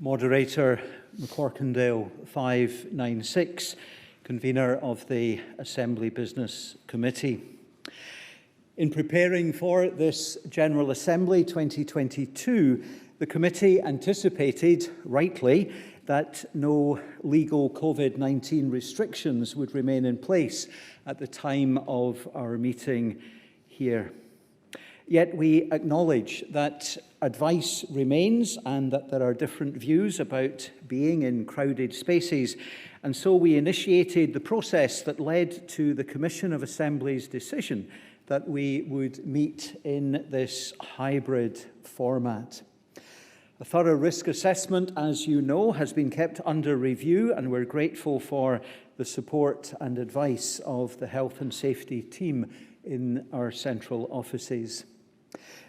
Moderator McCorkindale 596, convener of the Assembly Business Committee. In preparing for this General Assembly 2022, the committee anticipated, rightly, that no legal COVID-19 restrictions would remain in place at the time of our meeting here. Yet we acknowledge that advice remains and that there are different views about being in crowded spaces, and so we initiated the process that led to the Commission of Assembly's decision that we would meet in this hybrid format. A thorough risk assessment, as you know, has been kept under review, and we're grateful for the support and advice of the health and safety team in our central offices.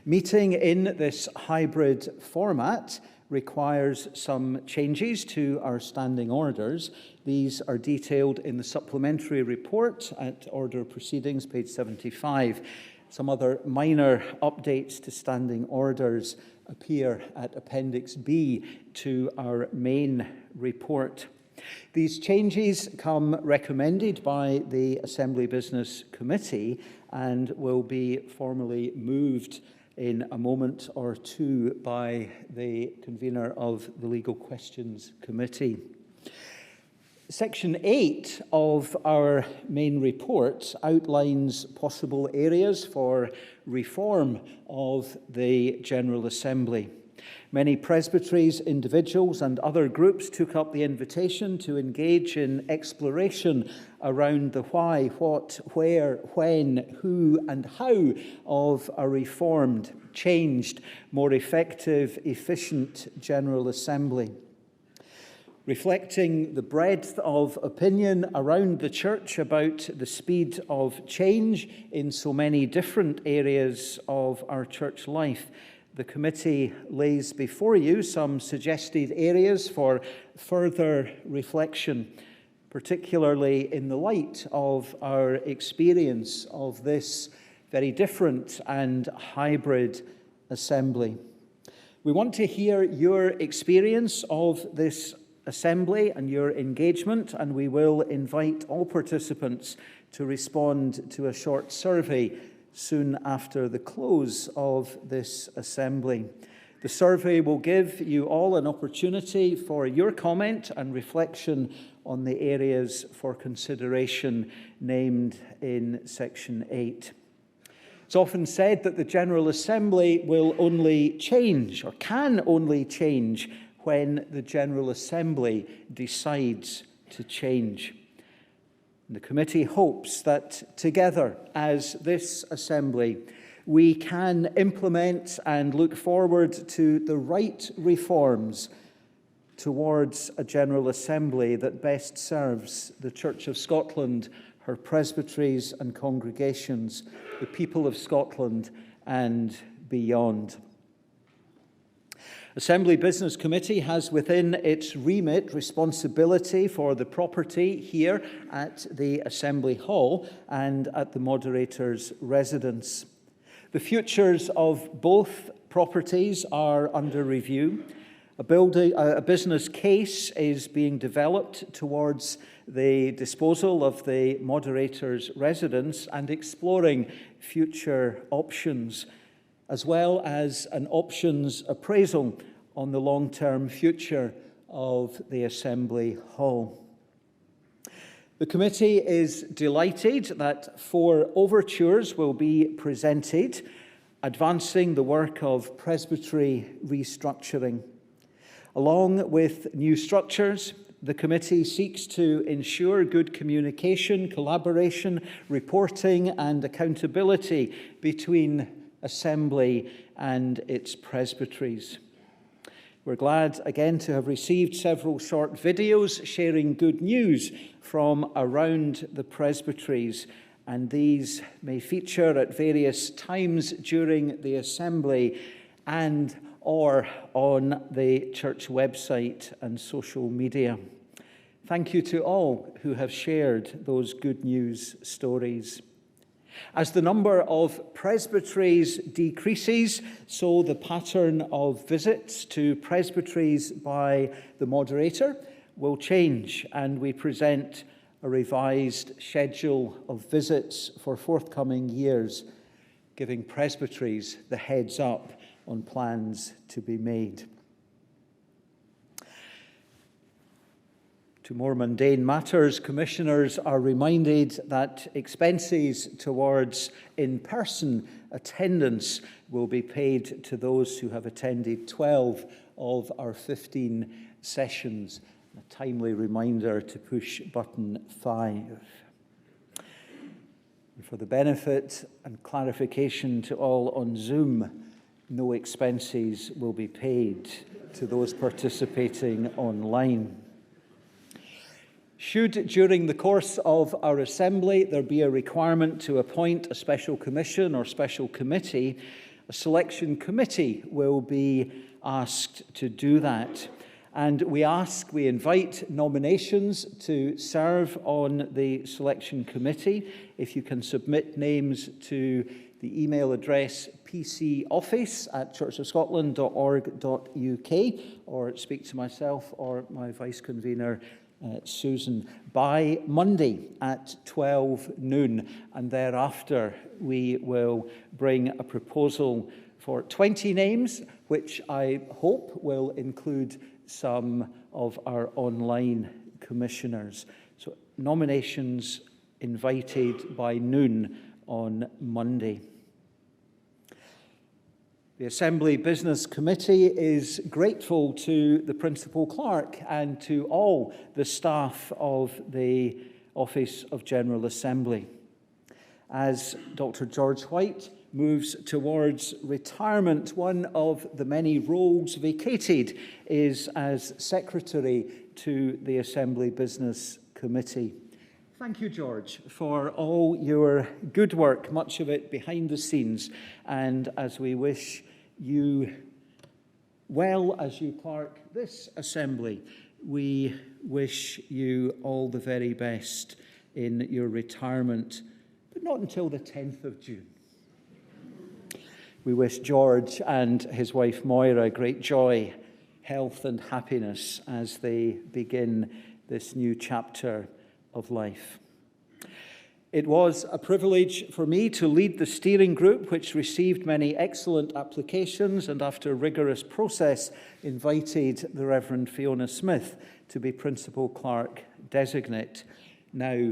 Meeting in this hybrid format requires some changes to our standing orders. These are detailed in the supplementary report at Order of Proceedings, page 75. Some other minor updates to standing orders appear at Appendix B to our main report. These changes come recommended by the Assembly Business Committee and will be formally moved in a moment or two by the convener of the Legal Questions Committee. Section 8 of our main report outlines possible areas for reform of the General Assembly. Many presbyteries, individuals and other groups took up the invitation to engage in exploration around the why, what, where, when, who and how of a reformed, changed, more effective, efficient General Assembly. Reflecting the breadth of opinion around the church about the speed of change in so many different areas of our church life, the committee lays before you some suggested areas for further reflection, particularly in the light of our experience of this very different and hybrid assembly. We want to hear your experience of this assembly and your engagement, and we will invite all participants to respond to a short survey soon after the close of this assembly. The survey will give you all an opportunity for your comment and reflection on the areas for consideration named in Section 8. It's often said that the General Assembly will only change, or can only change, when the General Assembly decides to change. The committee hopes that together as this assembly we can implement and look forward to the right reforms towards a General Assembly that best serves the Church of Scotland, her presbyteries and congregations, the people of Scotland and beyond. Assembly Business Committee has within its remit responsibility for the property here at the Assembly Hall and at the moderator's residence. The futures of both properties are under review. A business case is being developed towards the disposal of the moderator's residence and exploring future options, as well as an options appraisal on the long-term future of the Assembly Hall. The committee is delighted that 4 overtures will be presented, advancing the work of presbytery restructuring. Along with new structures, the committee seeks to ensure good communication, collaboration, reporting and accountability between Assembly and its presbyteries. We're glad again to have received several short videos sharing good news from around the presbyteries, and these may feature at various times during the assembly and or on the church website and social media. Thank you to all who have shared those good news stories. As the number of presbyteries decreases, so the pattern of visits to presbyteries by the moderator will change, and we present a revised schedule of visits for forthcoming years, giving presbyteries the heads up on plans to be made. To more mundane matters, commissioners are reminded that expenses towards in-person attendance will be paid to those who have attended 12 of our 15 sessions. A timely reminder to push button 5. And for the benefit and clarification to all on Zoom, no expenses will be paid to those participating online. Should, during the course of our assembly, there be a requirement to appoint a special commission or special committee, a selection committee will be asked to do that. And we invite nominations to serve on the selection committee. If you can submit names to the email address pcoffice@churchofscotland.org.uk, or speak to myself or my vice convener, Susan, by Monday at 12 noon, and thereafter we will bring a proposal for 20 names, which I hope will include some of our online commissioners. So nominations invited by noon on Monday. The Assembly Business Committee is grateful to the Principal Clerk and to all the staff of the Office of General Assembly. As Dr. George White moves towards retirement, one of the many roles vacated is as Secretary to the Assembly Business Committee. Thank you, George, for all your good work, much of it behind the scenes, and as we wish you well as you clerk this assembly, we wish you all the very best in your retirement, but not until the 10th of June. We wish George and his wife Moira great joy, health and happiness as they begin this new chapter of life. It was a privilege for me to lead the steering group, which received many excellent applications and after a rigorous process invited the Reverend Fiona Smith to be Principal Clerk Designate, now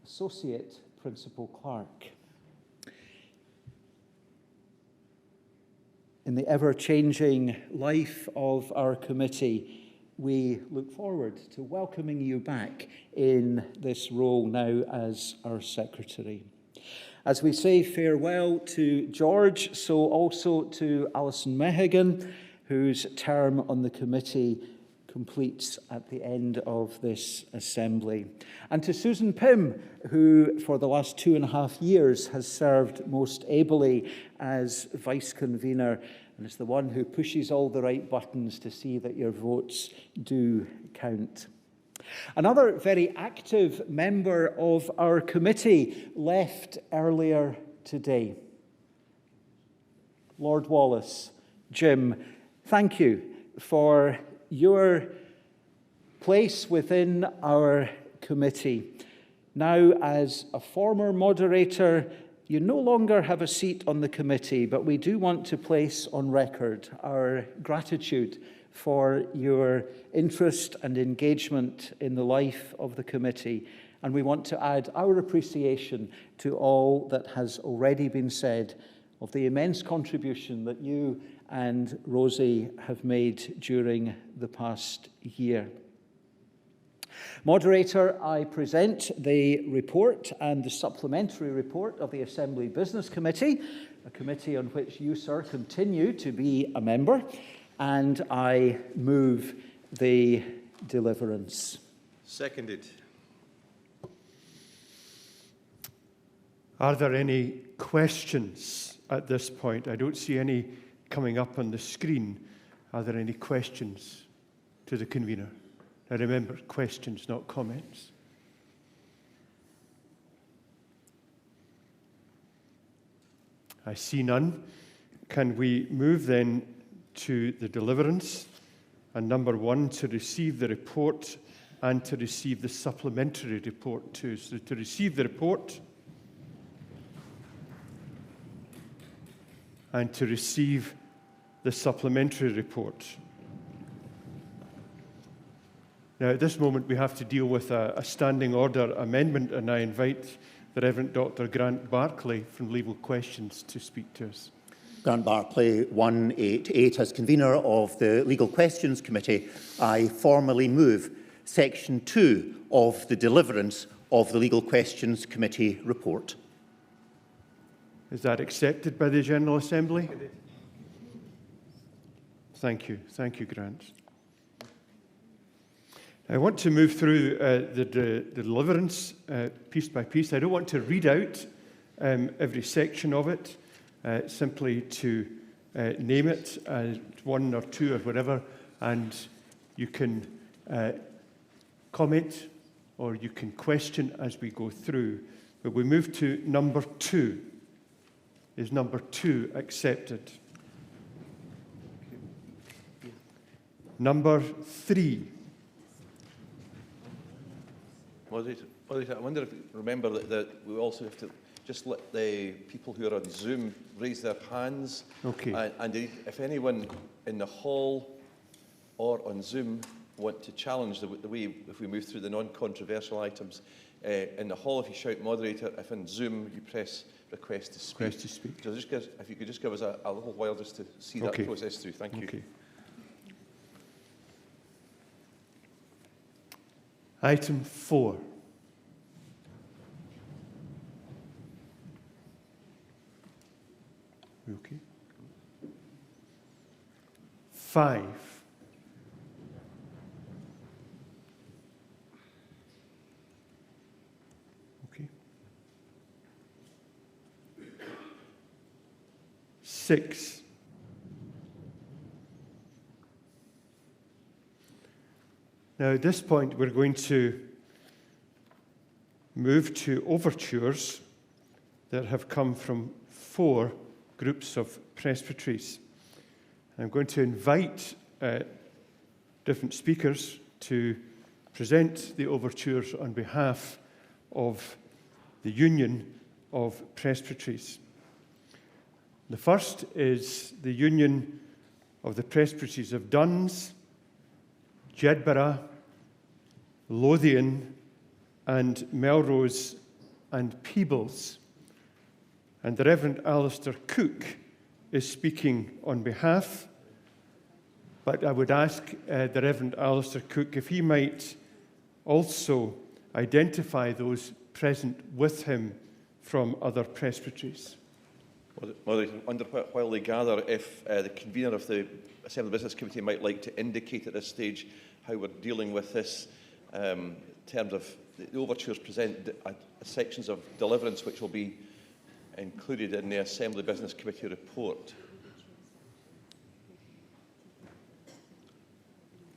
Associate Principal Clerk. In the ever-changing life of our committee, we look forward to welcoming you back in this role now as our Secretary. As we say farewell to George, so also to Alison Mehigan, whose term on the committee completes at the end of this assembly. And to Susan Pym, who for the last 2.5 years has served most ably as Vice Convener and is the one who pushes all the right buttons to see that your votes do count. Another very active member of our committee left earlier today. Lord Wallace. Jim, thank you for your place within our committee. Now, as a former moderator, you no longer have a seat on the committee, but we do want to place on record our gratitude for your interest and engagement in the life of the committee. And we want to add our appreciation to all that has already been said of the immense contribution that you and Rosie have made during the past year. Moderator, I present the report and the supplementary report of the Assembly Business Committee, a committee on which you, sir, continue to be a member, and I move the deliverance. Seconded. Are there any questions at this point? I don't see any coming up on the screen. Are there any questions to the convener? Now remember, questions, not comments. I see none. Can we move then to the deliverance? And number 1, to receive the report and to receive the supplementary report too. So to receive the report and to receive the supplementary report. Now, at this moment, we have to deal with a standing order amendment, and I invite the Reverend Dr. Grant Barclay from Legal Questions to speak to us. Grant Barclay, 188. As convener of the Legal Questions Committee, I formally move Section 2 of the deliverance of the Legal Questions Committee report. Is that accepted by the General Assembly? Thank you. Thank you, Grant. I want to move through the deliverance piece by piece. I don't want to read out every section of it, simply to name it as 1 or 2 or whatever, and you can comment or you can question as we go through. But we move to number 2. Is number 2 accepted? Number 3. Moderator, I wonder if you remember that we also have to just let the people who are on Zoom raise their hands. Okay. And if anyone in the hall or on Zoom want to challenge the way, if we move through the non-controversial items, in the hall, if you shout moderator, if in Zoom, you press request to speak. Request to speak. So if you could just give us a little while just to see that process through. Thank you. Okay. Item 4. Okay. 5. Okay. 6. Now, at this point, we're going to move to overtures that have come from 4 groups of presbyteries. I'm going to invite different speakers to present the overtures on behalf of the Union of Presbyteries. The first is the Union of the Presbyteries of Duns, Jedburgh, Lothian, and Melrose and Peebles. And the Reverend Alistair Cook is speaking on behalf. But I would ask the Reverend Alistair Cook if he might also identify those present with him from other presbyteries. Moderator, while they gather, if the convener of the Assembly Business Committee might like to indicate at this stage how we're dealing with this in terms of the overtures present sections of deliverance which will be included in the Assembly Business Committee report.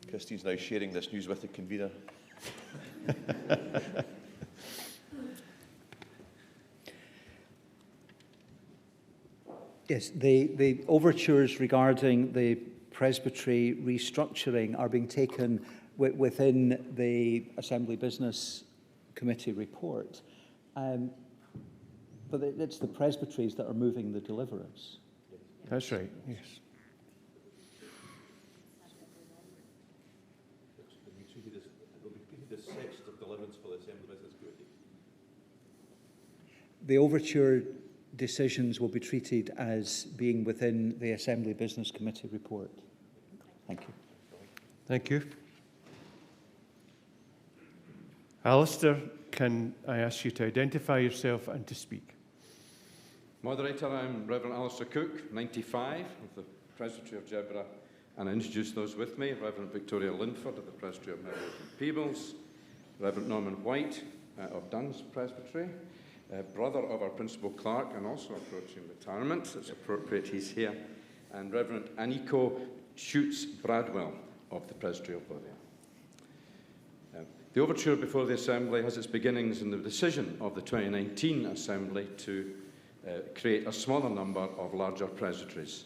Christine's now sharing this news with the convener. Yes, the overtures regarding the presbytery restructuring are being taken within the Assembly Business Committee report. But it's the presbyteries that are moving the deliverance. That's right, yes. The overture decisions will be treated as being within the Assembly Business Committee report. Thank you. Thank you. Alistair, can I ask you to identify yourself and to speak? Moderator, I'm Reverend Alistair Cook, 95, of the Presbytery of Jedburgh, and I introduce those with me: Reverend Victoria Linford of the Presbytery of Melrose and Peebles, Reverend Norman White of Duns Presbytery, brother of our Principal Clerk and also approaching retirement, it's appropriate he's here, and Reverend Aniko Schutz-Bradwell of the Presbytery of Lothian. The overture before the Assembly has its beginnings in the decision of the 2019 Assembly to create a smaller number of larger presbyteries.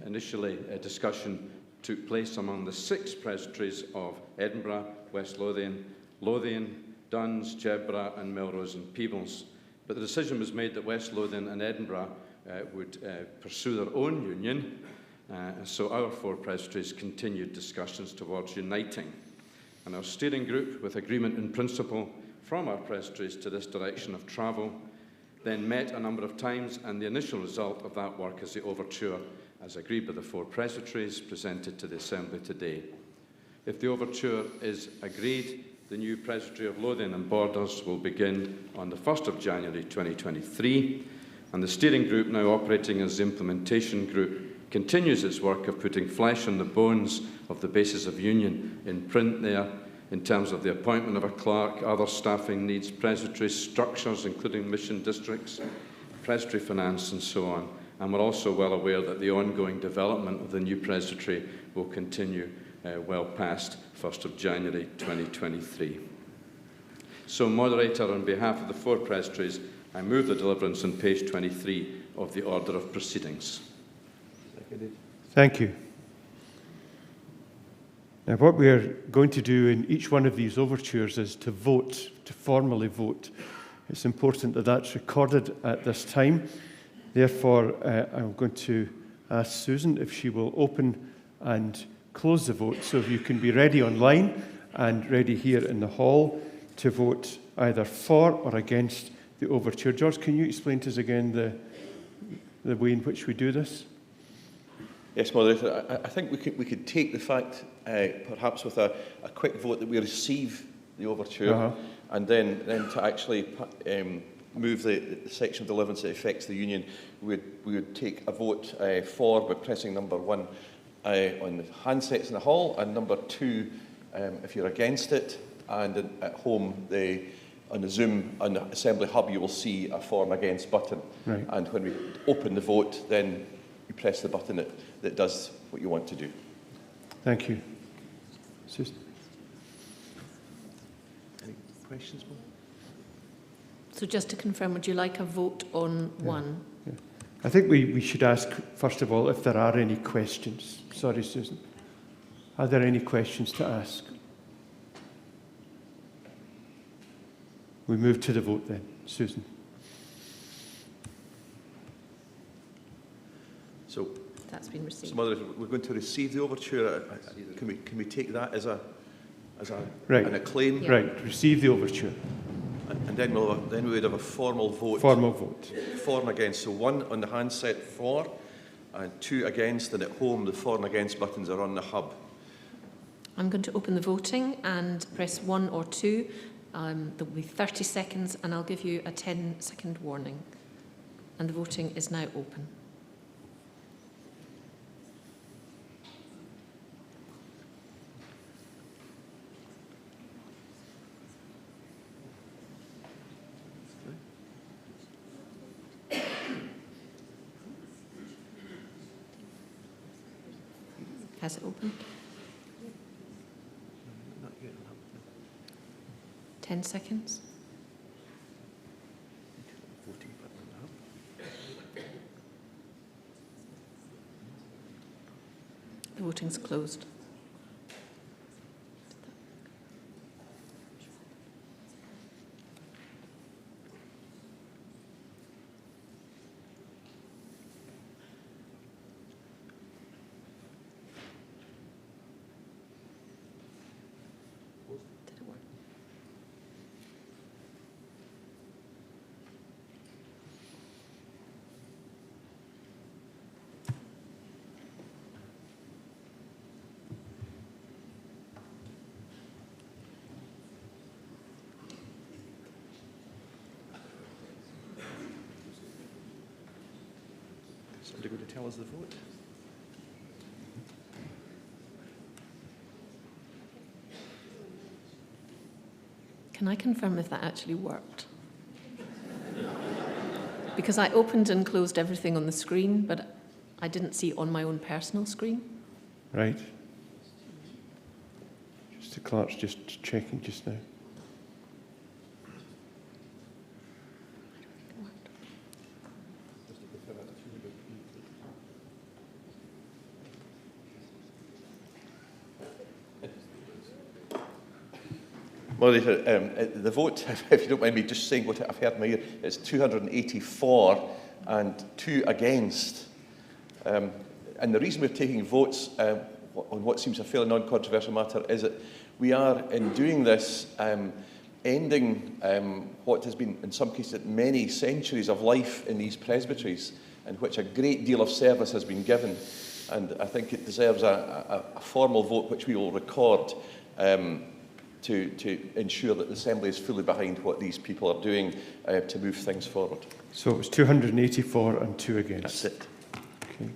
Initially, a discussion took place among the 6 presbyteries of Edinburgh, West Lothian, Duns, Jedburgh and Melrose and Peebles. But the decision was made that West Lothian and Edinburgh would pursue their own union, so our 4 presbyteries continued discussions towards uniting. And our steering group, with agreement in principle from our presbyteries to this direction of travel, then met a number of times, and the initial result of that work is the overture, as agreed by the 4 presbyteries, presented to the Assembly today. If the overture is agreed, the new Presbytery of Lothian and Borders will begin on the 1st of January 2023, and the steering group, now operating as the implementation group, continues its work of putting flesh on the bones of the basis of union in print there, in terms of the appointment of a clerk, other staffing needs, presbytery structures, including mission districts, presbytery finance, and so on. And we're also well aware that the ongoing development of the new presbytery will continue well past 1st of January 2023. So, Moderator, on behalf of the 4 presbyteries, I move the deliverance on page 23 of the Order of Proceedings. Thank you. Now, what we are going to do in each one of these overtures is to vote, to formally vote. It's important that that's recorded at this time. Therefore, I'm going to ask Susan if she will open and close the vote, so if you can be ready online and ready here in the hall to vote either for or against the overture. George, can you explain to us again the way in which we do this? Yes, Moderator. I think we could take the fact, perhaps with a quick vote, that we receive the overture, and then to actually move the section of deliverance that affects the union, we would take a vote for by pressing number 1 on the handsets in the hall, and number 2 if you're against it, and at home on the Zoom, on the Assembly Hub, you will see a for and against button. Right. And when we open the vote, then you press the button that does what you want to do. Thank you. Susan? Any questions, Mo? So just to confirm, would you like a vote on 1? Yeah. I think we should ask, first of all, if there are any questions. Sorry, Susan. Are there any questions to ask? We move to the vote then. Susan. So, That's been received. Moderator, we're going to receive the overture. Can we take that as an acclaim? Yeah. Right. Receive the overture. And then we would have a formal vote. Formal vote. For and against. So 1 on the handset for, and 2 against, and at home the for and against buttons are on the hub. I'm going to open the voting and press 1 or 2. There will be 30 seconds, and I'll give you a 10-second warning. And the voting is now open. Has it opened? Not yet. 10 seconds. Voting button on the hub. The voting's closed. Did it work? Somebody going to tell us the vote? Can I confirm if that actually worked? Because I opened and closed everything on the screen, but I didn't see it on my own personal screen. Right. Just the clerk's just checking just now. Moderator, the vote, if you don't mind me just saying what I've heard in my ear, is 284 and 2 against. And the reason we're taking votes on what seems a fairly non-controversial matter is that we are, in doing this, ending what has been, in some cases, many centuries of life in these presbyteries, in which a great deal of service has been given. And I think it deserves a formal vote, which we will record, to ensure that the Assembly is fully behind what these people are doing to move things forward. So it was 284 and 2 against. That's it. Okay.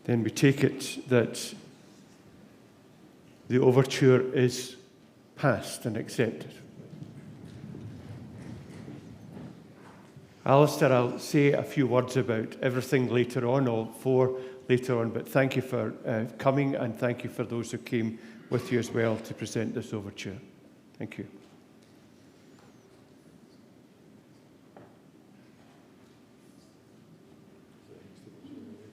Then we take it that the overture is passed and accepted. Alistair, I'll say a few words about everything later on, all 4 later on, but thank you for coming, and thank you for those who came with you as well to present this overture. Thank you.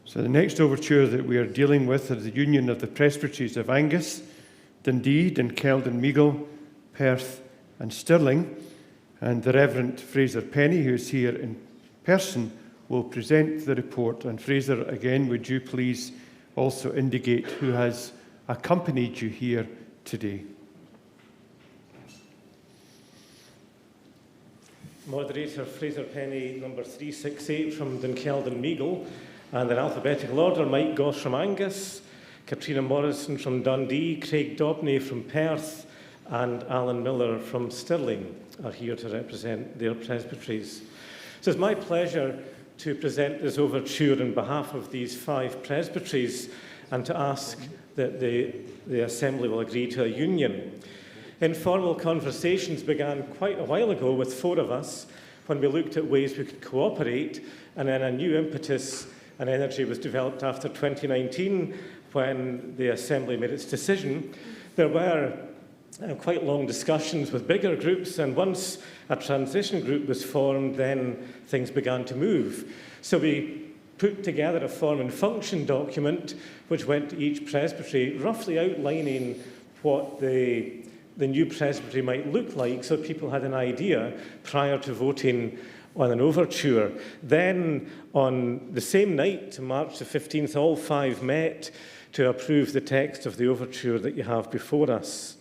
So the next overture that we are dealing with is the Union of the Presbyteries of Angus, Dundee, Dunkeld, Meagle, Perth and Stirling. And the Reverend Fraser Penny, who is here in person, will present the report. And Fraser, again, would you please also indicate who has accompanied you here today? Moderator Fraser Penny, number 368 from Dunkeld and Meagle, and in alphabetical order, Mike Goss from Angus, Katrina Morrison from Dundee, Craig Dobney from Perth, and Alan Miller from Stirling are here to represent their presbyteries. So it's my pleasure to present this overture on behalf of these 5 presbyteries and to ask that the Assembly will agree to a union. Informal conversations began quite a while ago with 4 of us when we looked at ways we could cooperate, and then a new impetus and energy was developed after 2019 when the Assembly made its decision. There were quite long discussions with bigger groups, and once a transition group was formed, then things began to move. So we put together a form and function document which went to each presbytery, roughly outlining what the new presbytery might look like, so people had an idea prior to voting on an overture. Then, on the same night, March the 15th, all 5 met to approve the text of the overture that you have before us.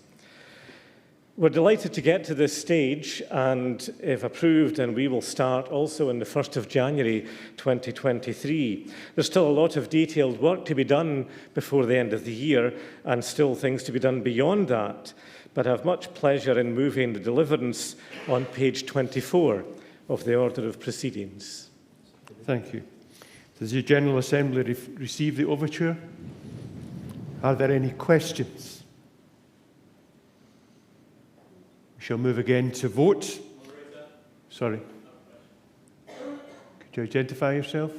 We're delighted to get to this stage, and if approved, then we will start also on the 1st of January 2023. There's still a lot of detailed work to be done before the end of the year, and still things to be done beyond that. But I have much pleasure in moving the deliverance on page 24 of the order of proceedings. Thank you. Does the General Assembly receive the overture? Are there any questions? We shall move again to vote. Sorry. Could you identify yourself?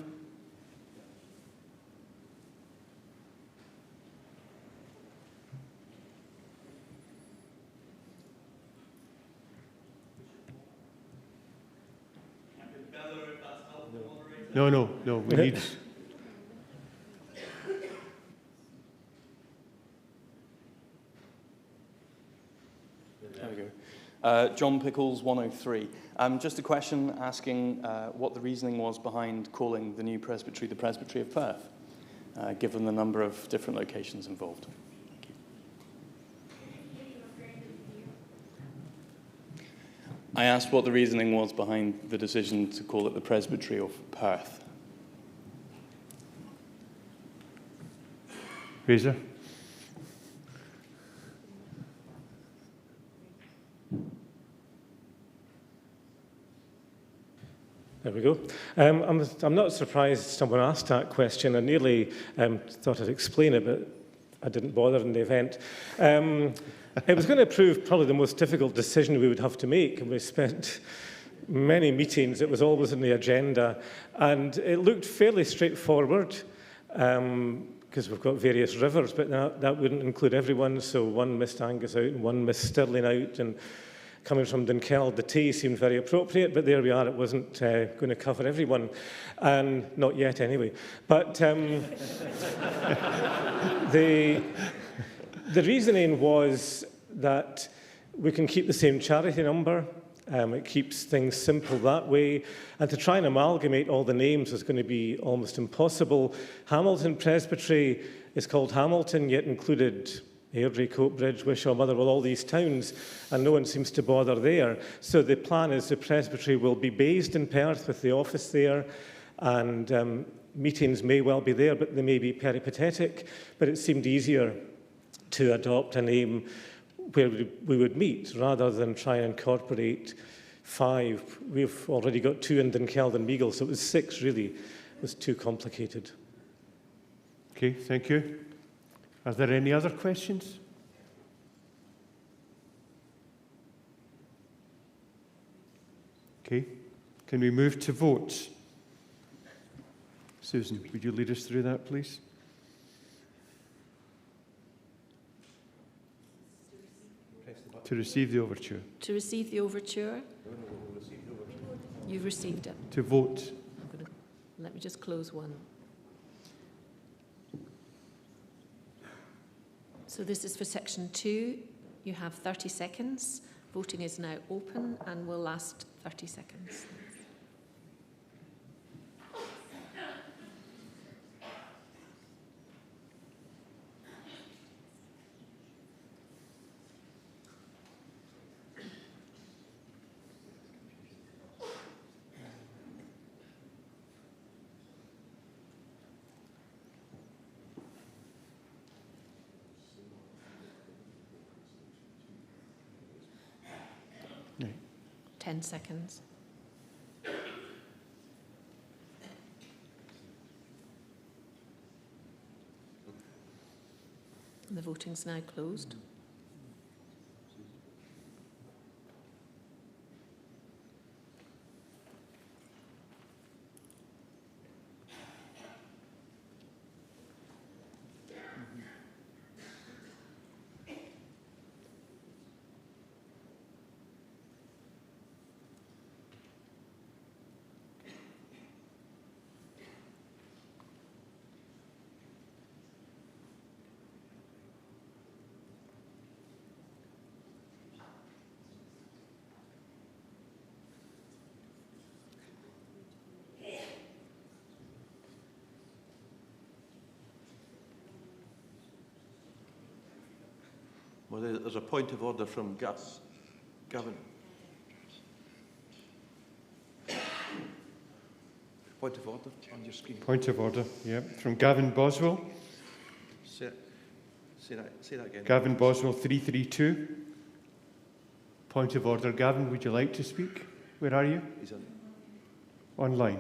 No, we need... There we go. John Pickles, 103. Just a question asking what the reasoning was behind calling the new presbytery the Presbytery of Perth, given the number of different locations involved. Thank you. I asked what the reasoning was behind the decision to call it the Presbytery of Perth. Fraser? There we go. I'm not surprised someone asked that question. I nearly thought I'd explain it, but I didn't bother in the event. It was going to prove probably the most difficult decision we would have to make, and we spent many meetings. It was always on the agenda, and it looked fairly straightforward because we've got various rivers, but that wouldn't include everyone, so one missed Angus out and one missed Stirling out, and coming from Dunkeld, the tea seemed very appropriate, but there we are, it wasn't going to cover everyone, and not yet anyway. But the reasoning was that we can keep the same charity number. It keeps things simple that way. And to try and amalgamate all the names is going to be almost impossible. Hamilton Presbytery is called Hamilton, yet included Airdrie, Coatbridge, Wishaw, Motherwell, all these towns, and no one seems to bother there. So the plan is the Presbytery will be based in Perth with the office there, and meetings may well be there, but they may be peripatetic. But it seemed easier to adopt a name where we would meet, rather than try and incorporate 5. We've already got 2 in Dunkeld and Meagle, so it was 6 really. It was too complicated. Okay, thank you. Are there any other questions? Okay, can we move to vote? Susan, would you lead us through that, please? To receive the overture. To receive the overture? You've received it. To vote. Let me just close one. So this is for section 2. You have 30 seconds. Voting is now open and will last 30 seconds. No. 10 seconds. And the voting's now closed. Well, there's a point of order from Gavin. Point of order on your screen. Point of order, yeah. From Gavin Boswell. Say that again. Gavin Boswell, 332. Point of order. Gavin, would you like to speak? Where are you? He's on. Online.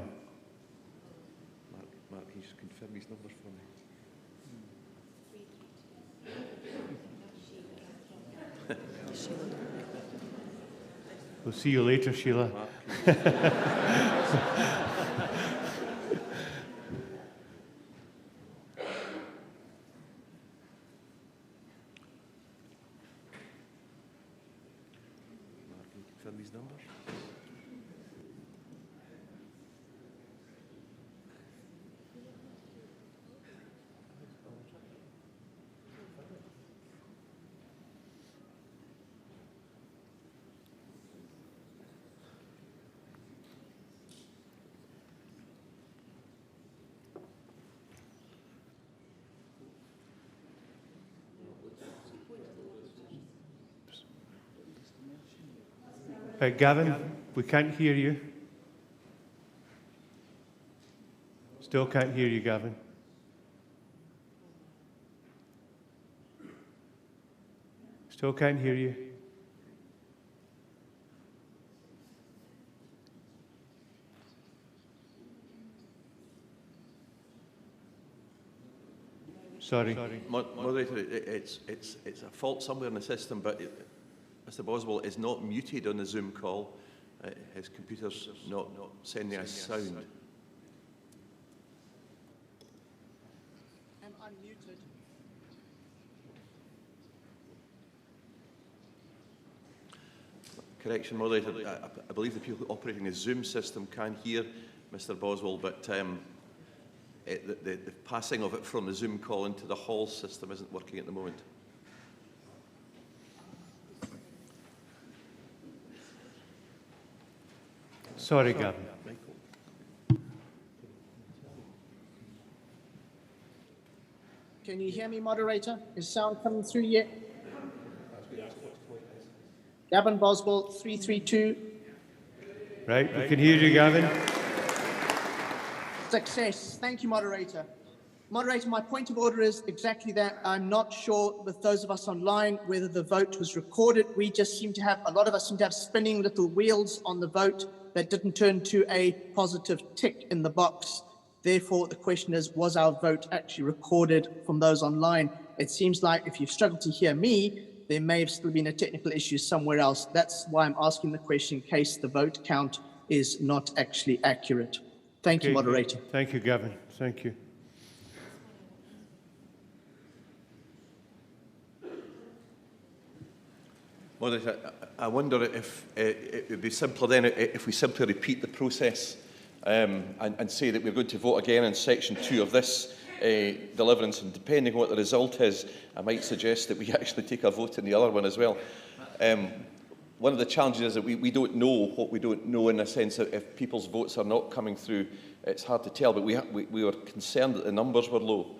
Mark, can you just confirm his numbers for me? We'll see you later, Sheila. Confirm these numbers. Gavin, we can't hear you. Still can't hear you, Gavin. Still can't hear you. Sorry. Moderator, it's a fault somewhere in the system, but Mr. Boswell is not muted on the Zoom call. His computer's not sending us sound. I'm unmuted. Correction, moderator. I believe the people operating the Zoom system can hear Mr Boswell, but the passing of it from the Zoom call into the hall system isn't working at the moment. Sorry, Gavin. Can you hear me, moderator? Is sound coming through yet? Gavin Boswell, 332. Right, we can hear you, Gavin. Success. Thank you, moderator. Moderator, my point of order is exactly that. I'm not sure with those of us online whether the vote was recorded. We just seem to have, a lot of us seem to have spinning little wheels on the vote that didn't turn to a positive tick in the box. Therefore, the question is, was our vote actually recorded from those online? It seems like if you've struggled to hear me, there may have still been a technical issue somewhere else. That's why I'm asking the question in case the vote count is not actually accurate. Thank you, moderator. Thank you, Gavin. Thank you. Moderator, I wonder if it would be simpler then if we simply repeat the process and say that we're going to vote again in section 2 of this deliverance, and depending on what the result is, I might suggest that we actually take a vote in the other one as well. One of the challenges is that we don't know what we don't know, in a sense that if people's votes are not coming through, it's hard to tell, but we were concerned that the numbers were low.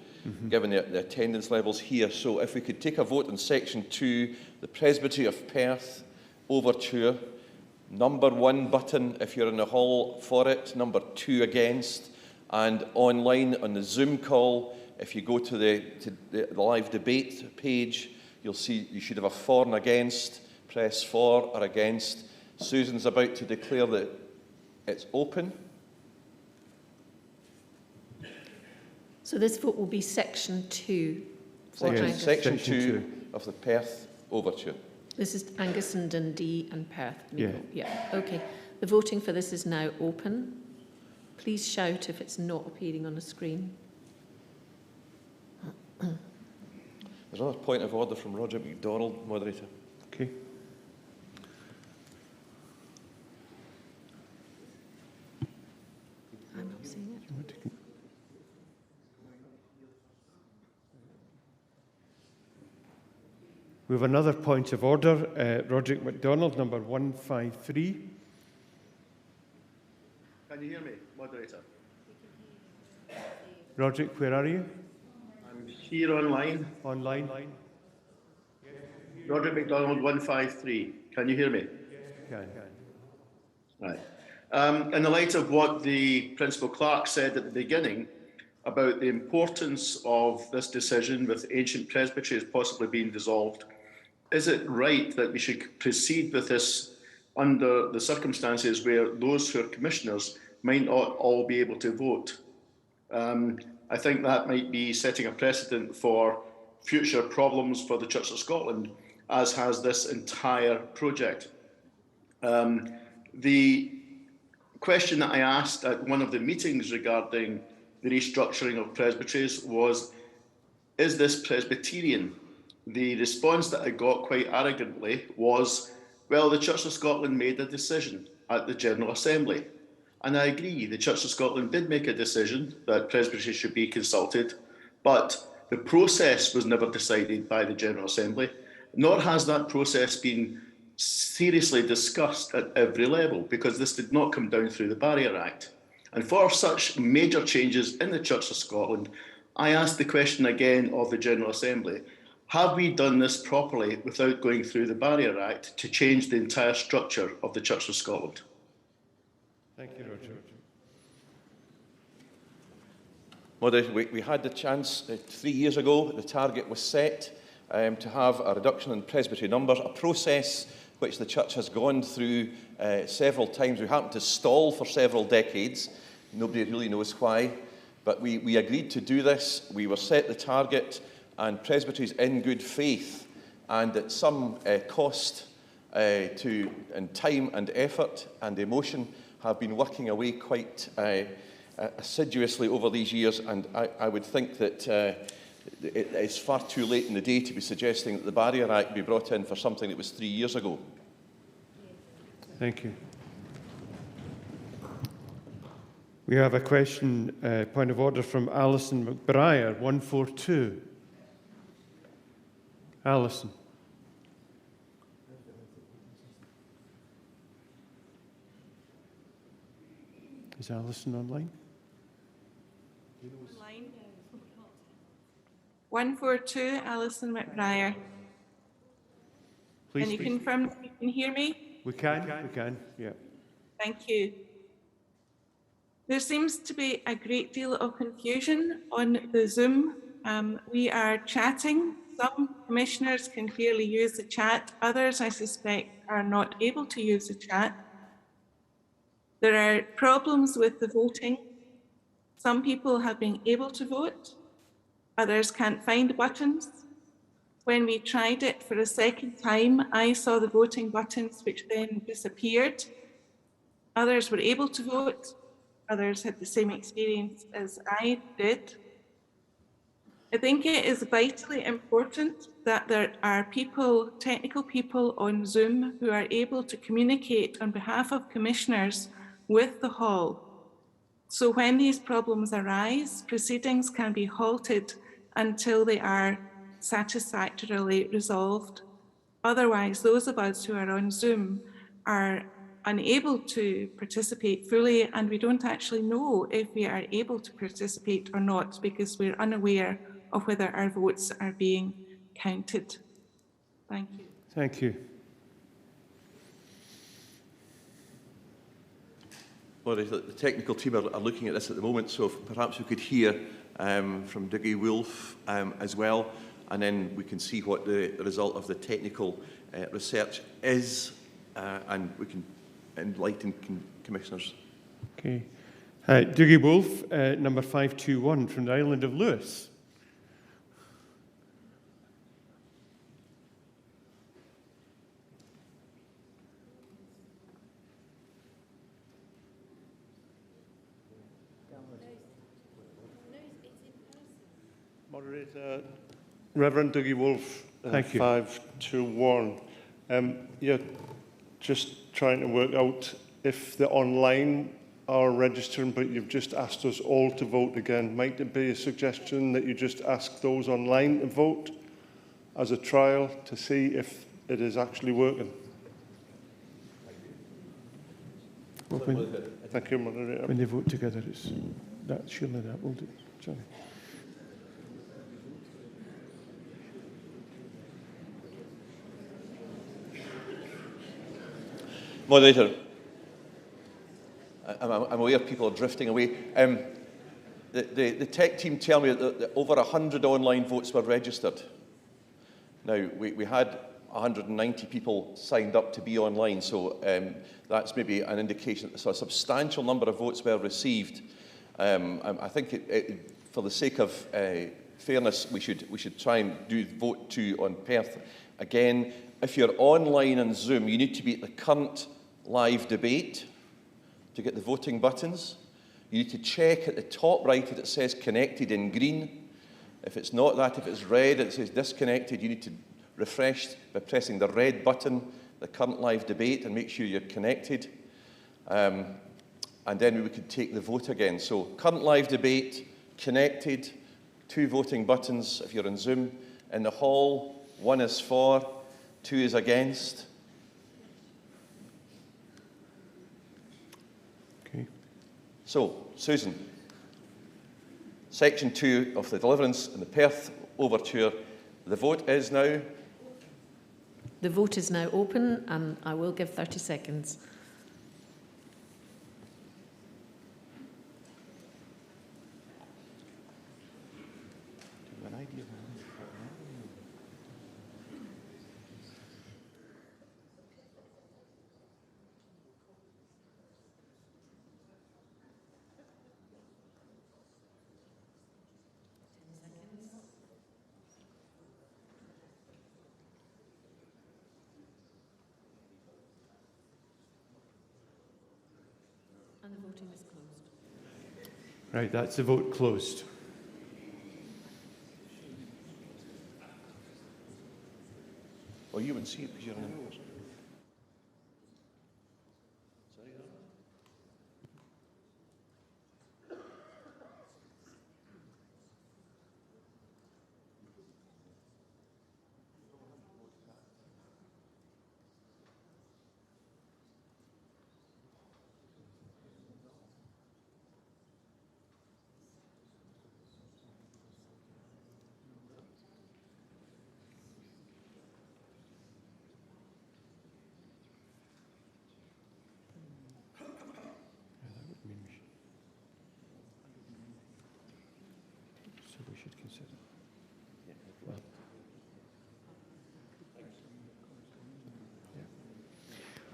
Given the attendance levels here. So if we could take a vote in section 2, the Presbytery of Perth Overture, number 1 button if you're in the hall for it, number 2 against, and online on the Zoom call, if you go to the live debate page, you'll see you should have a for and against, press for or against. Susan's about to declare that it's open. So this vote will be section 2. Section 2 of the Perth Overture. This is Angus and Dundee and Perth. Yeah. Okay. The voting for this is now open. Please shout if it's not appearing on the screen. There's another point of order from Roger MacDonald, moderator. Okay. I'm not seeing it. We have another point of order. Roderick MacDonald, number 153. Can you hear me, moderator? Roderick, where are you? I'm here online. Online. Roderick MacDonald, 153. Can you hear me? Can. Right. In the light of what the Principal Clerk said at the beginning about the importance of this decision with ancient presbyteries possibly being dissolved, is it right that we should proceed with this under the circumstances where those who are commissioners might not all be able to vote? I think that might be setting a precedent for future problems for the Church of Scotland, as has this entire project. The question that I asked at one of the meetings regarding the restructuring of presbyteries was, is this Presbyterian? The response that I got quite arrogantly was, well, the Church of Scotland made a decision at the General Assembly. And I agree, the Church of Scotland did make a decision that presbyteries should be consulted, but the process was never decided by the General Assembly, nor has that process been seriously discussed at every level, because this did not come down through the Barrier Act. And for such major changes in the Church of Scotland, I asked the question again of the General Assembly, have we done this properly without going through the Barrier Act to change the entire structure of the Church of Scotland? Thank you, Roger. Moderator, we had the chance 3 years ago. The target was set to have a reduction in presbytery numbers, a process which the Church has gone through several times. We happened to stall for several decades. Nobody really knows why. But we agreed to do this. We were set the target, and presbyteries in good faith and at some cost in time and effort and emotion have been working away quite assiduously over these years, and I would think that it is far too late in the day to be suggesting that the Barrier Act be brought in for something that was 3 years ago. Thank you. We have a question, point of order from Alison McBriar, 142. Alison. Is Alison online? 142, Alison McBriar. Please Can you speak. confirm that you can hear me? We can, yeah. Thank you. There seems to be a great deal of confusion on the Zoom. We are chatting. Some commissioners can clearly use the chat. Others, I suspect, are not able to use the chat. There are problems with the voting. Some people have been able to vote. Others can't find buttons. When we tried it for a second time, I saw the voting buttons which then disappeared. Others were able to vote. Others had the same experience as I did. I think it is vitally important that there are people, technical people on Zoom who are able to communicate on behalf of commissioners with the hall. So when these problems arise, proceedings can be halted until they are satisfactorily resolved. Otherwise, those of us who are on Zoom are unable to participate fully, and we don't actually know if we are able to participate or not because we're unaware of whether our votes are being counted. Thank you. Thank you. Well, the technical team are looking at this at the moment, so if perhaps we could hear from Dougie Wolfe as well, and then we can see what the result of the technical research is, and we can enlighten commissioners. Okay. Dougie Wolfe, number 521 from the island of Lewis. Moderator, Reverend Dougie Wolfe, Thank you. 521. You're just trying to work out if the online are registering, but you've just asked us all to vote again. Might it be a suggestion that you just ask those online to vote as a trial to see if it is actually working? Well, Thank you, Moderator. when they vote together, surely that will do. Sorry. Moderator, I'm aware people are drifting away. The tech team tell me that over 100 online votes were registered. Now, we had 190 people signed up to be online, so that's maybe an indication that a substantial number of votes were received. I think for the sake of fairness, we should try and do vote 2 on Perth again. If you're online on Zoom, you need to be at the current live debate to get the voting buttons. You need to check at the top right that it says connected in green. If it's not that, if it's red and it says disconnected, you need to refresh by pressing the red button, the current live debate, and make sure you're connected. And then we could take the vote again. So current live debate, connected, 2 voting buttons if you're on Zoom. In the hall, 1 is for, 2 is against. Okay. So, Susan, section 2 of the Deliverance and the Perth Overture. The vote is now. The vote is now open, and I will give 30 seconds. And the voting is closed. Right, that's the vote closed. Well, you wouldn't see it because you're in the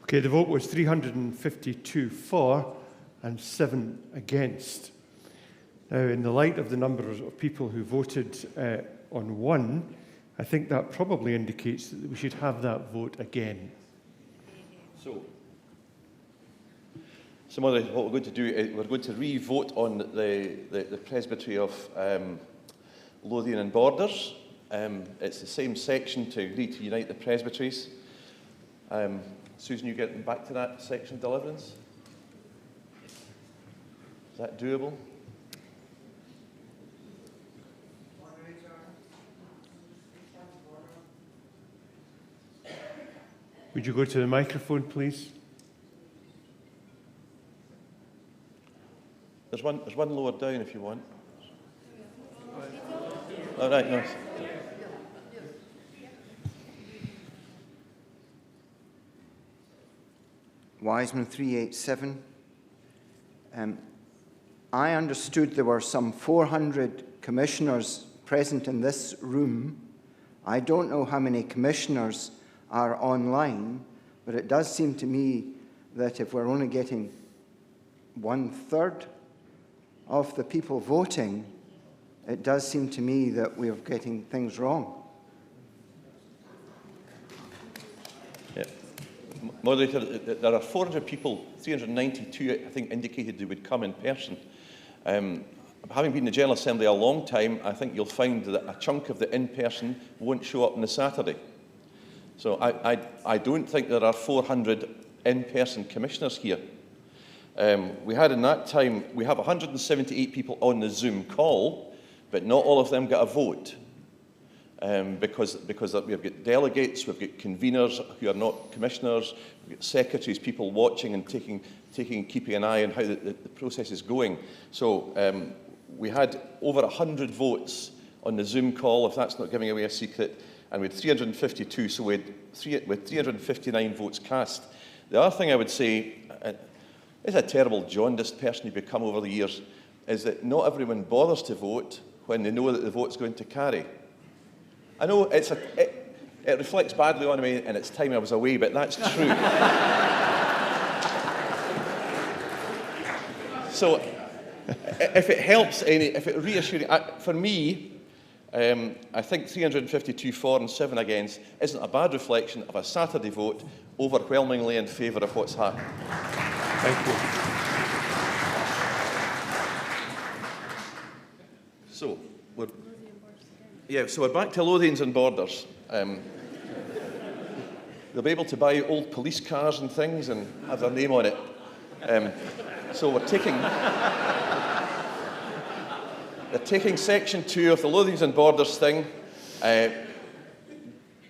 Okay, the vote was 352 for and 7 against. Now, in the light of the number of people who voted on 1, I think that probably indicates that we should have that vote again. So what we're going to do is we're going to re-vote on the Presbytery of Lothian and Borders. It's the same section to agree to unite the presbyteries. Susan, you getting back to that section of deliverance? Is that doable? Would you go to the microphone, please? There's one lower down if you want. Oh, right, nice. Wiseman 387. I understood there were some 400 commissioners present in this room. I don't know how many commissioners are online, but it does seem to me that if we're only getting 1/3 of the people voting, it does seem to me that we're getting things wrong. Yeah. Moderator, there are 400 people, 392 I think indicated they would come in person. Having been in the General Assembly a long time, I think you'll find that a chunk of the in-person won't show up on the Saturday. So I don't think there are 400 in-person commissioners here. We had in that time, we have 178 people on the Zoom call, but not all of them got a vote. Because we've got delegates, we've got conveners who are not commissioners, we've got secretaries, people watching and keeping an eye on how the process is going. So we had over 100 votes on the Zoom call, if that's not giving away a secret, and we had 352, so we had 359 votes cast. The other thing I would say, is a terrible jaundiced person you've become over the years, is that not everyone bothers to vote when they know that the vote's going to carry. I know it reflects badly on me and it's time I was away, but that's true. So if it helps if it reassures, for me, I think 352 for and 7 against isn't a bad reflection of a Saturday vote overwhelmingly in favour of what's happened. Thank you. So we're back to Lothians and Borders. They'll be able to buy old police cars and things and have their name on it. So they're taking section 2 of the Lothians and Borders thing.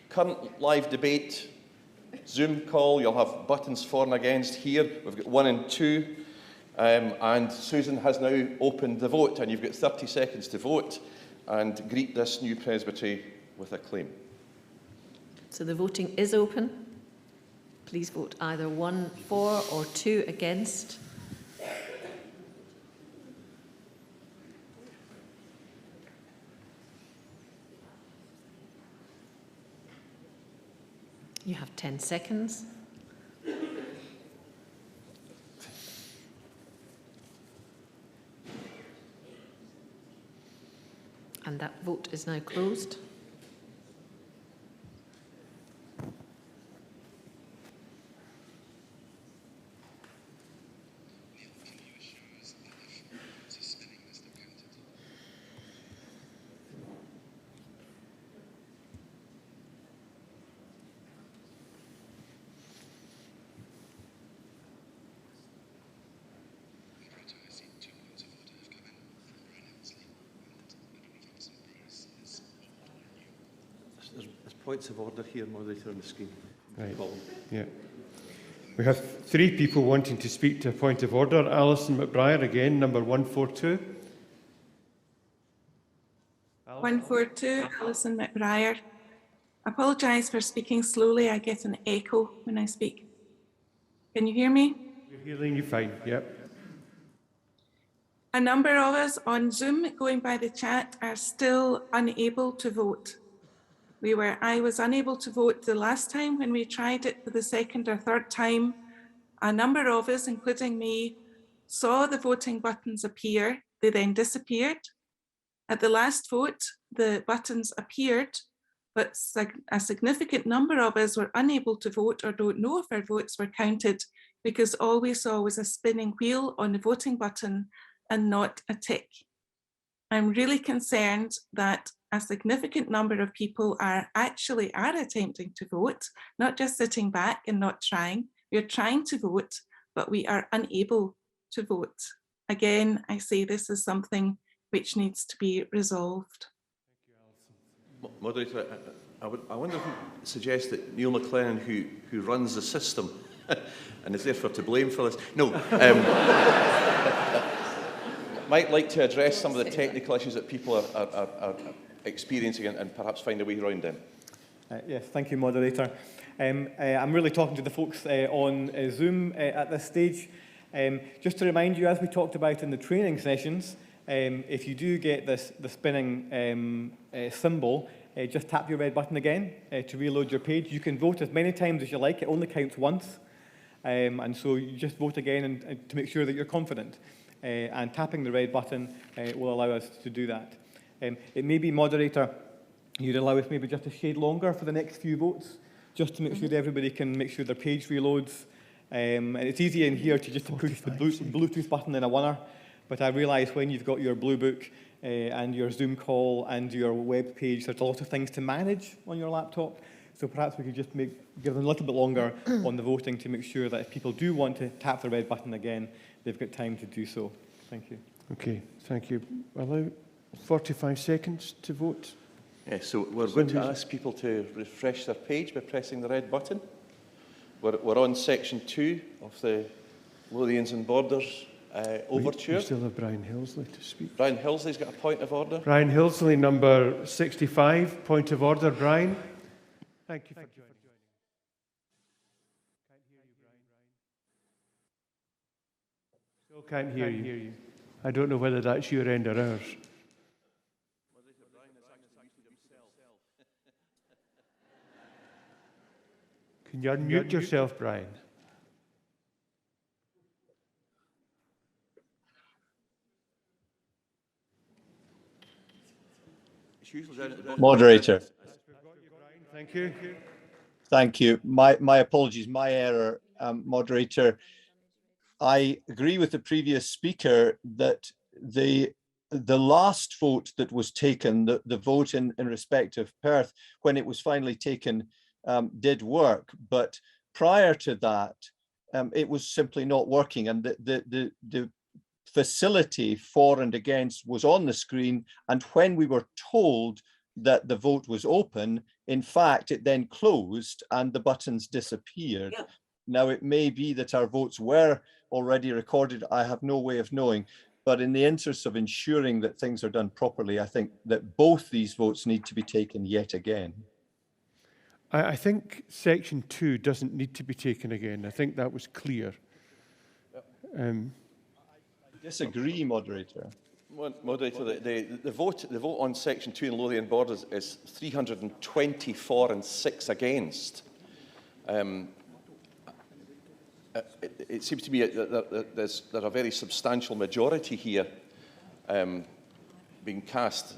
Current live debate, Zoom call, you'll have buttons for and against here. We've got 1 and 2. And Susan has now opened the vote, and you've got 30 seconds to vote and greet this new presbytery with acclaim. So the voting is open. Please vote either 1 for or 2 against. You have 10 seconds. And that vote is now closed. Points of order here, moderator, on the screen. Right. Yeah. We have 3 people wanting to speak to a point of order. Alison McBriar again, number 142. 142, Alison McBriar. I apologise for speaking slowly. I get an echo when I speak. Can you hear me? We're hearing you fine, yep. A number of us on Zoom, going by the chat, are still unable to vote. I was unable to vote the last time when we tried it for the second or third time. A number of us, including me, saw the voting buttons appear. They then disappeared. At the last vote, the buttons appeared, but a significant number of us were unable to vote or don't know if our votes were counted because all we saw was a spinning wheel on the voting button and not a tick. I'm really concerned that a significant number of people are attempting to vote, not just sitting back and not trying. We're trying to vote, but we are unable to vote. Again, I say this is something which needs to be resolved. Moderator, I wonder if you suggest that Neil McLennan, who runs the system and is therefore to blame for this, might like to address some of the technical issues that people are experiencing and perhaps find a way around them. Yes, thank you, Moderator. I'm really talking to the folks on Zoom at this stage. Just to remind you, as we talked about in the training sessions, if you do get the spinning symbol, just tap your red button again to reload your page. You can vote as many times as you like. It only counts once. And so you just vote again and to make sure that you're confident. And tapping the red button will allow us to do that. It may be, Moderator, you'd allow us maybe just a shade longer for the next few votes, just to make sure that everybody can make sure their page reloads. And it's easy in here to just push the Bluetooth button in a oneer, but I realise when you've got your Blue Book and your Zoom call and your web page, there's a lot of things to manage on your laptop. So perhaps we could just give them a little bit longer on the voting to make sure that if people do want to tap the red button again, they've got time to do so. Thank you. Okay, thank you. Allow 45 seconds to vote. Yeah, so we're going to ask people to refresh their page by pressing the red button. We're on section 2 of the Lothians and Borders overture. We still have Brian Hillsley to speak. Brian Hillsley's got a point of order. Brian Hillsley, number 65, point of order. Brian. Thank you for joining. Still can't hear you. I don't know whether that's your end or ours. Can you unmute yourself, Brian? Moderator. Thank you. Thank you. My apologies, my error, Moderator. I agree with the previous speaker that the last vote that was taken, the vote in respect of Perth, when it was finally taken, did work. But prior to that, it was simply not working. And the facility for and against was on the screen. And when we were told that the vote was open, in fact, it then closed and the buttons disappeared. Yeah. Now, it may be that our votes were already recorded. I have no way of knowing. But in the interest of ensuring that things are done properly, I think that both these votes need to be taken yet again. I think section 2 doesn't need to be taken again. I think that was clear. I disagree, Moderator. Moderator, the vote on section 2 in Lothian Borders is 324 and 6 against. It seems to me that there's a very substantial majority here being cast.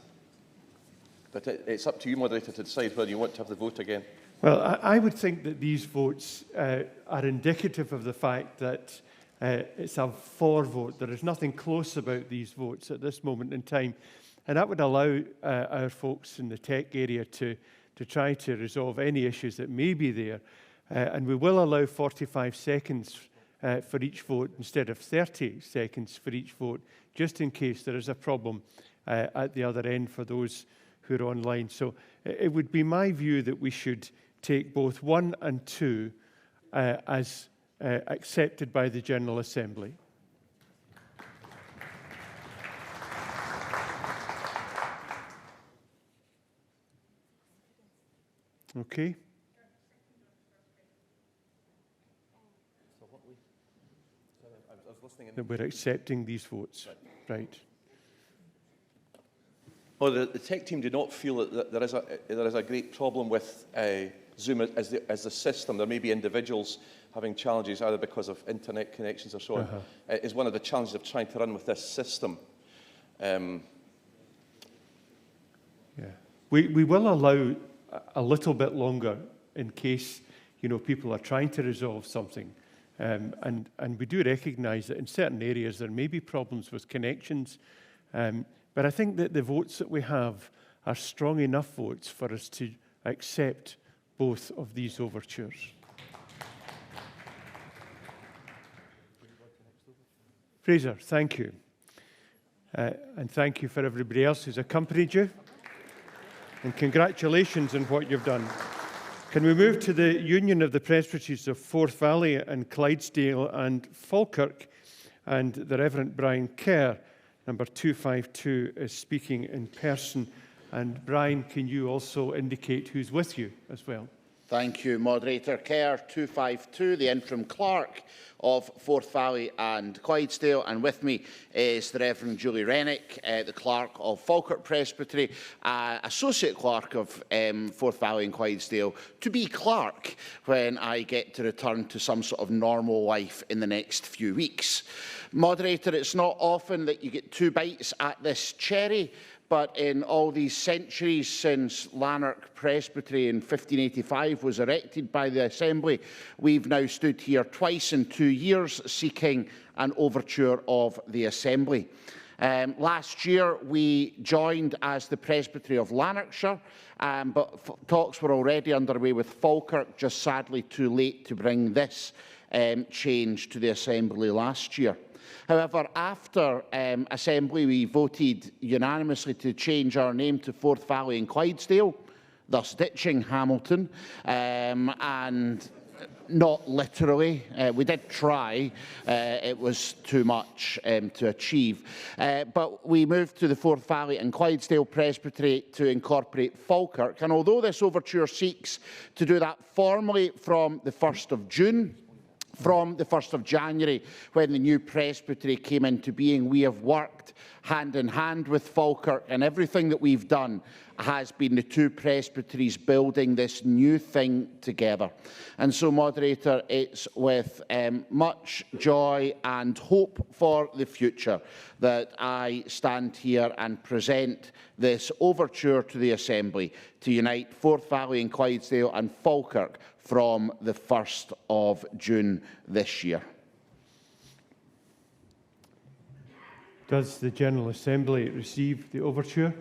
But it's up to you, Moderator, to decide whether you want to have the vote again. Well, I would think that these votes are indicative of the fact that it's a for vote. There is nothing close about these votes at this moment in time. And that would allow our folks in the tech area to try to resolve any issues that may be there. And we will allow 45 seconds for each vote instead of 30 seconds for each vote, just in case there is a problem at the other end for those who are online. So it would be my view that we should take both 1 and 2 as accepted by the General Assembly. Okay. That we're accepting these votes. Right. Well, the tech team do not feel that there is a great problem with Zoom as the system. There may be individuals having challenges either because of internet connections or so on. It is one of the challenges of trying to run with this system. We will allow a little bit longer in case people are trying to resolve something. And we do recognise that in certain areas there may be problems with connections. But I think that the votes that we have are strong enough votes for us to accept both of these overtures. Fraser, thank you. And thank you for everybody else who's accompanied you. And congratulations on what you've done. Can we move to the Union of the Presbyteries of Forth Valley and Clydesdale and Falkirk? And the Reverend Brian Kerr, number 252, is speaking in person. And Brian, can you also indicate who's with you as well? Thank you, Moderator. Kerr 252, the interim clerk of Forth Valley and Clydesdale, and with me is the Reverend Julie Rennick, the clerk of Falkirk Presbytery, associate clerk of Forth Valley and Clydesdale, to be clerk when I get to return to some sort of normal life in the next few weeks. Moderator, it's not often that you get two bites at this cherry, but in all these centuries since Lanark Presbytery in 1585 was erected by the Assembly, we've now stood here twice in 2 years seeking an overture of the Assembly. Last year we joined as the Presbytery of Lanarkshire, but talks were already underway with Falkirk, just sadly too late to bring this change to the Assembly last year. However, after Assembly, we voted unanimously to change our name to Forth Valley and Clydesdale, thus ditching Hamilton, and not literally. We did try. It was too much to achieve. But we moved to the Forth Valley and Clydesdale Presbytery to incorporate Falkirk. And although this overture seeks to do that formally from the 1st of June, from the 1st of January, when the new presbytery came into being, we have worked hand in hand with Falkirk, and everything that we've done has been the two presbyteries building this new thing together. And so, Moderator, it's with much joy and hope for the future that I stand here and present this overture to the Assembly to unite Forth Valley and Clydesdale and Falkirk from the 1st of June this year. Does the General Assembly receive the overture?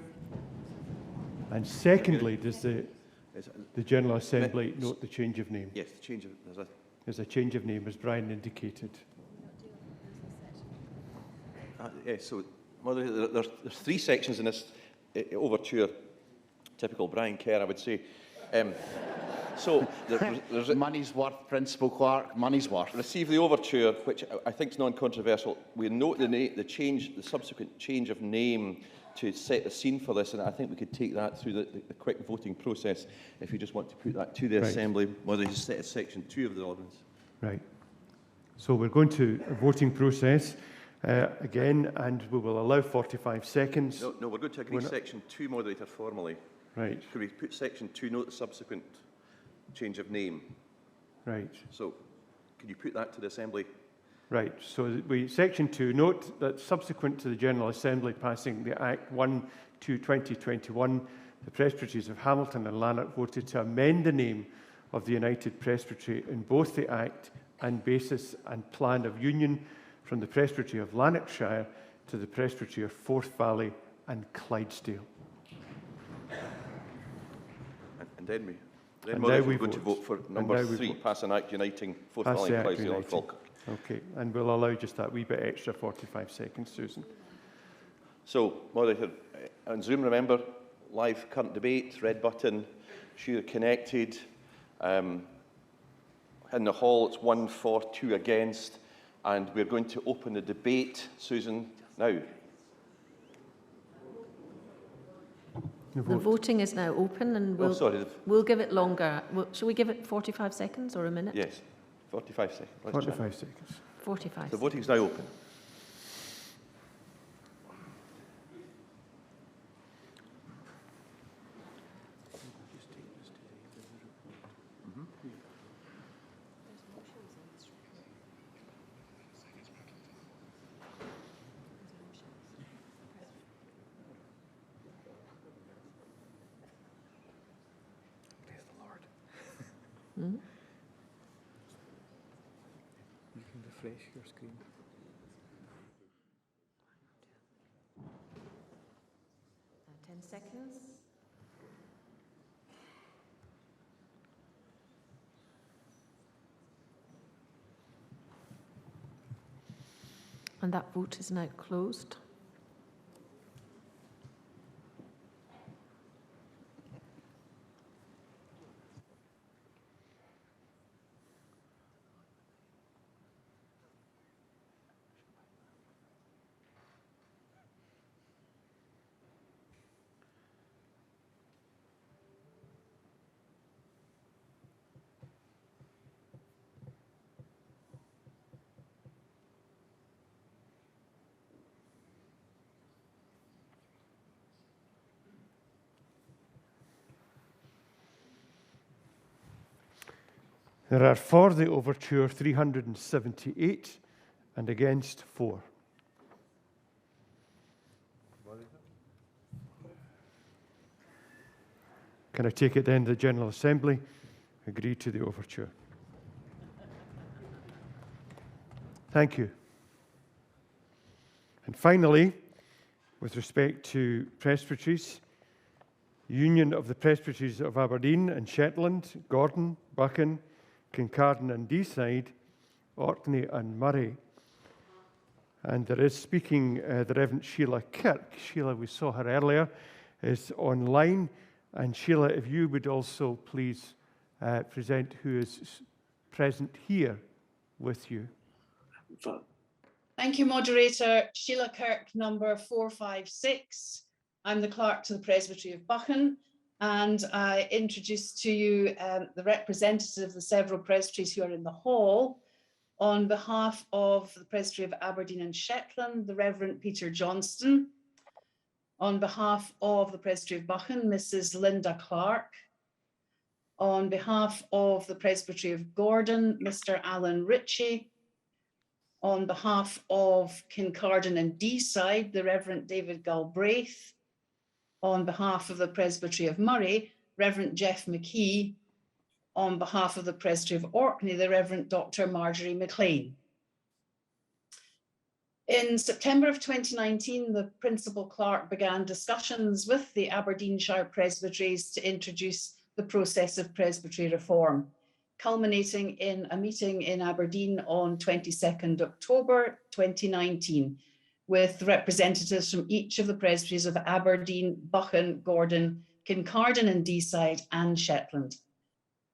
And secondly, does the General Assembly note the change of name? Yes, the change of... There's a change of name, as Brian indicated. Yes, so there's three sections in this overture. Typical Brian Kerr, I would say. So there's money's worth, Principal Clerk, money's worth. Receive the overture, which I think is non-controversial. We note the subsequent change of name to set the scene for this, and I think we could take that through the quick voting process if you just want to put that to the Assembly, whether you set as section 2 of the ordinance. Right. So we're going to a voting process again, and we will allow 45 seconds. No, we're going to agree section 2, Moderator, formally. Right. Could we put section 2, note the subsequent change of name? Right. So, can you put that to the Assembly? Right. So section 2, note that subsequent to the General Assembly passing the Act 1/2021, the Presbyteries of Hamilton and Lanark voted to amend the name of the United Presbytery in both the Act and basis and plan of union from the Presbytery of Lanarkshire to the Presbytery of Forth Valley and Clydesdale. And then we're going to vote for number 3, pass an Act uniting Forth Valley and Clydesdale and Falkirk. Okay, and we'll allow just that wee bit extra 45 seconds, Susan. So, Moderator, on Zoom, remember, live current debate, red button, sure connected. In the hall, it's 1 for, 2 against, and we're going to open the debate, Susan, now. The voting is now open, and we'll give it longer. Shall we give it 45 seconds or a minute? Yes, 45 seconds. 45 seconds. 45 The voting is now open. You can refresh your screen. Uh, 10 seconds. And that vote is now closed. There are for the overture 378 and against 4. Can I take it then the General Assembly agree to the overture? Thank you. And finally, with respect to presbyteries, Union of the Presbyteries of Aberdeen and Shetland, Gordon, Buchan, Kincardine and Deeside, Orkney and Murray. And there is speaking the Reverend Sheila Kirk. Sheila, we saw her earlier, is online. And Sheila, if you would also please present who is present here with you. Thank you, Moderator. Sheila Kirk, number 456. I'm the clerk to the Presbytery of Buchan, and I introduce to you the representatives of the several presbyteries who are in the hall. On behalf of the Presbytery of Aberdeen and Shetland, the Reverend Peter Johnston. On behalf of the Presbytery of Buchan, Mrs. Linda Clark. On behalf of the Presbytery of Gordon, Mr. Alan Ritchie. On behalf of Kincardine and Deeside, the Reverend David Galbraith. On behalf of the Presbytery of Murray, Reverend Jeff McKee. On behalf of the Presbytery of Orkney, the Reverend Dr. Marjorie McLean. In September of 2019, the Principal Clerk began discussions with the Aberdeenshire Presbyteries to introduce the process of presbytery reform, culminating in a meeting in Aberdeen on 22nd October 2019, with representatives from each of the presbyteries of Aberdeen, Buchan, Gordon, Kincardine and Deeside and Shetland.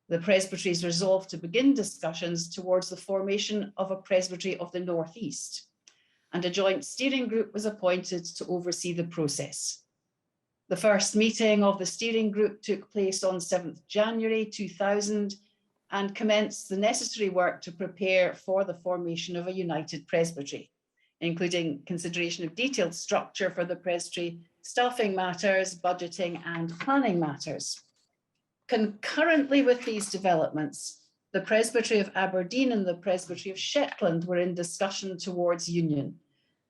The presbyteries resolved to begin discussions towards the formation of a presbytery of the North East, and a joint steering group was appointed to oversee the process. The first meeting of the steering group took place on 7th January 2000 and commenced the necessary work to prepare for the formation of a united presbytery, including consideration of detailed structure for the presbytery, staffing matters, budgeting and planning matters. Concurrently with these developments, the Presbytery of Aberdeen and the Presbytery of Shetland were in discussion towards union.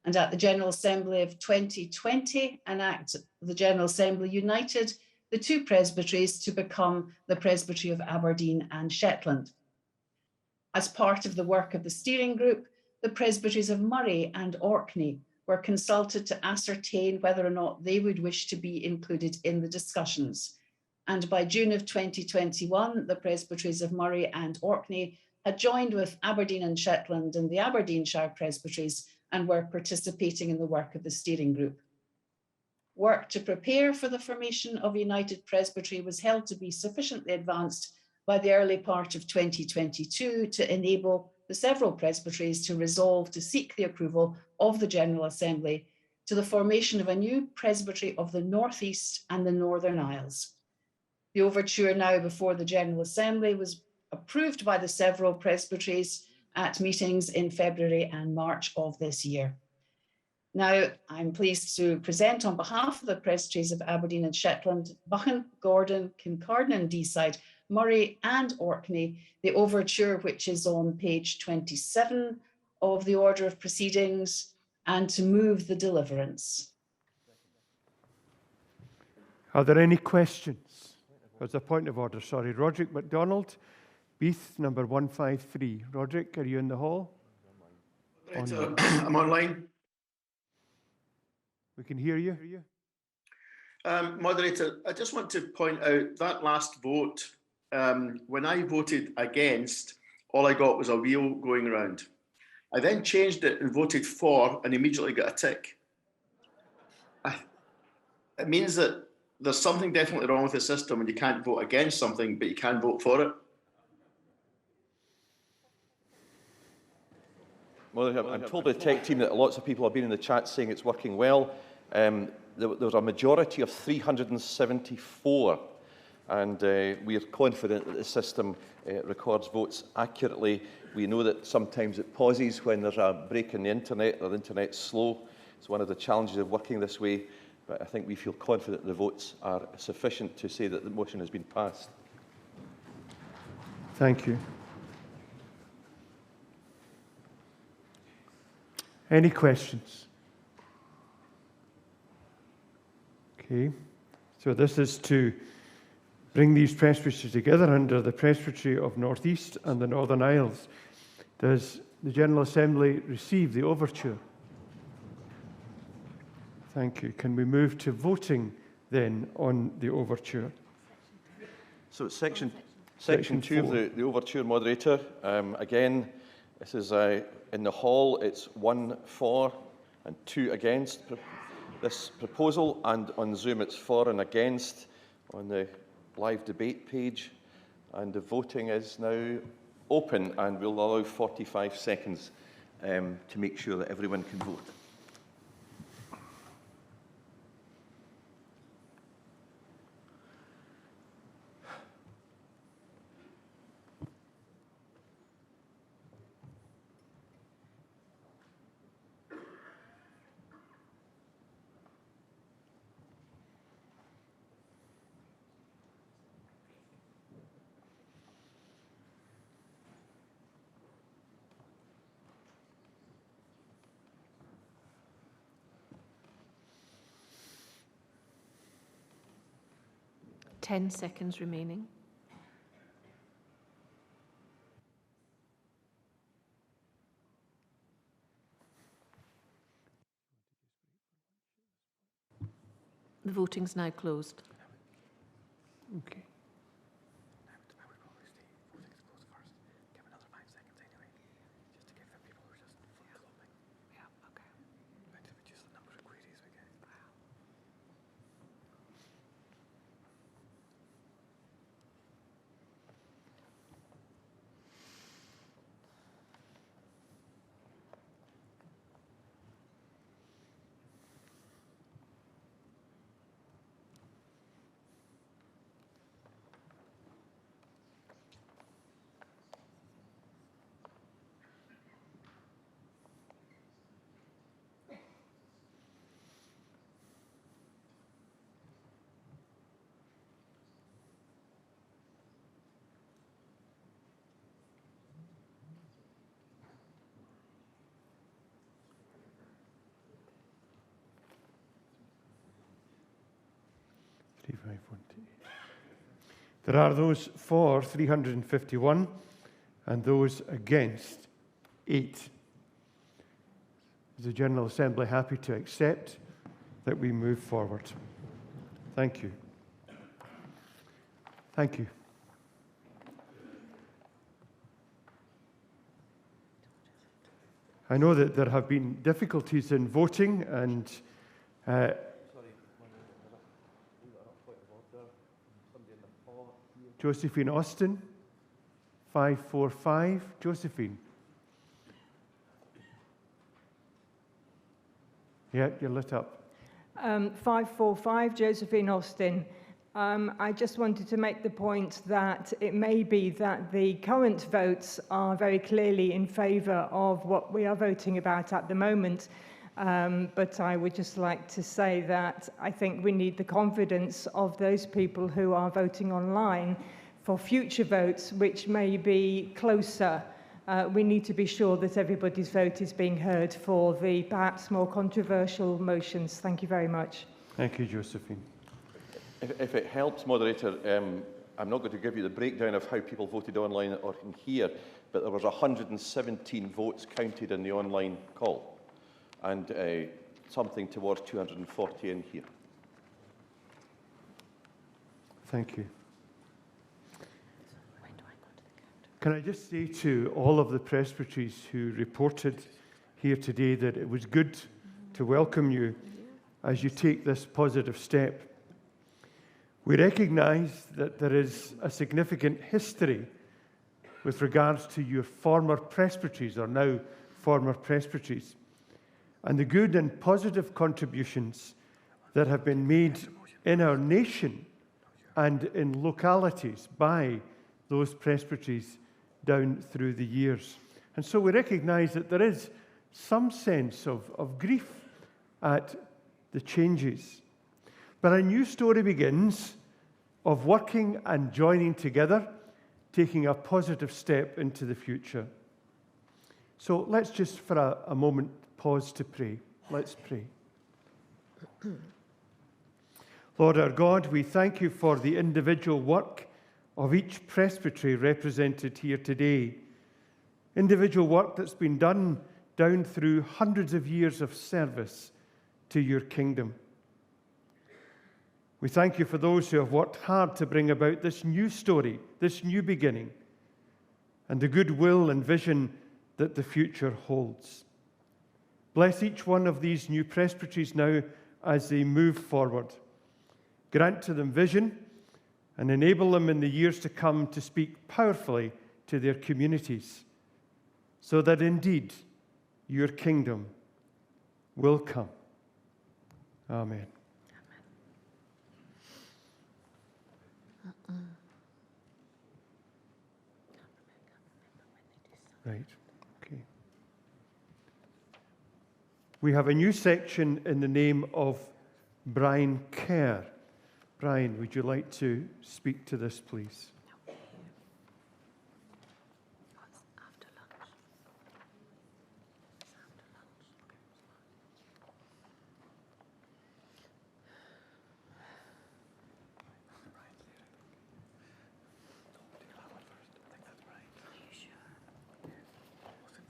And at the General Assembly of 2020, an Act of the General Assembly united the two presbyteries to become the Presbytery of Aberdeen and Shetland. As part of the work of the steering group, the presbyteries of Murray and Orkney were consulted to ascertain whether or not they would wish to be included in the discussions. And by June of 2021, the presbyteries of Murray and Orkney had joined with Aberdeen and Shetland and the Aberdeenshire presbyteries and were participating in the work of the steering group. Work to prepare for the formation of a united presbytery was held to be sufficiently advanced by the early part of 2022 to enable the several presbyteries to resolve to seek the approval of the General Assembly to the formation of a new presbytery of the North East and the Northern Isles. The overture now before the General Assembly was approved by the several presbyteries at meetings in February and March of this year. Now, I'm pleased to present on behalf of the presbyteries of Aberdeen and Shetland, Buchan, Gordon, Kincardine and Deeside, Murray and Orkney, the overture which is on page 27 of the order of proceedings, and to move the deliverance. Are there any questions? As a point of order, sorry, Roderick MacDonald, Beath, number 153. Roderick, are you in the hall? I'm online. We can hear you. Moderator, I just want to point out that last vote, when I voted against, all I got was a wheel going around. I then changed it and voted for and immediately got a tick. It means that there's something definitely wrong with the system and you can't vote against something, but you can vote for it. Well, I'm told by the tech team that lots of people have been in the chat saying it's working well. There was a majority of 374, and we are confident that the system records votes accurately. We know that sometimes it pauses when there's a break in the internet or the internet's slow. It's one of the challenges of working this way, but I think we feel confident the votes are sufficient to say that the motion has been passed. Thank you. Any questions? Okay, so this is to bring these presbyteries together under the Presbytery of North East and the Northern Isles. Does the General Assembly receive the overture? Thank you. Can we move to voting then on the overture? So it's section 2 of the overture, Moderator. Again, this is in the hall, it's 1 for and 2 against this proposal, and on Zoom it's for and against on the live debate page. And the voting is now open, and we'll allow 45 seconds to make sure that everyone can vote. Ten seconds remaining. The voting's now closed. Okay. There are those for 351 and those against 8. Is the General Assembly happy to accept that we move forward? Thank you. Thank you. I know that there have been difficulties in voting, and Josephine Austin, 545. Josephine. Yeah, you're lit up. 545, Josephine Austin. I just wanted to make the point that it may be that the current votes are very clearly in favour of what we are voting about at the moment. But I would just like to say that I think we need the confidence of those people who are voting online for future votes, which may be closer. We need to be sure that everybody's vote is being heard for the perhaps more controversial motions. Thank you very much. Thank you, Josephine. If it helps, Moderator, I'm not going to give you the breakdown of how people voted online or in here, but there was 117 votes counted in the online call, and something towards 240 in here. Thank you. Can I just say to all of the presbyteries who reported here today that it was good to welcome you as you take this positive step. We recognise that there is a significant history with regards to your former presbyteries, or now former presbyteries, and the good and positive contributions that have been made in our nation and in localities by those presbyteries down through the years. And so we recognise that there is some sense of grief at the changes. But a new story begins of working and joining together, taking a positive step into the future. So let's just for a moment pause to pray. Let's pray. Lord our God, we thank you for the individual work of each presbytery represented here today. Individual work that's been done down through hundreds of years of service to your kingdom. We thank you for those who have worked hard to bring about this new story, this new beginning, and the goodwill and vision that the future holds. Bless each one of these new presbyteries now as they move forward. Grant to them vision and enable them in the years to come to speak powerfully to their communities, so that indeed your kingdom will come. Amen. Right, okay. We have a new section in the name of Brian Kerr. Brian, would you like to speak to this, please?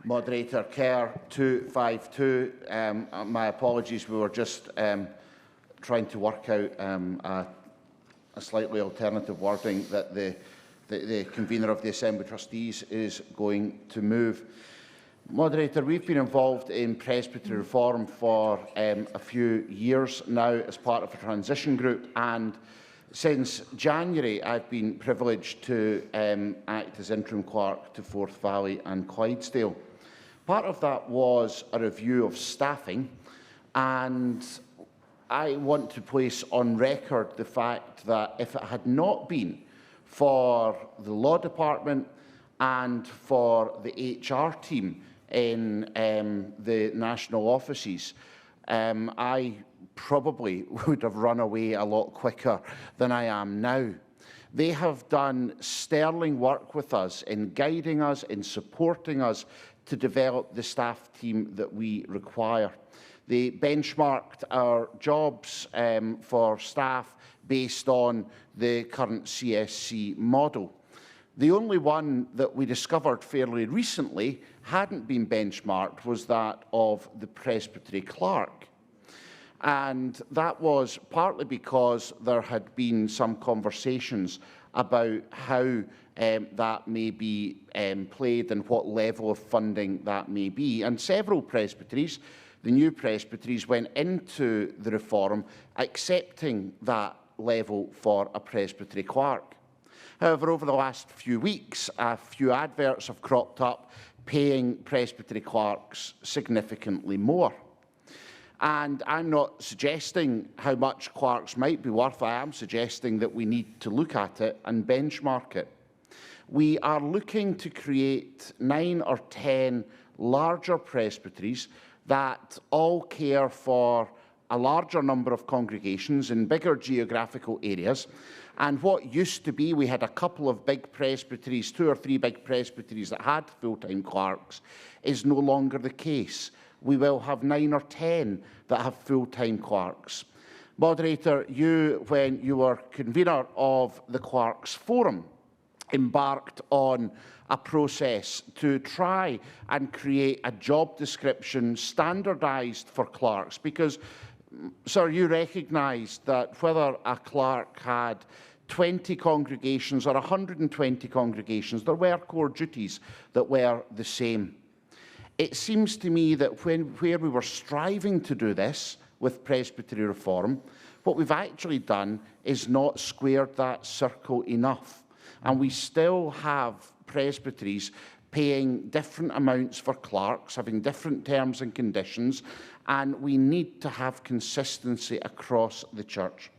Moderator, Kerr 252. My apologies, we were just trying to work out a slightly alternative wording that the convener of the Assembly Trustees is going to move. Moderator, we've been involved in presbytery reform for a few years now as part of a transition group, and since January I've been privileged to act as interim clerk to Forth Valley and Clydesdale. Part of that was a review of staffing, and I want to place on record the fact that if it had not been for the Law Department and for the HR team in the national offices, I probably would have run away a lot quicker than I am now. They have done sterling work with us in guiding us, in supporting us to develop the staff team that we require. They benchmarked our jobs for staff based on the current CSC model. The only one that we discovered fairly recently hadn't been benchmarked was that of the presbytery clerk. And that was partly because there had been some conversations about how that may be played and what level of funding that may be. And several presbyteries, the new presbyteries, went into the reform accepting that level for a presbytery clerk. However, over the last few weeks, a few adverts have cropped up paying presbytery clerks significantly more. And I'm not suggesting how much clerks might be worth. I am suggesting that we need to look at it and benchmark it. We are looking to create 9 or 10 larger presbyteries that all care for a larger number of congregations in bigger geographical areas. And what used to be, we had a couple of big presbyteries, 2 or 3 big presbyteries that had full-time clerks, is no longer the case. We will have 9 or 10 that have full-time clerks. Moderator, you, when you were convener of the Clerks' Forum, embarked on a process to try and create a job description standardised for clerks, because, sir, you recognised that whether a clerk had 20 congregations or 120 congregations, there were core duties that were the same. It seems to me that where we were striving to do this with presbytery reform, what we've actually done is not squared that circle enough. And we still have presbyteries paying different amounts for clerks, having different terms and conditions, and we need to have consistency across the church.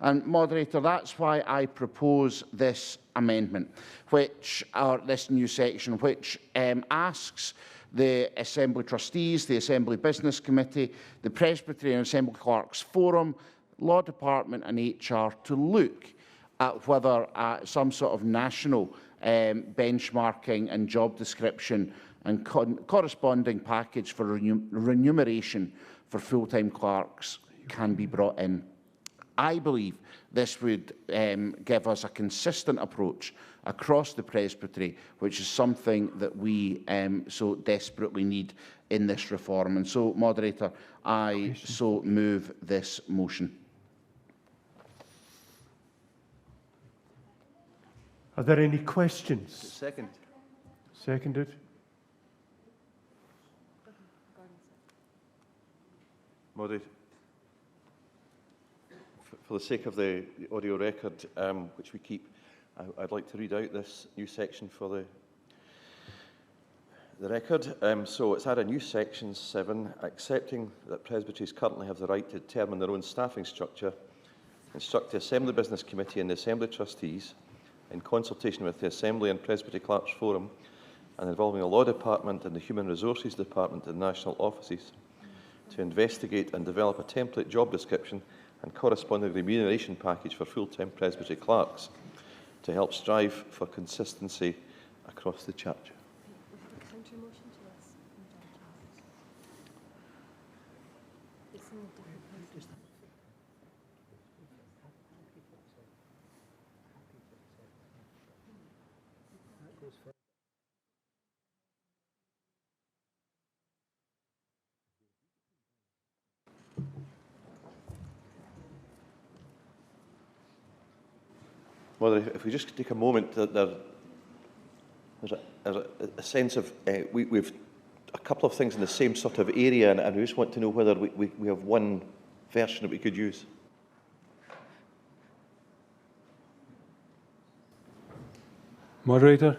And, Moderator, that's why I propose this amendment, this new section, which asks the Assembly Trustees, the Assembly Business Committee, the Presbytery and Assembly Clerks Forum, Law Department and HR to look at whether some sort of national benchmarking and job description and corresponding package for remuneration for full-time clerks can be brought in. I believe this would give us a consistent approach across the presbytery, which is something that we so desperately need in this reform. And so, Moderator, I so move this motion. Are there any questions? Second. Seconded. Moderator, for the sake of the audio record, which we keep, I'd like to read out this new section for the record. So it's added a new section 7, accepting that presbyteries currently have the right to determine their own staffing structure, instruct the Assembly Business Committee and the Assembly Trustees, in consultation with the Assembly and Presbytery Clerks Forum, and involving the Law Department and the Human Resources Department and national offices, to investigate and develop a template job description and corresponding remuneration package for full-time presbytery clerks to help strive for consistency across the church. Well, if we just take a moment, there's a sense of we've a couple of things in the same sort of area, and we just want to know whether we have one version that we could use. Moderator,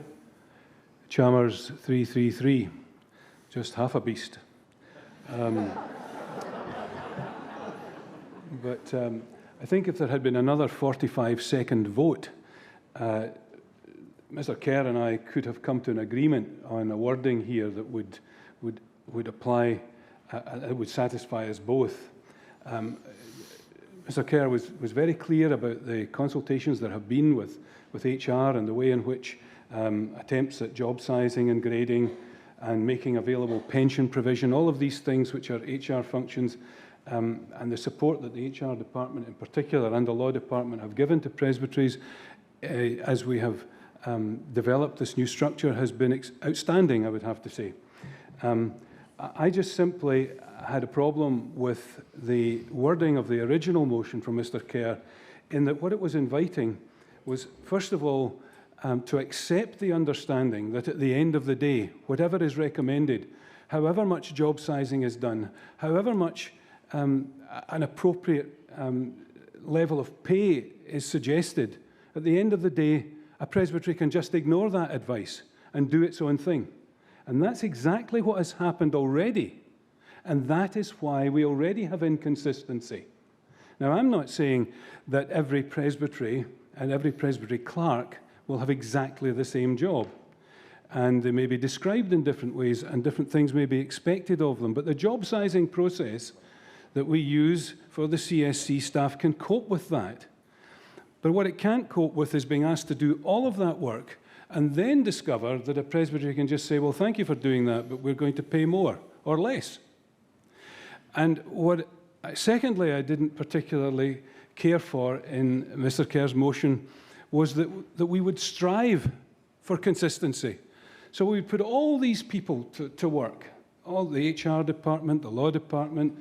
Chalmers 333, just half a beast. But I think if there had been another 45-second vote, Mr. Kerr and I could have come to an agreement on a wording here that would apply, it would satisfy us both. Mr. Kerr was very clear about the consultations there have been with HR and the way in which attempts at job sizing and grading and making available pension provision, all of these things which are HR functions, and the support that the HR department in particular and the law department have given to presbyteries as we have developed this new structure has been outstanding, I would have to say. I just simply had a problem with the wording of the original motion from Mr. Kerr, in that what it was inviting was, first of all, to accept the understanding that at the end of the day, whatever is recommended, however much job sizing is done, however much an appropriate level of pay is suggested, at the end of the day, a presbytery can just ignore that advice and do its own thing. And that's exactly what has happened already. And that is why we already have inconsistency. Now, I'm not saying that every presbytery and every presbytery clerk will have exactly the same job. And they may be described in different ways and different things may be expected of them. But the job sizing process that we use for the CSC staff can cope with that. But what it can't cope with is being asked to do all of that work and then discover that a presbytery can just say, well, thank you for doing that, but we're going to pay more or less. And what Secondly, I didn't particularly care for in Mr. Kerr's motion was that we would strive for consistency. So we would put all these people to work, all the HR department, the law department,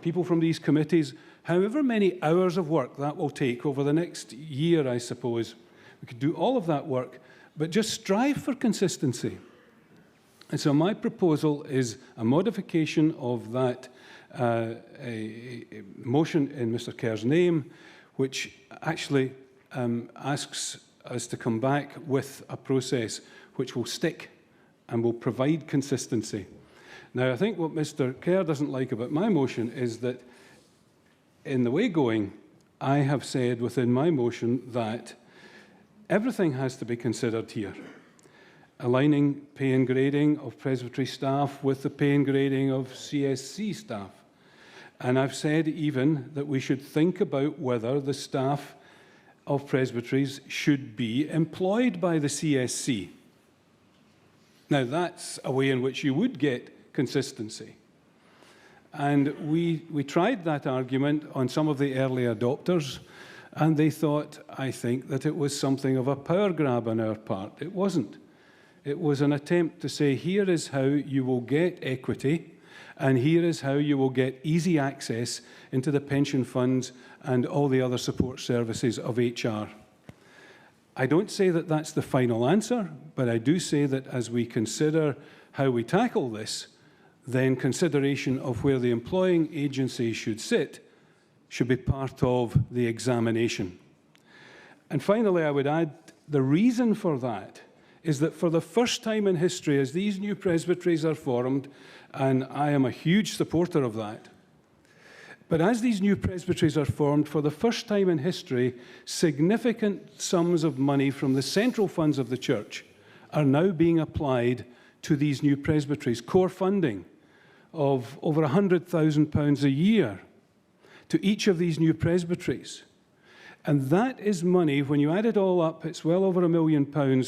people from these committees, however many hours of work that will take over the next year, I suppose. We could do all of that work, but just strive for consistency. And so my proposal is a modification of that a motion in Mr. Kerr's name, which actually asks us to come back with a process which will stick and will provide consistency. Now, I think what Mr. Kerr doesn't like about my motion is that in the way going, I have said within my motion that everything has to be considered here. Aligning pay and grading of presbytery staff with the pay and grading of CSC staff. And I've said even that we should think about whether the staff of presbyteries should be employed by the CSC. Now, that's a way in which you would get consistency. And we tried that argument on some of the early adopters, and they thought, I think, that it was something of a power grab on our part. It wasn't. It was an attempt to say, here is how you will get equity, and here is how you will get easy access into the pension funds and all the other support services of HR. I don't say that that's the final answer, but I do say that as we consider how we tackle this, then consideration of where the employing agency should sit should be part of the examination. And finally, I would add the reason for that is that for the first time in history, as these new presbyteries are formed, and I am a huge supporter of that, but as these new presbyteries are formed, for the first time in history, significant sums of money from the central funds of the church are now being applied to these new presbyteries, core funding of over £100,000 a year to each of these new presbyteries. And that is money, when you add it all up, it's well over £1 million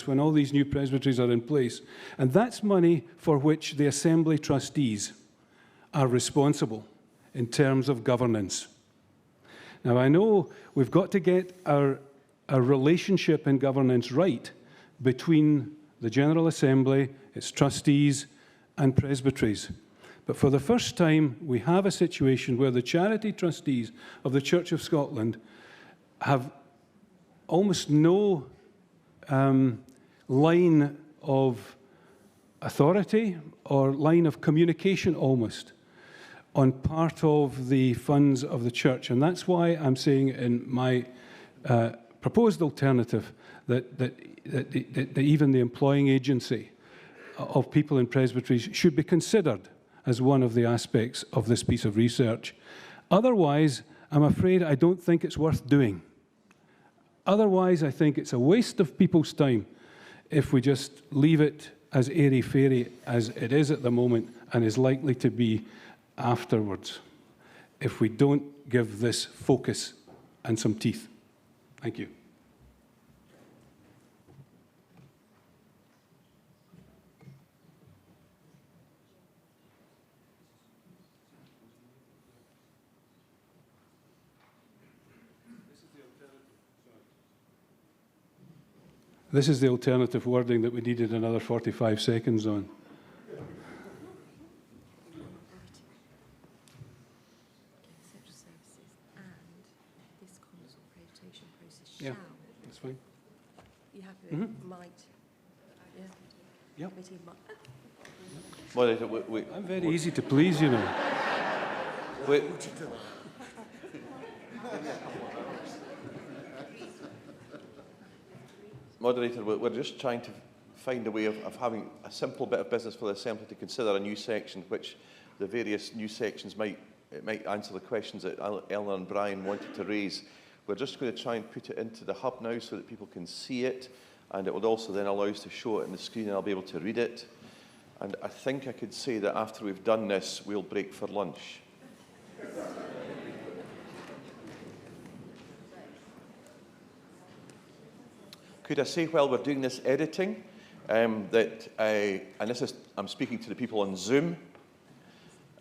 when all these new presbyteries are in place. And that's money for which the Assembly trustees are responsible in terms of governance. Now, I know we've got to get our relationship in governance right between the General Assembly, its trustees, and presbyteries. But for the first time, we have a situation where the charity trustees of the Church of Scotland have almost no line of authority or line of communication almost on part of the funds of the church. And that's why I'm saying in my proposed alternative that even the employing agency of people in presbyteries should be considered as one of the aspects of this piece of research. Otherwise, I'm afraid I don't think it's worth doing. Otherwise, I think it's a waste of people's time if we just leave it as airy-fairy as it is at the moment and is likely to be afterwards, if we don't give this focus and some teeth. Thank you. This is the alternative wording that we needed another 45 seconds on. Yeah, that's fine. You happy with might? Yeah. Yep. Well, I'm very easy to please, you know. Moderator, we're just trying to find a way of having a simple bit of business for the Assembly to consider a new section, which the various new sections might answer the questions that Eleanor and Brian wanted to raise. We're just going to try and put it into the hub now so that people can see it, and it would also then allow us to show it on the screen and I'll be able to read it. And I think I could say that after we've done this, we'll break for lunch. Could I say while we're doing this editing and this is, I'm speaking to the people on Zoom,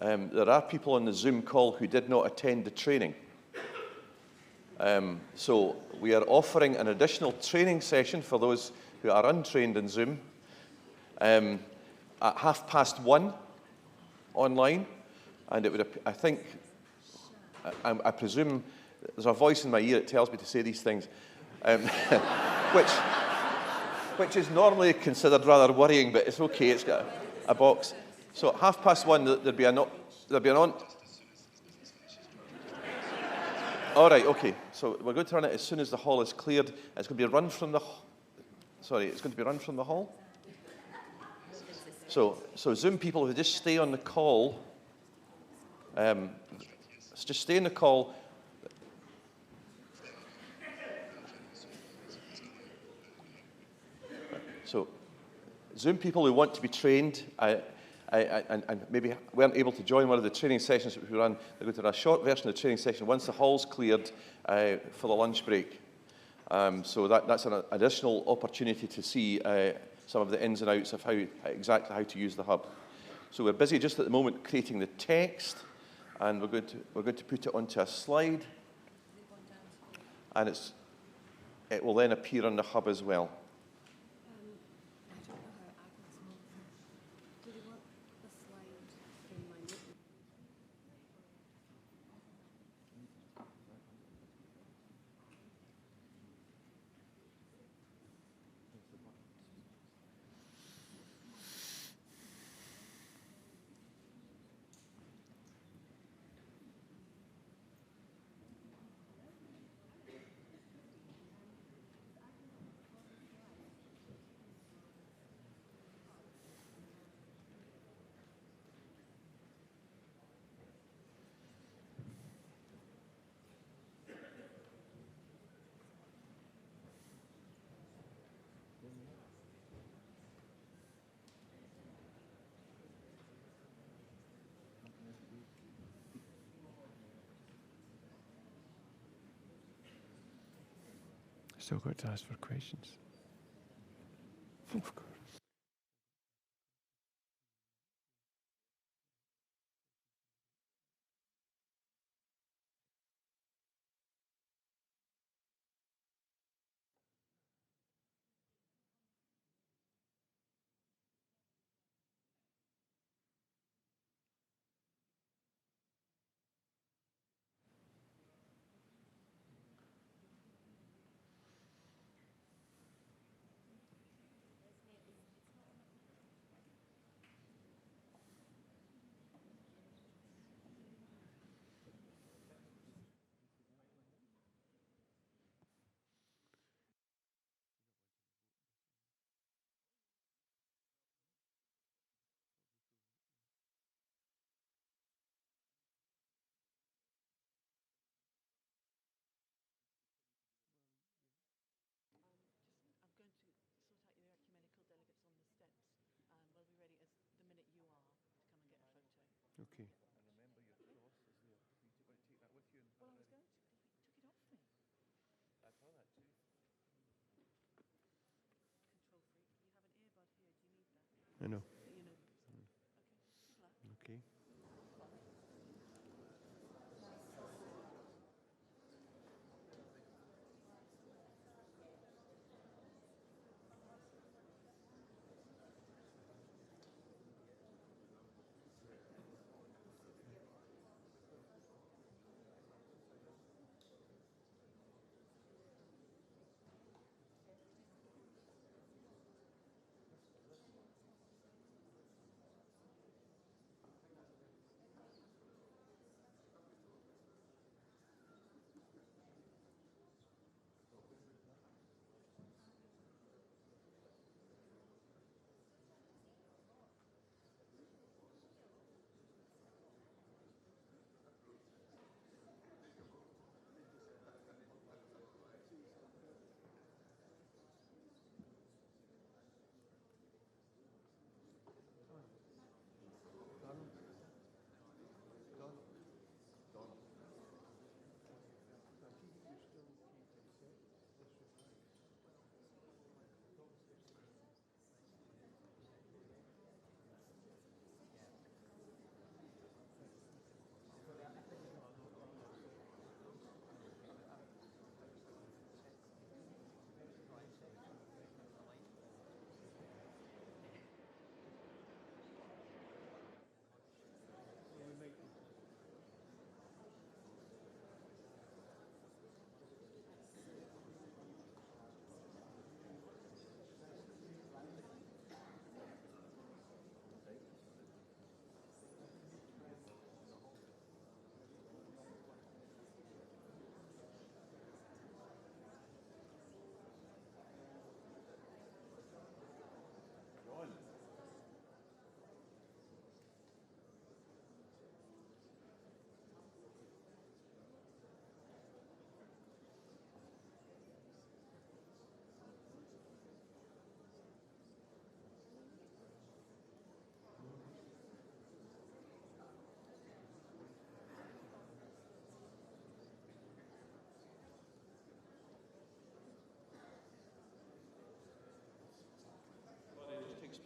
there are people on the Zoom call who did not attend the training. So we are offering an additional training session for those who are untrained in Zoom at 1:30 online, and it would, I think, I presume there's a voice in my ear that tells me to say these things, which is normally considered rather worrying, but it's okay. It's got a box. So at 1:30 there'll be an on. All right, okay. So we're going to run it as soon as the hall is cleared. It's going to be run from the. Sorry, it's going to be run from the hall. So Zoom people who just stay on the call. Just stay in the call. So Zoom people who want to be trained and maybe weren't able to join one of the training sessions that we run, they're going to run a short version of the training session once the hall's cleared for the lunch break. So that's an additional opportunity to see some of the ins and outs of exactly how to use the hub. So we're busy just at the moment creating the text, and we're going to put it onto a slide, and it will then appear on the hub as well. Still got to ask for questions. Of course.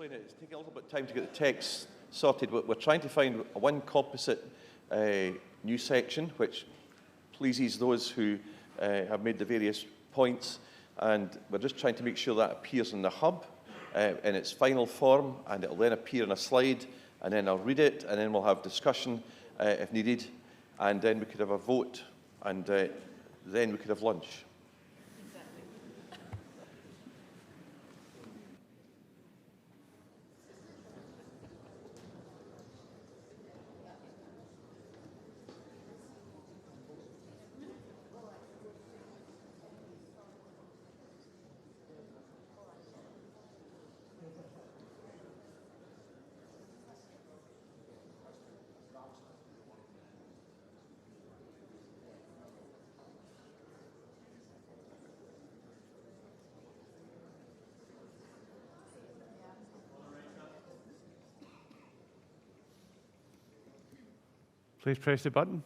explain it. It's taking a little bit of time to get the text sorted. We're trying to find one composite new section which pleases those who have made the various points, and we're just trying to make sure that appears in the hub in its final form, and it'll then appear in a slide, and then I'll read it, and then we'll have discussion if needed, and then we could have a vote, and then we could have lunch. Please press the button.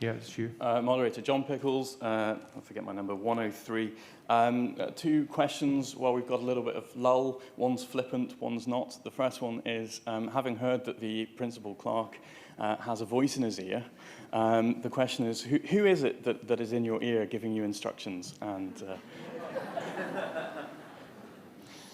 Yeah, it's you. Moderator John Pickles, I forget my number, 103. Two questions while we've got a little bit of lull. One's flippant, one's not. The first one is, having heard that the principal clerk has a voice in his ear, the question is, who is it that is in your ear giving you instructions? And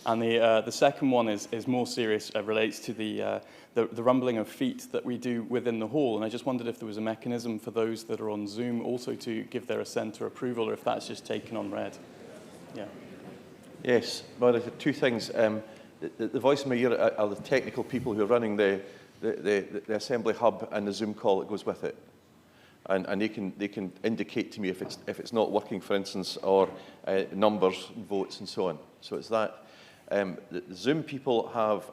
the second one is more serious, relates to the rumbling of feet that we do within the hall. And I just wondered if there was a mechanism for those that are on Zoom also to give their assent or approval, or if that's just taken on read. Yeah. Yes, well, there are two things. The voice in my ear are the technical people who are running the assembly hub and the Zoom call that goes with it. And they can indicate to me if it's not working, for instance, or numbers, votes, and so on. So it's that. The Zoom people have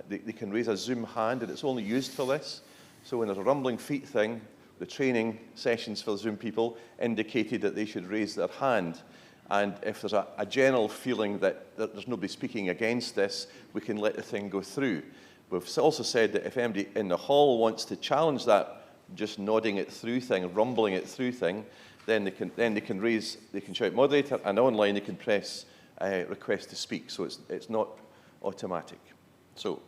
they can raise a Zoom hand, and it's only used for this. So when there's a rumbling feet thing, the training sessions for the Zoom people indicated that they should raise their hand. And if there's a general feeling that there's nobody speaking against this, we can let the thing go through. We've also said that if anybody in the hall wants to challenge that just nodding it through thing, rumbling it through thing, then they can shout moderator, and online they can press request to speak. So it's not automatic. So.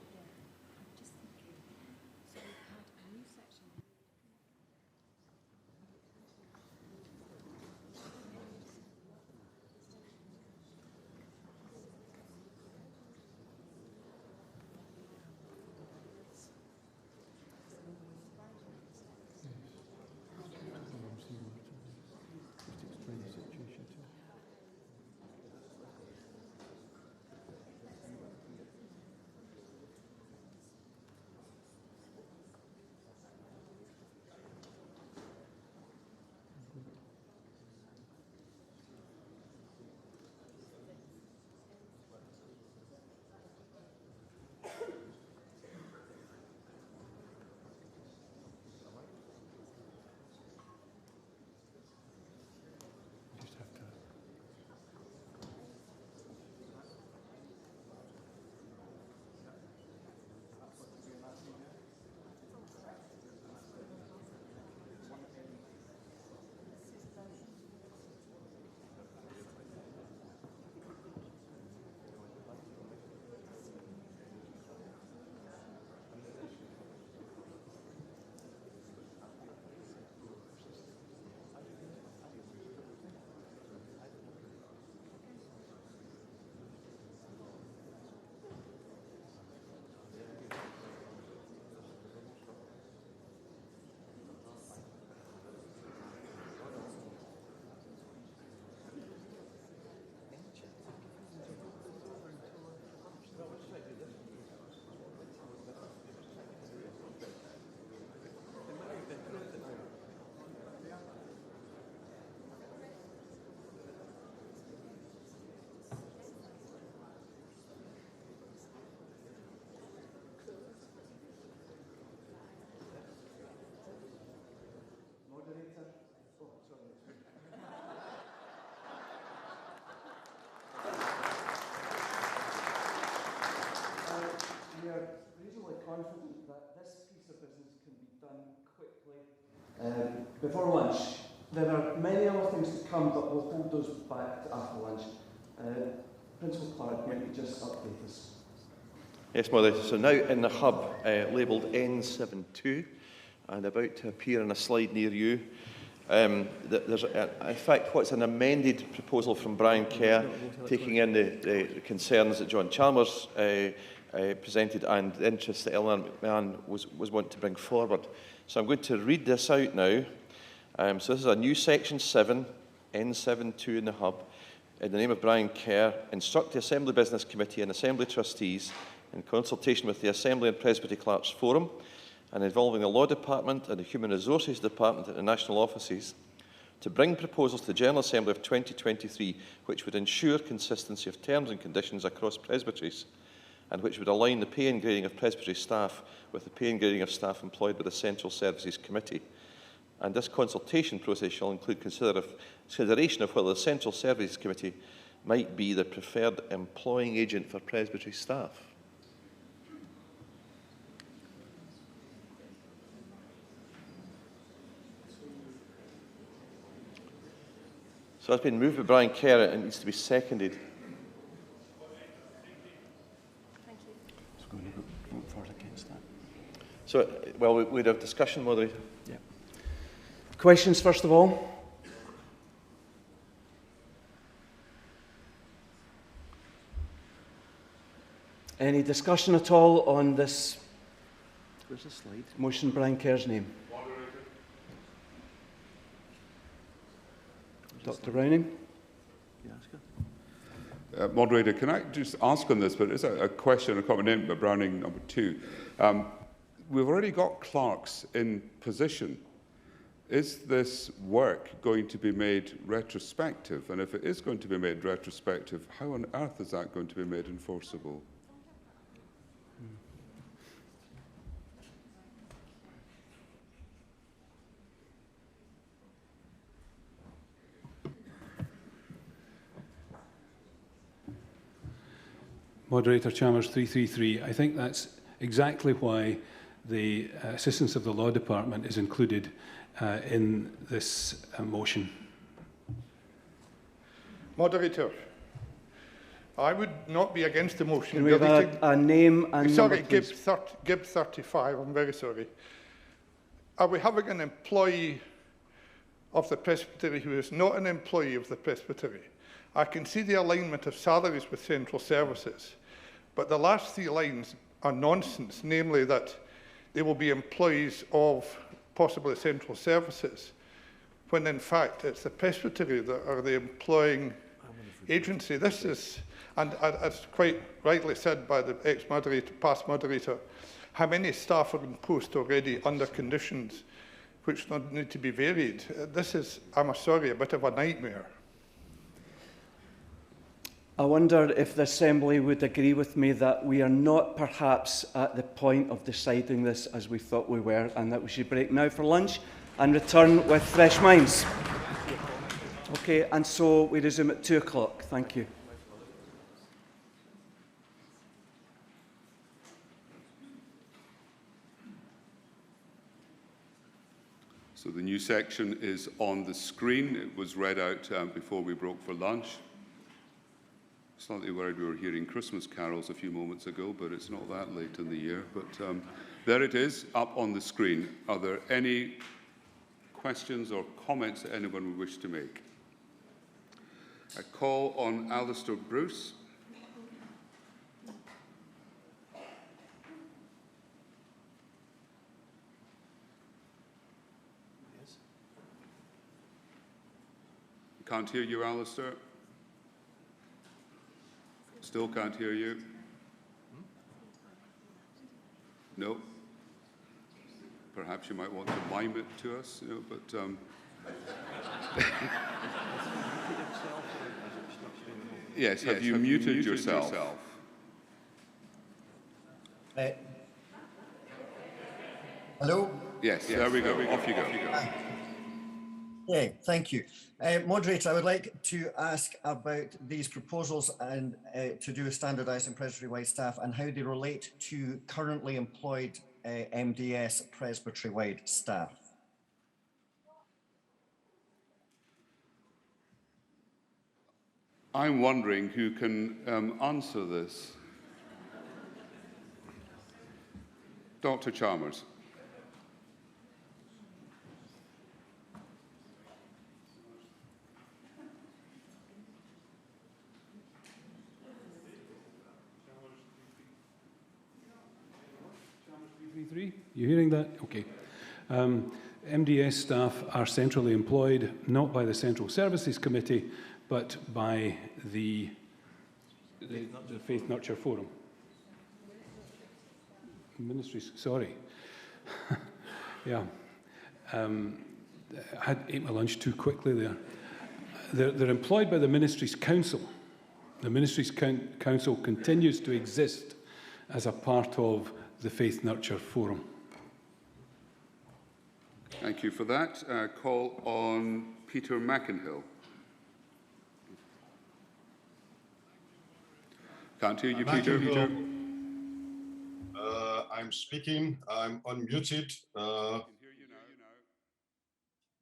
We are reasonably confident that this piece of business can be Before lunch, there are many other things to come, but we'll hold those back to after lunch. Principal Clerk, might you just update us? Yes, Moderator. So now in the hub labelled N72 and about to appear on a slide near you, there's in fact what's an amended proposal from Brian Kerr, taking in the concerns that John Chalmers presented and the interest that Eleanor McMahon was wanting to bring forward. So I'm going to read this out now. So this is a new section 7, N72 in the hub. In the name of Brian Kerr, instruct the Assembly Business Committee and Assembly Trustees in consultation with the Assembly and Presbytery Clerks Forum and involving the Law Department and the Human Resources Department at the national offices to bring proposals to the General Assembly of 2023 which would ensure consistency of terms and conditions across presbyteries and which would align the pay and grading of presbytery staff with the pay and grading of staff employed by the Central Services Committee. And this consultation process shall include consideration of whether the Central Services Committee might be the preferred employing agent for presbytery staff. So it's been moved by Brian Kerr and it needs to be seconded. So, well, we'd have discussion, Moderator. Yeah. Questions, first of all? Any discussion at all on this? Where's the slide? Motion, Brian Kerr's name. Dr. Browning. Moderator, can I just ask on this, but it's a question, a comment in, but Browning number 2. We've already got clerks in position. Is this work going to be made retrospective? And if it is going to be made retrospective, how on earth is that going to be made enforceable? Moderator Chalmers 333. I think that's exactly why the assistance of the Law Department is included in this motion. Moderator, I would not be against the motion. Can we have a name and sorry, number, please? Gibbs 35, I'm very sorry. Are we having an employee of the Presbytery who is not an employee of the Presbytery? I can see the alignment of salaries with central services, but the last 3 lines are nonsense, namely that they will be employees of possibly central services, when in fact it's the Presbytery that are the employing agency. This is, and as quite rightly said by the ex-moderator, past moderator, how many staff are in post already under conditions which need to be varied? This is, I'm sorry, a bit of a nightmare. I wonder if the Assembly would agree with me that we are not perhaps at the point of deciding this as we thought we were, and that we should break now for lunch and return with fresh minds. Okay, and so we resume at 2 o'clock. Thank you. So the new section is on the screen. It was read out before we broke for lunch. Slightly worried we were hearing Christmas carols a few moments ago, but it's not that late in the year. But there it is, up on the screen. Are there any questions or comments that anyone would wish to make? A call on Alistair Bruce. Can't hear you, Alistair. Still can't hear you. No. Perhaps you might want to mime it to us, you know, but yes, have you muted yourself? Hello? Yes, there we go. Off you go. Yeah, thank you. Moderator, I would like to ask about these proposals and to do with standardising presbytery-wide staff and how they relate to currently employed MDS presbytery-wide staff? I'm wondering who can answer this. Dr. Chalmers. You hearing that? Okay. MDS staff are centrally employed, not by the Central Services Committee, but by the Faith Nurture Forum. Ministries, sorry. Yeah. I ate my lunch too quickly there. They're employed by the Ministries' Council. The Ministries' Council continues to exist as a part of the Faith Nurture Forum. Thank you for that. Call on Peter McInhill. Can't hear you, Peter. I'm speaking. I'm unmuted.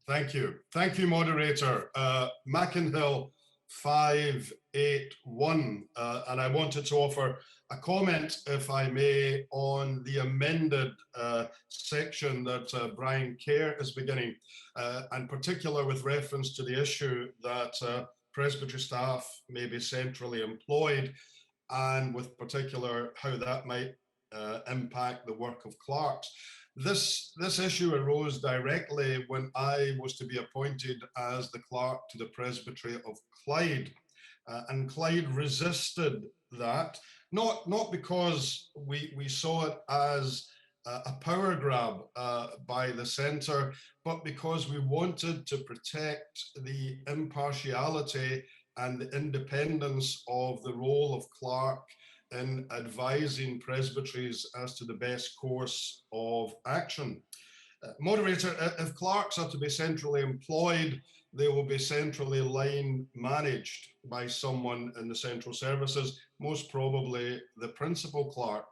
Thank you. Thank you, moderator. McInhill 581. And I wanted to offer a comment, if I may, on the amended section that Brian Kerr is beginning, and particular with reference to the issue that presbytery staff may be centrally employed, and with particular how that might impact the work of clerks. This issue arose directly when I was to be appointed as the clerk to the Presbytery of Clyde. And Clyde resisted that, not because we saw it as a power grab by the centre, but because we wanted to protect the impartiality and the independence of the role of clerk in advising presbyteries as to the best course of action. Moderator, if clerks are to be centrally employed, they will be centrally line managed by someone in the central services, most probably the principal clerk.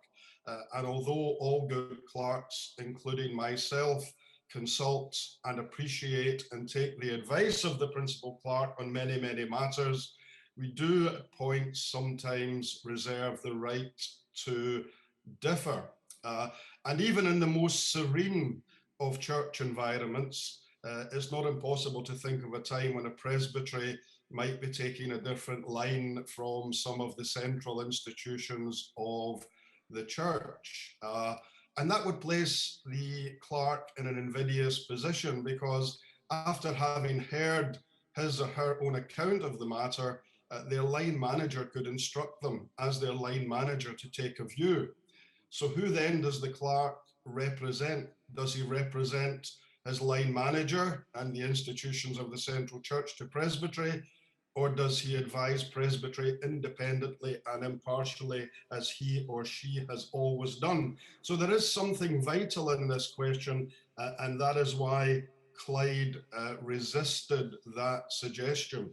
And although all good clerks, including myself, consult and appreciate and take the advice of the principal clerk on many, many matters, we do at points sometimes reserve the right to differ. And even in the most serene of church environments, it's not impossible to think of a time when a presbytery might be taking a different line from some of the central institutions of the church. And that would place the clerk in an invidious position, because after having heard his or her own account of the matter, their line manager could instruct them as their line manager to take a view. So who then does the clerk represent? Does he represent his line manager and the institutions of the central church to presbytery, or does he advise presbytery independently and impartially as he or she has always done? So there is something vital in this question, and that is why Clyde resisted that suggestion.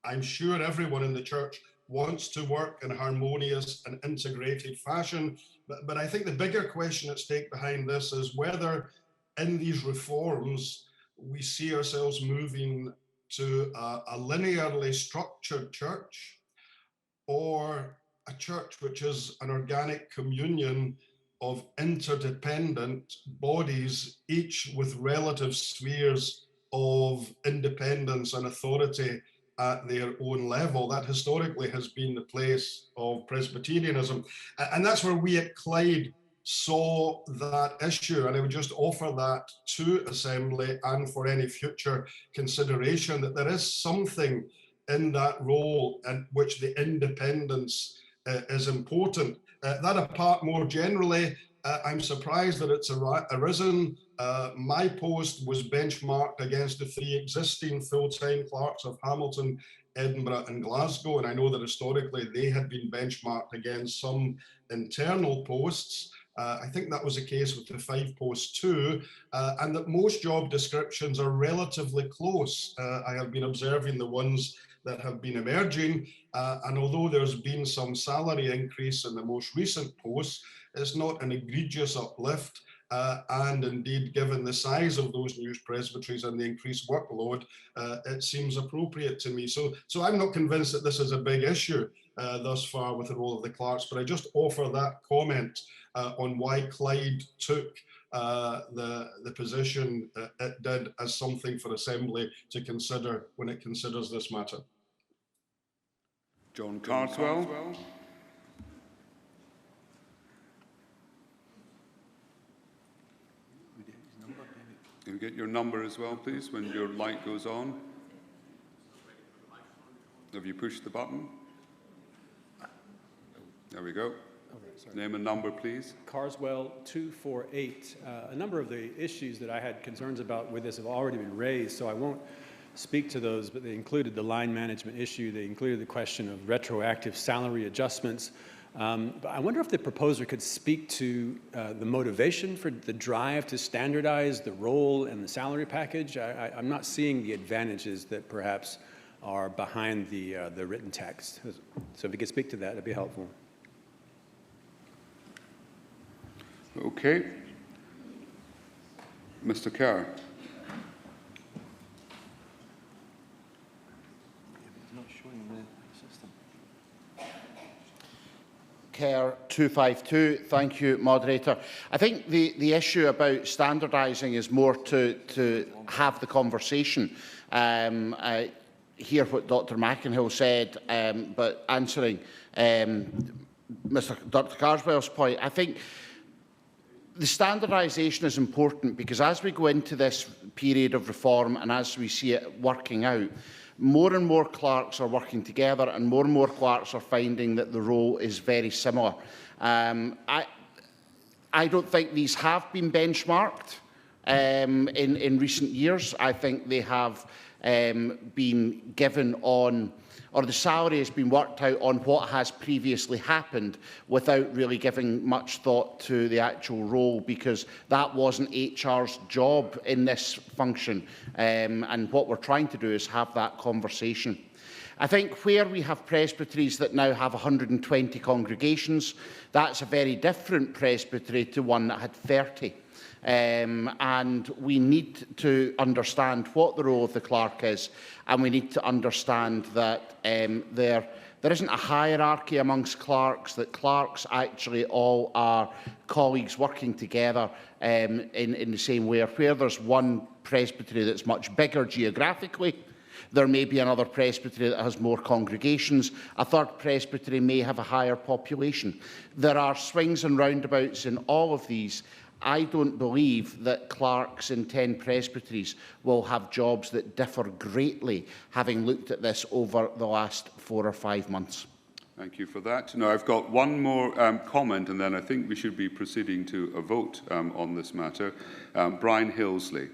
I'm sure everyone in the church wants to work in a harmonious and integrated fashion, but I think the bigger question at stake behind this is whether in these reforms we see ourselves moving to a linearly structured church, or a church which is an organic communion of interdependent bodies, each with relative spheres of independence and authority at their own level. That historically has been the place of Presbyterianism. And that's where we at Clyde saw that issue. And I would just offer that to Assembly and for any future consideration, that there is something in that role in which the independence is important. That apart, more generally, I'm surprised that it's arisen. My post was benchmarked against the three existing full-time clerks of Hamilton, Edinburgh and Glasgow, and I know that historically they had been benchmarked against some internal posts. I think that was the case with the 5 posts too, and that most job descriptions are relatively close. I have been observing the ones that have been emerging. And although there's been some salary increase in the most recent posts, it's not an egregious uplift. And indeed, given the size of those new presbyteries and the increased workload, it seems appropriate to me. So I'm not convinced that this is a big issue thus far with the role of the clerks, but I just offer that comment on why Clyde took the position it did as something for Assembly to consider when it considers this matter. John Carswell. Can you get your number as well, please, when your light goes on? Have you pushed the button? There we go. Name and number, please. Carswell 248. A number of the issues that I had concerns about with this have already been raised, so I won't speak to those, but they included the line management issue. They included the question of retroactive salary adjustments. But I wonder if the proposer could speak to the motivation for the drive to standardize the role and the salary package. I'm not seeing the advantages that perhaps are behind the written text. So if you could speak to that, it'd be helpful. Okay. Mr. Kerr. Kerr 252. Thank you, Moderator. I think the issue about standardising is more to have the conversation. I hear what Dr McInhill said, but answering Dr Carswell's point, I think the standardisation is important because as we go into this period of reform and as we see it working out, more and more clerks are working together and more clerks are finding that the role is very similar. I don't think these have been benchmarked in recent years. I think they have been given on, or the salary has been worked out on what has previously happened without really giving much thought to the actual role, because that wasn't HR's job in this function. And what we're trying to do is have that conversation. I think where we have presbyteries that now have 120 congregations, that's a very different presbytery to one that had 30. And we need to understand what the role of the clerk is, and we need to understand that there isn't a hierarchy amongst clerks, that clerks actually all are colleagues working together in the same way. Where there's one presbytery that's much bigger geographically, there may be another presbytery that has more congregations. A third presbytery may have a higher population. There are swings and roundabouts in all of these. I don't believe that clerks in 10 presbyteries will have jobs that differ greatly, having looked at this over the last 4 or 5 months. Thank you for that. Now, I've got one more comment, and then I think we should be proceeding to a vote on this matter. Brian Hillsley.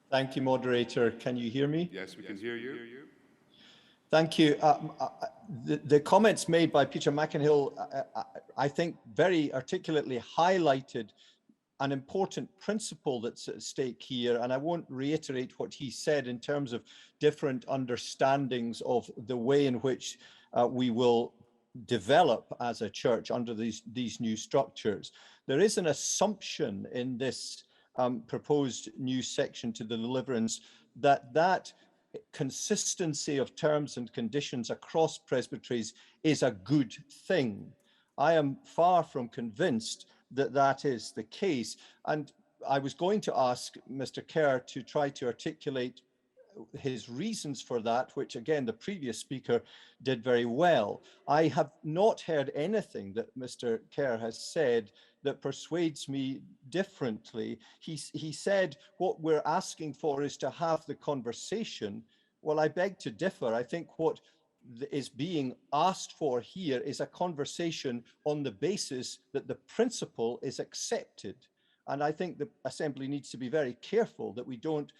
Thank you, Moderator. Can you hear me? Yes, we can hear you. Thank you. The comments made by Peter McInhill, I think, very articulately highlighted an important principle that's at stake here, and I won't reiterate what he said in terms of different understandings of the way in which we will develop as a church under these new structures. There is an assumption in this proposed new section to the deliverance that consistency of terms and conditions across presbyteries is a good thing. I am far from convinced that that is the case. And I was going to ask Mr. Kerr to try to articulate his reasons for that, which again, the previous speaker did very well. I have not heard anything that Mr. Kerr has said that persuades me differently. He said what we're asking for is to have the conversation. Well, I beg to differ. I think what is being asked for here is a conversation on the basis that the principle is accepted. And I think the Assembly needs to be very careful that we don't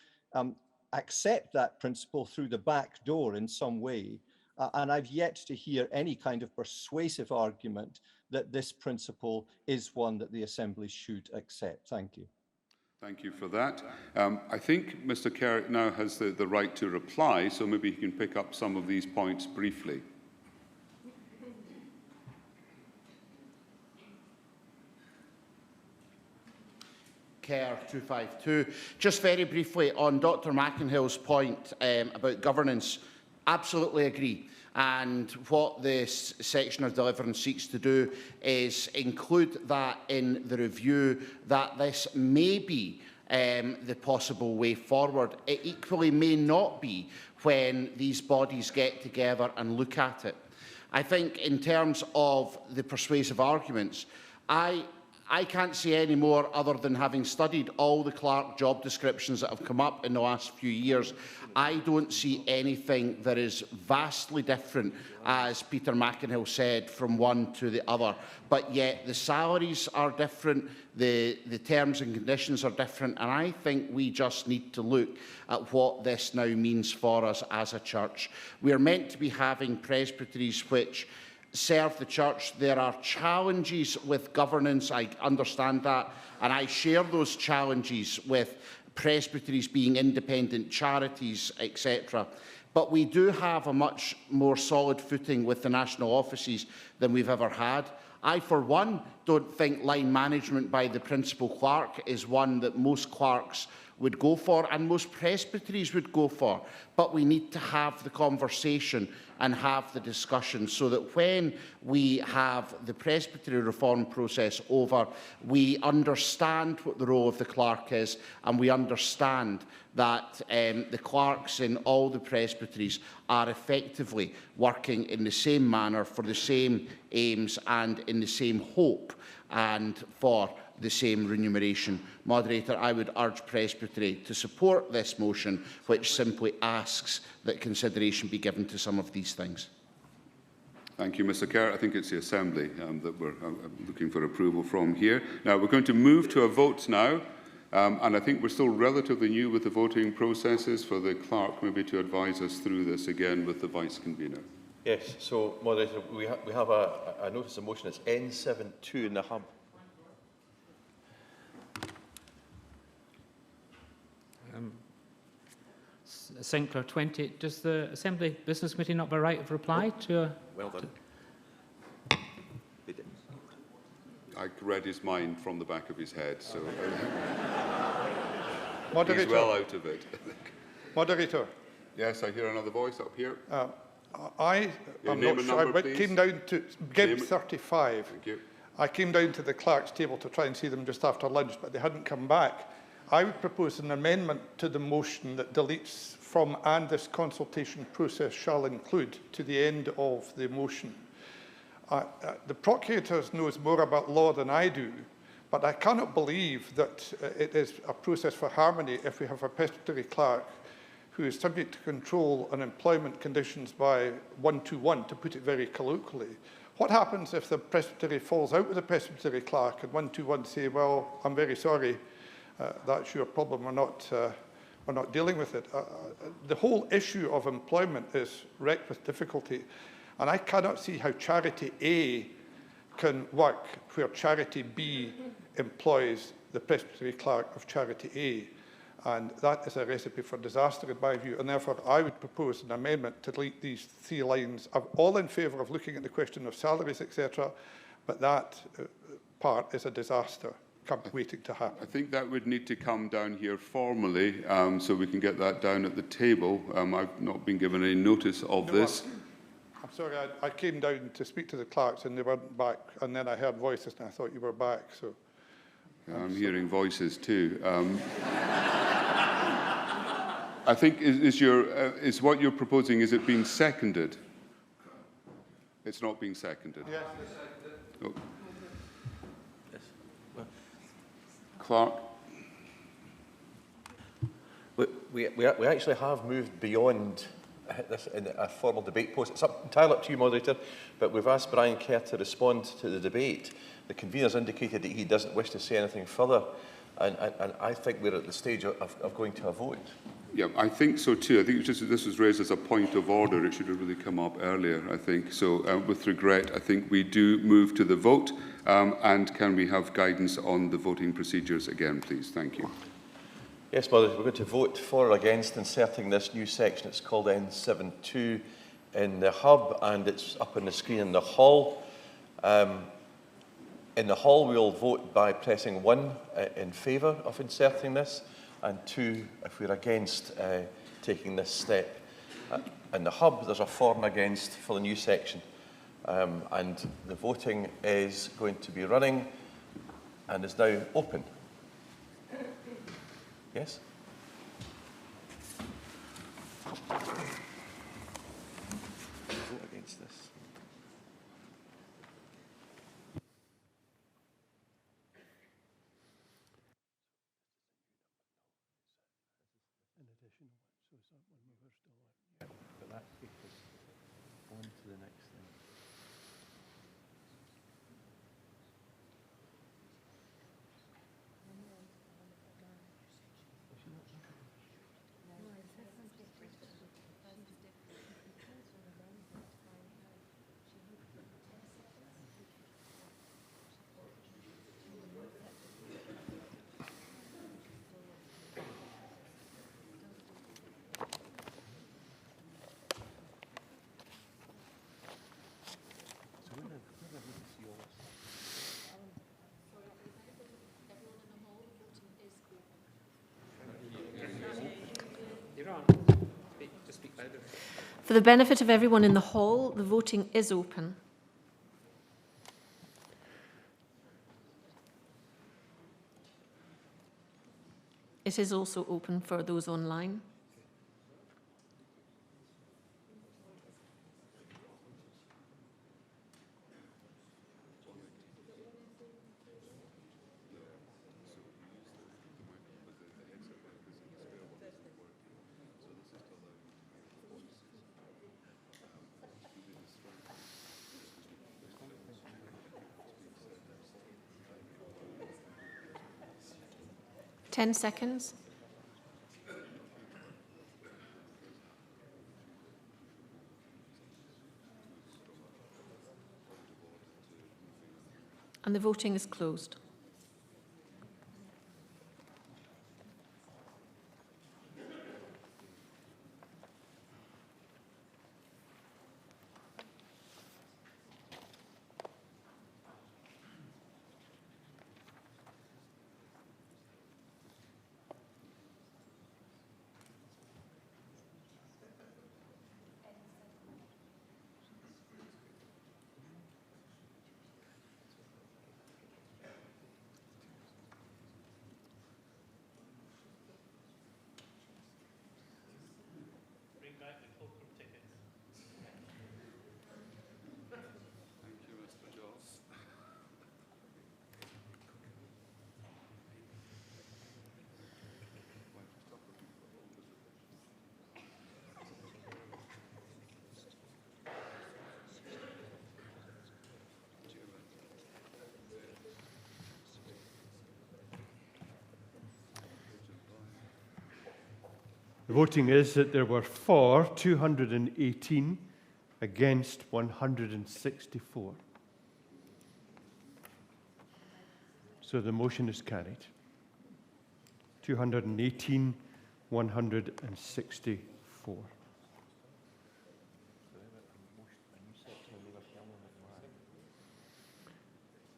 accept that principle through the back door in some way. And I've yet to hear any kind of persuasive argument that this principle is one that the Assembly should accept. Thank you. Thank you for that. I think Mr. Carrick now has the right to reply, so maybe he can pick up some of these points briefly. Care 252. Just very briefly on Dr McInhill's point about governance, absolutely agree. And what this section of deliverance seeks to do is include that in the review, that this may be the possible way forward. It equally may not be when these bodies get together and look at it. I think in terms of the persuasive arguments, I can't see any more other than having studied all the clerk job descriptions that have come up in the last few years. I don't see anything that is vastly different, as Peter McInhill said, from one to the other. But yet the salaries are different, the terms and conditions are different, and I think we just need to look at what this now means for us as a church. We are meant to be having presbyteries which serve the church. There are challenges with governance, I understand that, and I share those challenges with presbyteries being independent charities, etc. But we do have a much more solid footing with the national offices than we've ever had. I, for one, don't think line management by the principal clerk is one that most clerks would go for and most presbyteries would go for. But we need to have the conversation and have the discussion so that when we have the presbytery reform process over, we understand what the role of the clerk is, and we understand that the clerks in all the presbyteries are effectively working in the same manner for the same aims and in the same hope and for the same remuneration. Moderator, I would urge Presbytery to support this motion, which simply asks that consideration be given to some of these things. Thank you, Mr. Kerr. I think it's the Assembly that we're looking for approval from here. Now, we're going to move to a vote now, and I think we're still relatively new with the voting processes. For the clerk maybe to advise us through this again with the Vice-Convener. Yes, so, Moderator, we have a notice of motion. It's N72 in the hub. Sinclair 20. Does the Assembly Business Committee not have a right of reply to a... Well done. I read his mind from the back of his head, so Moderator. He's well out of it. Moderator. Yes, I hear another voice up here. I'm not sure. I came down to GIB 35. Thank you. I came down to the clerk's table to try and see them just after lunch, but they hadn't come back. I would propose an amendment to the motion that deletes from "and this consultation process shall include" to the end of the motion. The Procurator knows more about law than I do, but I cannot believe that it is a process for harmony if we have a presbytery clerk who is subject to control and employment conditions by 121, to put it very colloquially. What happens if the presbytery falls out with the presbytery clerk and 121 say, well, I'm very sorry, that's your problem, we're not dealing with it. The whole issue of employment is wrecked with difficulty, and I cannot see how Charity A can work where Charity B employs the presbytery clerk of Charity A, and that is a recipe for disaster in my view, and therefore I would propose an amendment to delete these 3 lines. I'm all in favour of looking at the question of salaries, etc., but that part is a disaster. Waiting to happen. I think that would need to come down here formally, so we can get that down at the table. I've not been given any notice of this. I'm sorry, I came down to speak to the clerks and they weren't back, and then I heard voices and I thought you were back. So I'm hearing voices too. I think is what you're proposing, is it being seconded? It's not being seconded. Yes. Oh. Clark. We actually have moved beyond this in a formal debate post. It's entirely up to you, Moderator, but we've asked Brian Kerr to respond to the debate. The convener's indicated that he doesn't wish to say anything further, and I think we're at the stage of going to a vote. Yeah, I think so too. I think it's just this was raised as a point of order. It should have really come up earlier, I think. So with regret, I think we do move to the vote. And can we have guidance on the voting procedures again, please? Thank you. Yes, Mother, we're going to vote for or against inserting this new section. It's called N72 in the hub, and it's up on the screen in the hall. In the hall, we'll vote by pressing 1 in favour of inserting this, and 2 if we're against taking this step. In the hub, there's a for and against for the new section. And the voting is going to be running and is now open. Yes? Vote against this. But that takes us on to the next thing. For the benefit of everyone in the hall, the voting is open. It is also open for those online. Ten seconds. And the voting is closed. The voting is that there were for 218, against 164. So the motion is carried. 218, 164.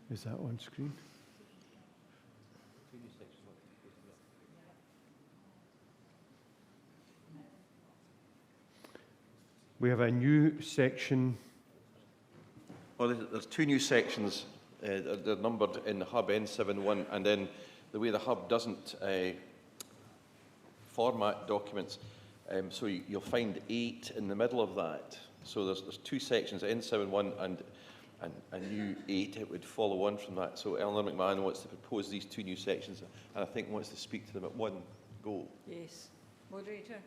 Is that on screen? We have a new section. Well, there's 2 new sections. They're numbered in the hub N71, and then the way the hub doesn't format documents, so you'll find 8 in the middle of that. So there's 2 sections, N71 and a new 8. It would follow on from that. So Eleanor McMahon wants to propose these 2 new sections, and I think wants to speak to them at one go. Yes. Moderator.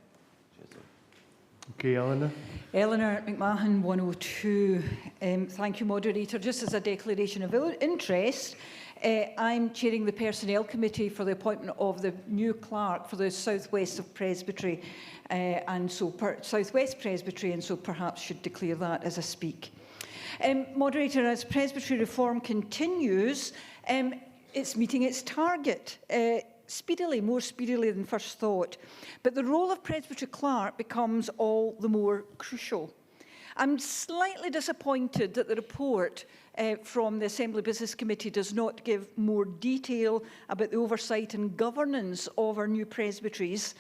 Okay, Eleanor. Eleanor McMahon, 102. Thank you, Moderator. Just as a declaration of interest, I'm chairing the Personnel Committee for the appointment of the new clerk for the South West of Presbytery, South West Presbytery, and so perhaps should declare that as I speak. Moderator, as Presbytery reform continues, it's meeting its target speedily, more speedily than first thought. But the role of Presbytery clerk becomes all the more crucial. I'm slightly disappointed that the report from the Assembly Business Committee does not give more detail about the oversight and governance of our new presbyteries.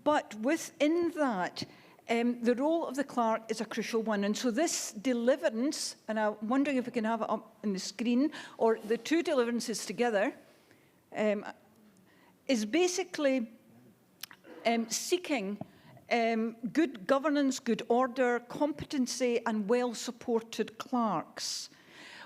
But within that, the role of the clerk is a crucial one. And so this deliverance, and I'm wondering if we can have it up on the screen, or the two deliverances together, is basically seeking good governance, good order, competency, and well-supported clerks.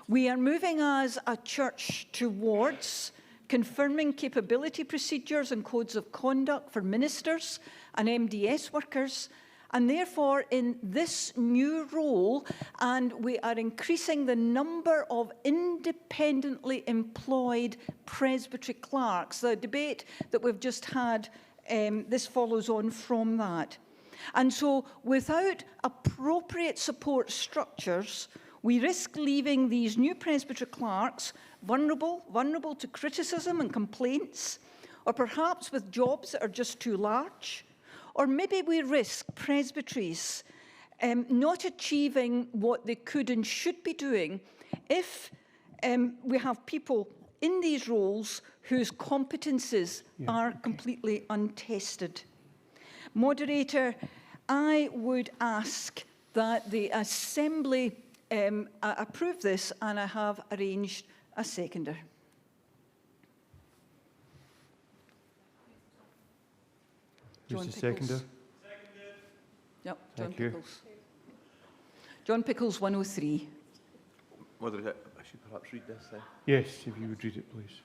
We are moving as a church towards confirming capability procedures and codes of conduct for ministers and MDS workers, and therefore in this new role, and we are increasing the number of independently employed presbytery clerks. The debate that we've just had, this follows on from that. And so without appropriate support structures, we risk leaving these new presbytery clerks vulnerable to criticism and complaints, or perhaps with jobs that are just too large. Or maybe we risk presbyteries not achieving what they could and should be doing if we have people in these roles whose competences are completely untested. Moderator, I would ask that the Assembly approve this, and I have arranged a seconder. Who's the seconder? Yep, John Thank you. Pickles. John Pickles, 103. Moderator, I should perhaps read this then. Yes, if you would read it, please.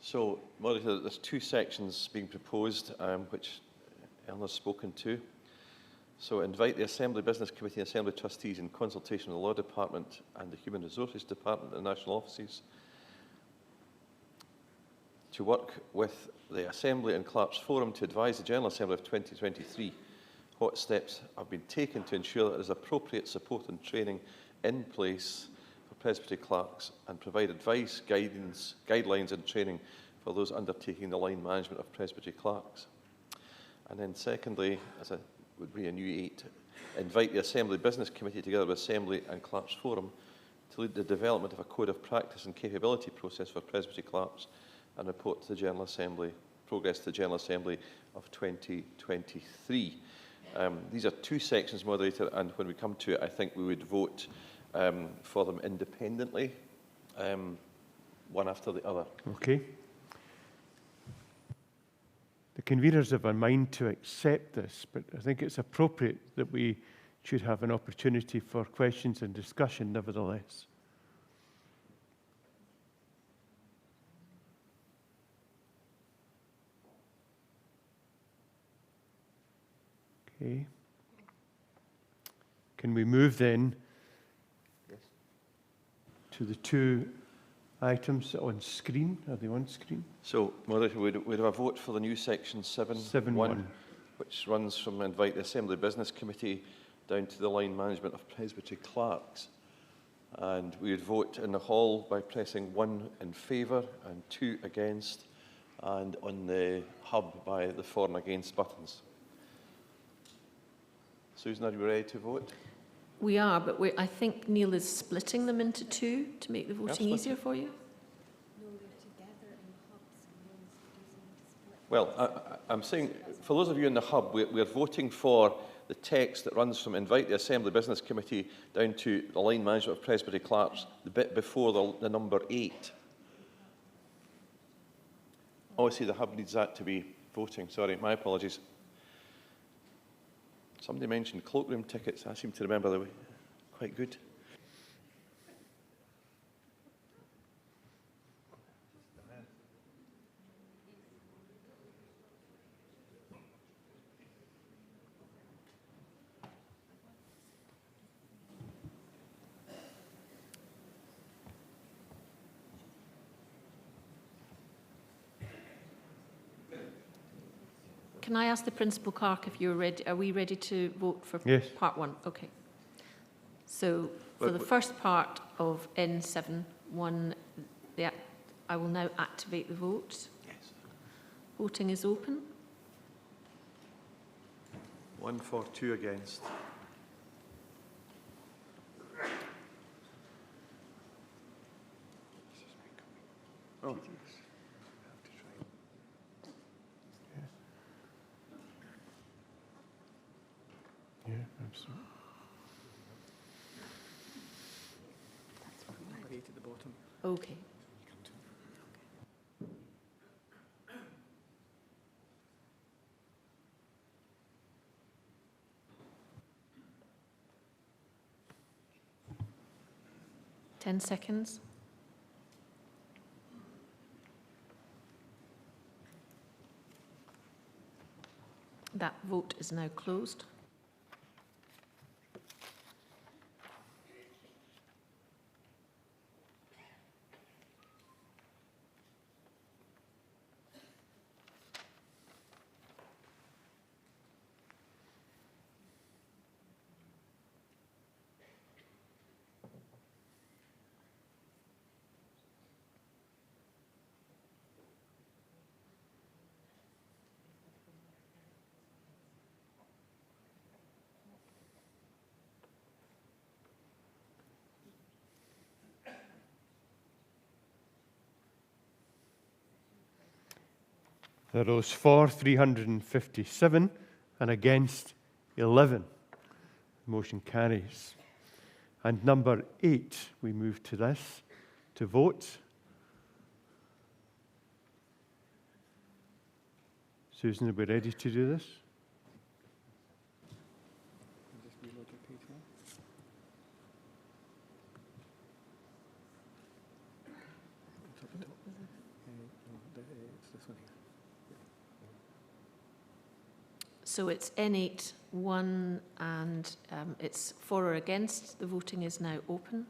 So, Moderator, there's two sections being proposed, which Eleanor's spoken to. So, invite the Assembly Business Committee and Assembly Trustees in consultation with the Law Department and the Human Resources Department and the National Offices to work with the Assembly and Clerks Forum to advise the General Assembly of 2023 what steps have been taken to ensure that there is appropriate support and training in place for presbytery clerks, and provide advice, guidance, guidelines and training for those undertaking the line management of presbytery clerks. And then secondly, as it would be a new 8, invite the Assembly Business Committee together with Assembly and Clerks Forum to lead the development of a code of practice and capability process for presbytery clerks and report to the General Assembly, progress to the General Assembly of 2023. These are two sections, Moderator, and when we come to it, I think we would vote for them independently, one after the other. Okay. The conveners have a mind to accept this, but I think it's appropriate that we should have an opportunity for questions and discussion nevertheless. Okay. Can we move then to the two items on screen? Are they on screen? So, Moderator, we'd have a vote for the new section 7.1, which runs from invite the Assembly Business Committee down to the line management of presbytery clerks. And we would vote in the hall by pressing 1 in favour and 2 against, and on the hub by the for and against buttons. Susan, are you ready to vote? We are, but I think Neil is splitting them into 2 to make the voting easier for you. Well, I'm saying, for those of you in the hub, we're voting for the text that runs from invite the Assembly Business Committee down to the line management of presbytery clerks, the bit before the number 8. Oh, I see the hub needs that to be voting. Sorry, my apologies. Somebody mentioned cloakroom tickets. I seem to remember they were quite good. Can I ask the Principal Clerk if you're ready? Are we ready to vote for Yes. part 1? Okay. So for the first part of N7.1, I will now activate the vote. Yes. Voting is open. 1 for, 2 against. Oh. Yeah, absolutely. Number 8 at the bottom. Okay. Ten seconds. That vote is now closed. Those for 357 and against 11. Motion carries. And number 8, we move to this to vote. Susan, are we ready to do this? Just reload your page now. It's up the top. It's this one here. So it's N8.1 and it's for or against. The voting is now open.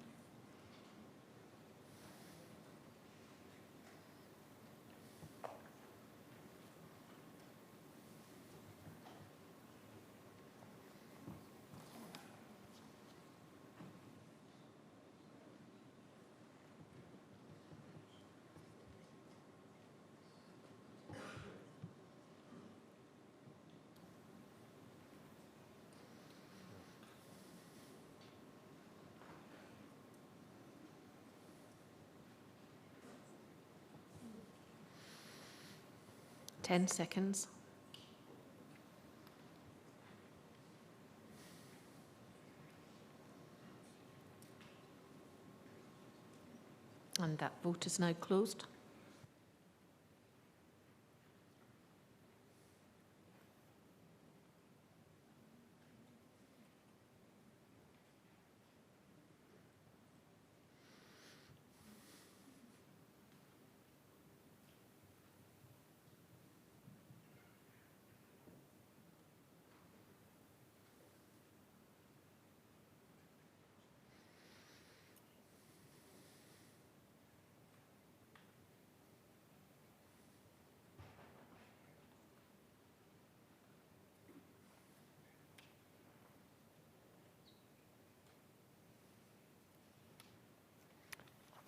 Ten seconds. And that vote is now closed.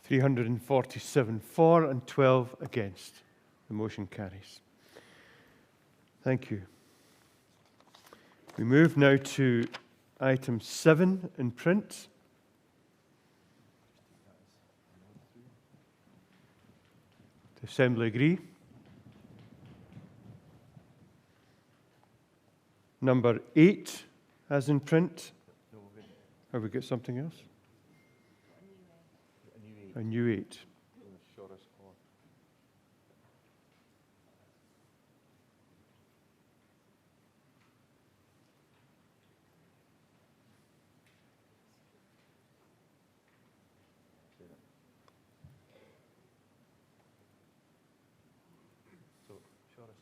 $347 for and 12 against. The motion carries. Thank you. We move now to item 7 in print. The Assembly agree. Number 8 as in print. Have we got something else? A new 8.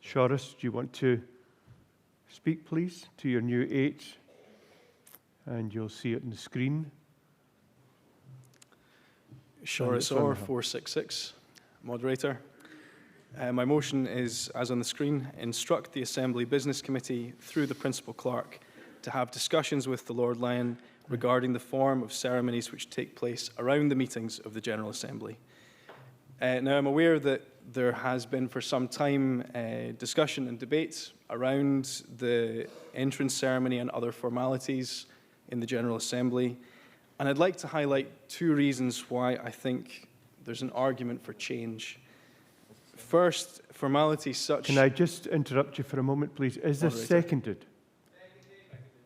Shoris, do you want to speak, please, to your new 8? And you'll see it on the screen. Shoris R 466, moderator. My motion is, as on the screen, instruct the Assembly Business Committee through the Principal Clerk to have discussions with the Lord Lion regarding the form of ceremonies which take place around the meetings of the General Assembly. Now, I'm aware that there has been for some time discussion and debate around the entrance ceremony and other formalities in the General Assembly, and I'd like to highlight two reasons why I think there's an argument for change. First, formalities such... Can I just interrupt you for a moment, please? Is this seconded?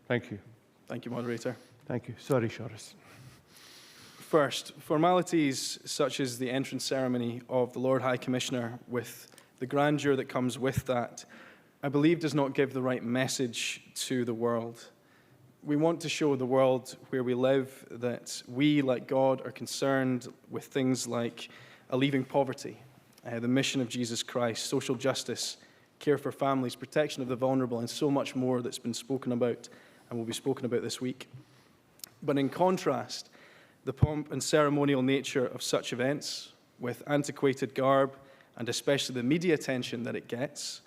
Thank you. Thank you, Moderator. Thank you. Sorry, Shoris. First, formalities such as the entrance ceremony of the Lord High Commissioner with the grandeur that comes with that, I believe does not give the right message to the world. We want to show the world where we live that we, like God, are concerned with things like alleviating poverty, the mission of Jesus Christ, social justice, care for families, protection of the vulnerable, and so much more that's been spoken about and will be spoken about this week. But in contrast, the pomp and ceremonial nature of such events, with antiquated garb and especially the media attention that it gets,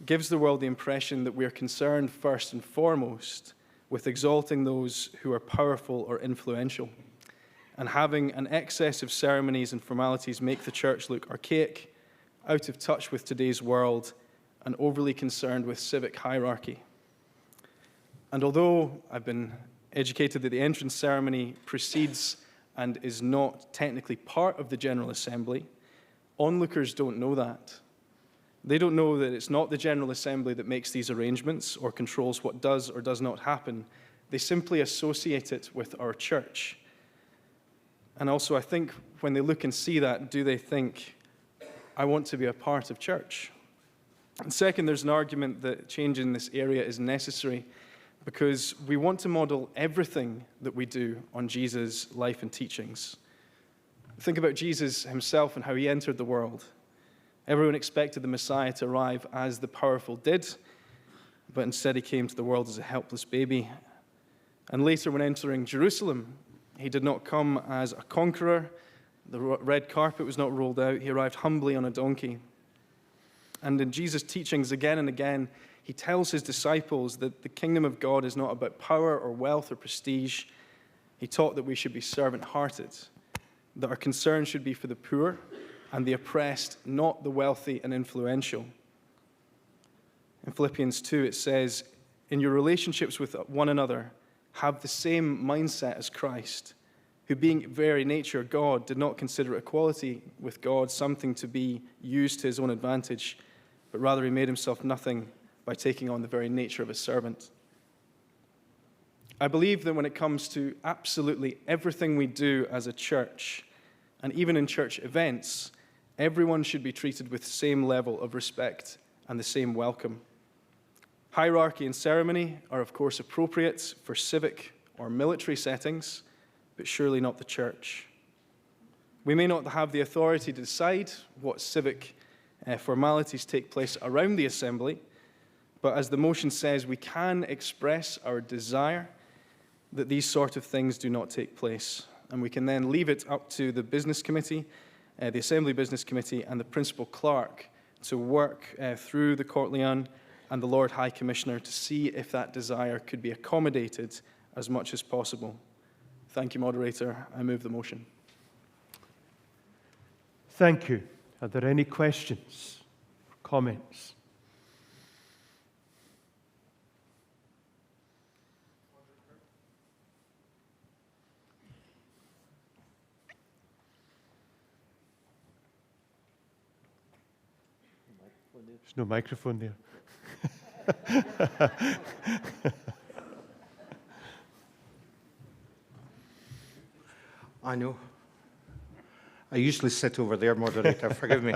gives the world the impression that we are concerned first and foremost with exalting those who are powerful or influential, and having an excess of ceremonies and formalities make the church look archaic, out of touch with today's world, and overly concerned with civic hierarchy. And although I've been educated that the entrance ceremony precedes and is not technically part of the General Assembly, onlookers don't know that. They don't know that it's not the General Assembly that makes these arrangements or controls what does or does not happen. They simply associate it with our church. And also, I think when they look and see that, do they think, I want to be a part of church? And second, there's an argument that change in this area is necessary because we want to model everything that we do on Jesus' life and teachings. Think about Jesus himself and how he entered the world. Everyone expected the Messiah to arrive as the powerful did, but instead he came to the world as a helpless baby. And later, when entering Jerusalem, he did not come as a conqueror. The red carpet was not rolled out. He arrived humbly on a donkey. And in Jesus' teachings again and again, he tells his disciples that the kingdom of God is not about power or wealth or prestige. He taught that we should be servant-hearted, that our concern should be for the poor and the oppressed, not the wealthy and influential. In Philippians 2, it says, in your relationships with one another, have the same mindset as Christ, who being very nature God, did not consider equality with God something to be used to his own advantage, but rather he made himself nothing by taking on the very nature of a servant. I believe that when it comes to absolutely everything we do as a church, and even in church events, everyone should be treated with the same level of respect and the same welcome. Hierarchy and ceremony are, of course, appropriate for civic or military settings, but surely not the church. We may not have the authority to decide what civic formalities take place around the assembly, but as the motion says, we can express our desire that these sort of things do not take place. And we can then leave it up to the business committee, the Assembly Business Committee, and the Principal Clerk to work through the Court Leon and the Lord High Commissioner to see if that desire could be accommodated as much as possible. Thank you, Moderator. I move the motion. Thank you. Are there any questions or comments? There's no microphone there. I know. I usually sit over there, Moderator. Forgive me.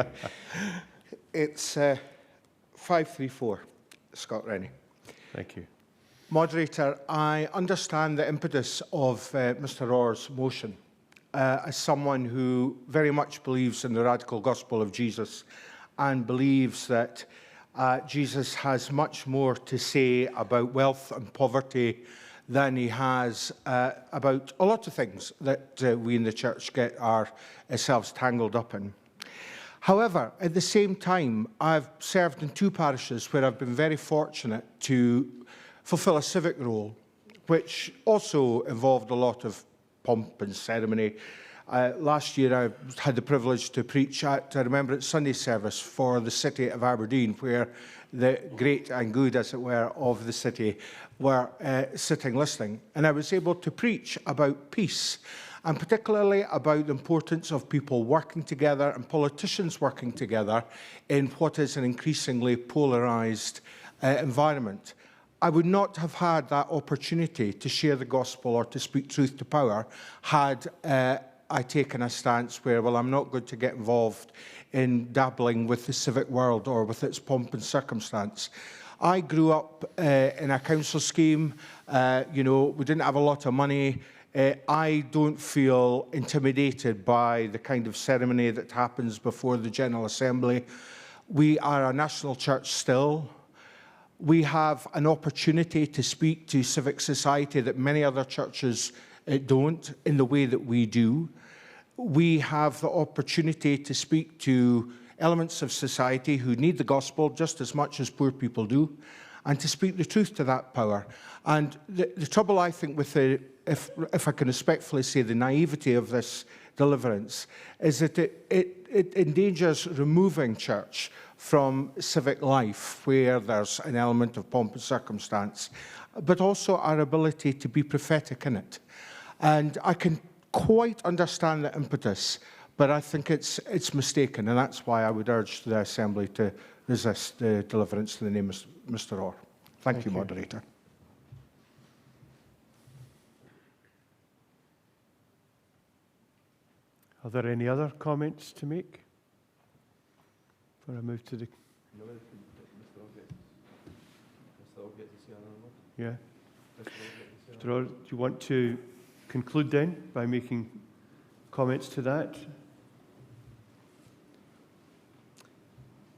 It's 534, Scott Rennie. Thank you. Moderator, I understand the impetus of Mr. Orr's motion as someone who very much believes in the radical gospel of Jesus and believes that Jesus has much more to say about wealth and poverty than he has about a lot of things that we in the church get ourselves tangled up in. However, at the same time, I've served in 2 parishes where I've been very fortunate to fulfill a civic role, which also involved a lot of pomp and ceremony. Last year, I had the privilege to preach at a Remembrance Sunday service for the city of Aberdeen, where the great and good, as it were, of the city were sitting listening. And I was able to preach about peace, and particularly about the importance of people working together and politicians working together in what is an increasingly polarised environment. I would not have had that opportunity to share the gospel or to speak truth to power had I taken a stance where, well, I'm not going to get involved in dabbling with the civic world or with its pomp and circumstance. I grew up in a council scheme. We didn't have a lot of money. I don't feel intimidated by the kind of ceremony that happens before the General Assembly. We are a national church still. We have an opportunity to speak to civic society that many other churches don't in the way that we do. We have the opportunity to speak to elements of society who need the gospel just as much as poor people do, and to speak the truth to that power. And the trouble, I think, with if I can respectfully say, the naivety of this deliverance, is that it endangers removing church from civic life, where there's an element of pomp and circumstance, but also our ability to be prophetic in it. And I can quite understand the impetus, but I think it's mistaken, and that's why I would urge the Assembly to resist the deliverance in the name of Mr. Orr. Thank you, Moderator. Are there any other comments to make before I move to the... Yeah. Mr. Orr, do you want to conclude then by making comments to that?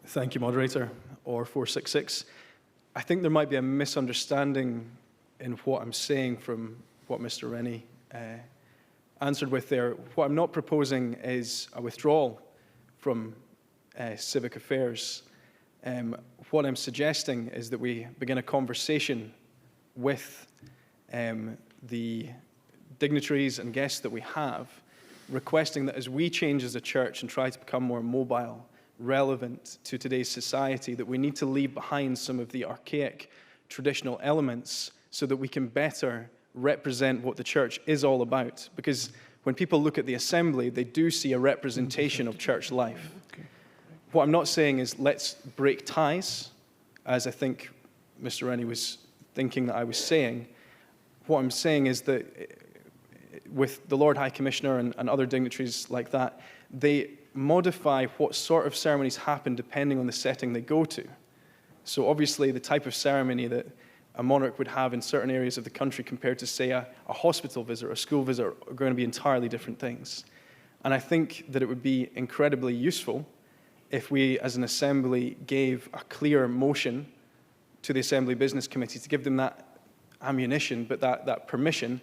Thank you, Moderator, or 466. I think there might be a misunderstanding in what I'm saying from what Mr. Rennie answered with there. What I'm not proposing is a withdrawal from civic affairs. What I'm suggesting is that we begin a conversation with the dignitaries and guests that we have, requesting that as we change as a church and try to become more mobile, relevant to today's society, that we need to leave behind some of the archaic traditional elements so that we can better represent what the church is all about. Because when people look at the assembly, they do see a representation of church life. What I'm not saying is let's break ties, as I think Mr. Rennie was thinking that I was saying. What I'm saying is that with the Lord High Commissioner and other dignitaries like that, they modify what sort of ceremonies happen depending on the setting they go to. So obviously the type of ceremony that a monarch would have in certain areas of the country compared to, say, a hospital visit or a school visit are going to be entirely different things. And I think that it would be incredibly useful if we as an assembly gave a clear motion to the Assembly Business Committee to give them that ammunition, but that permission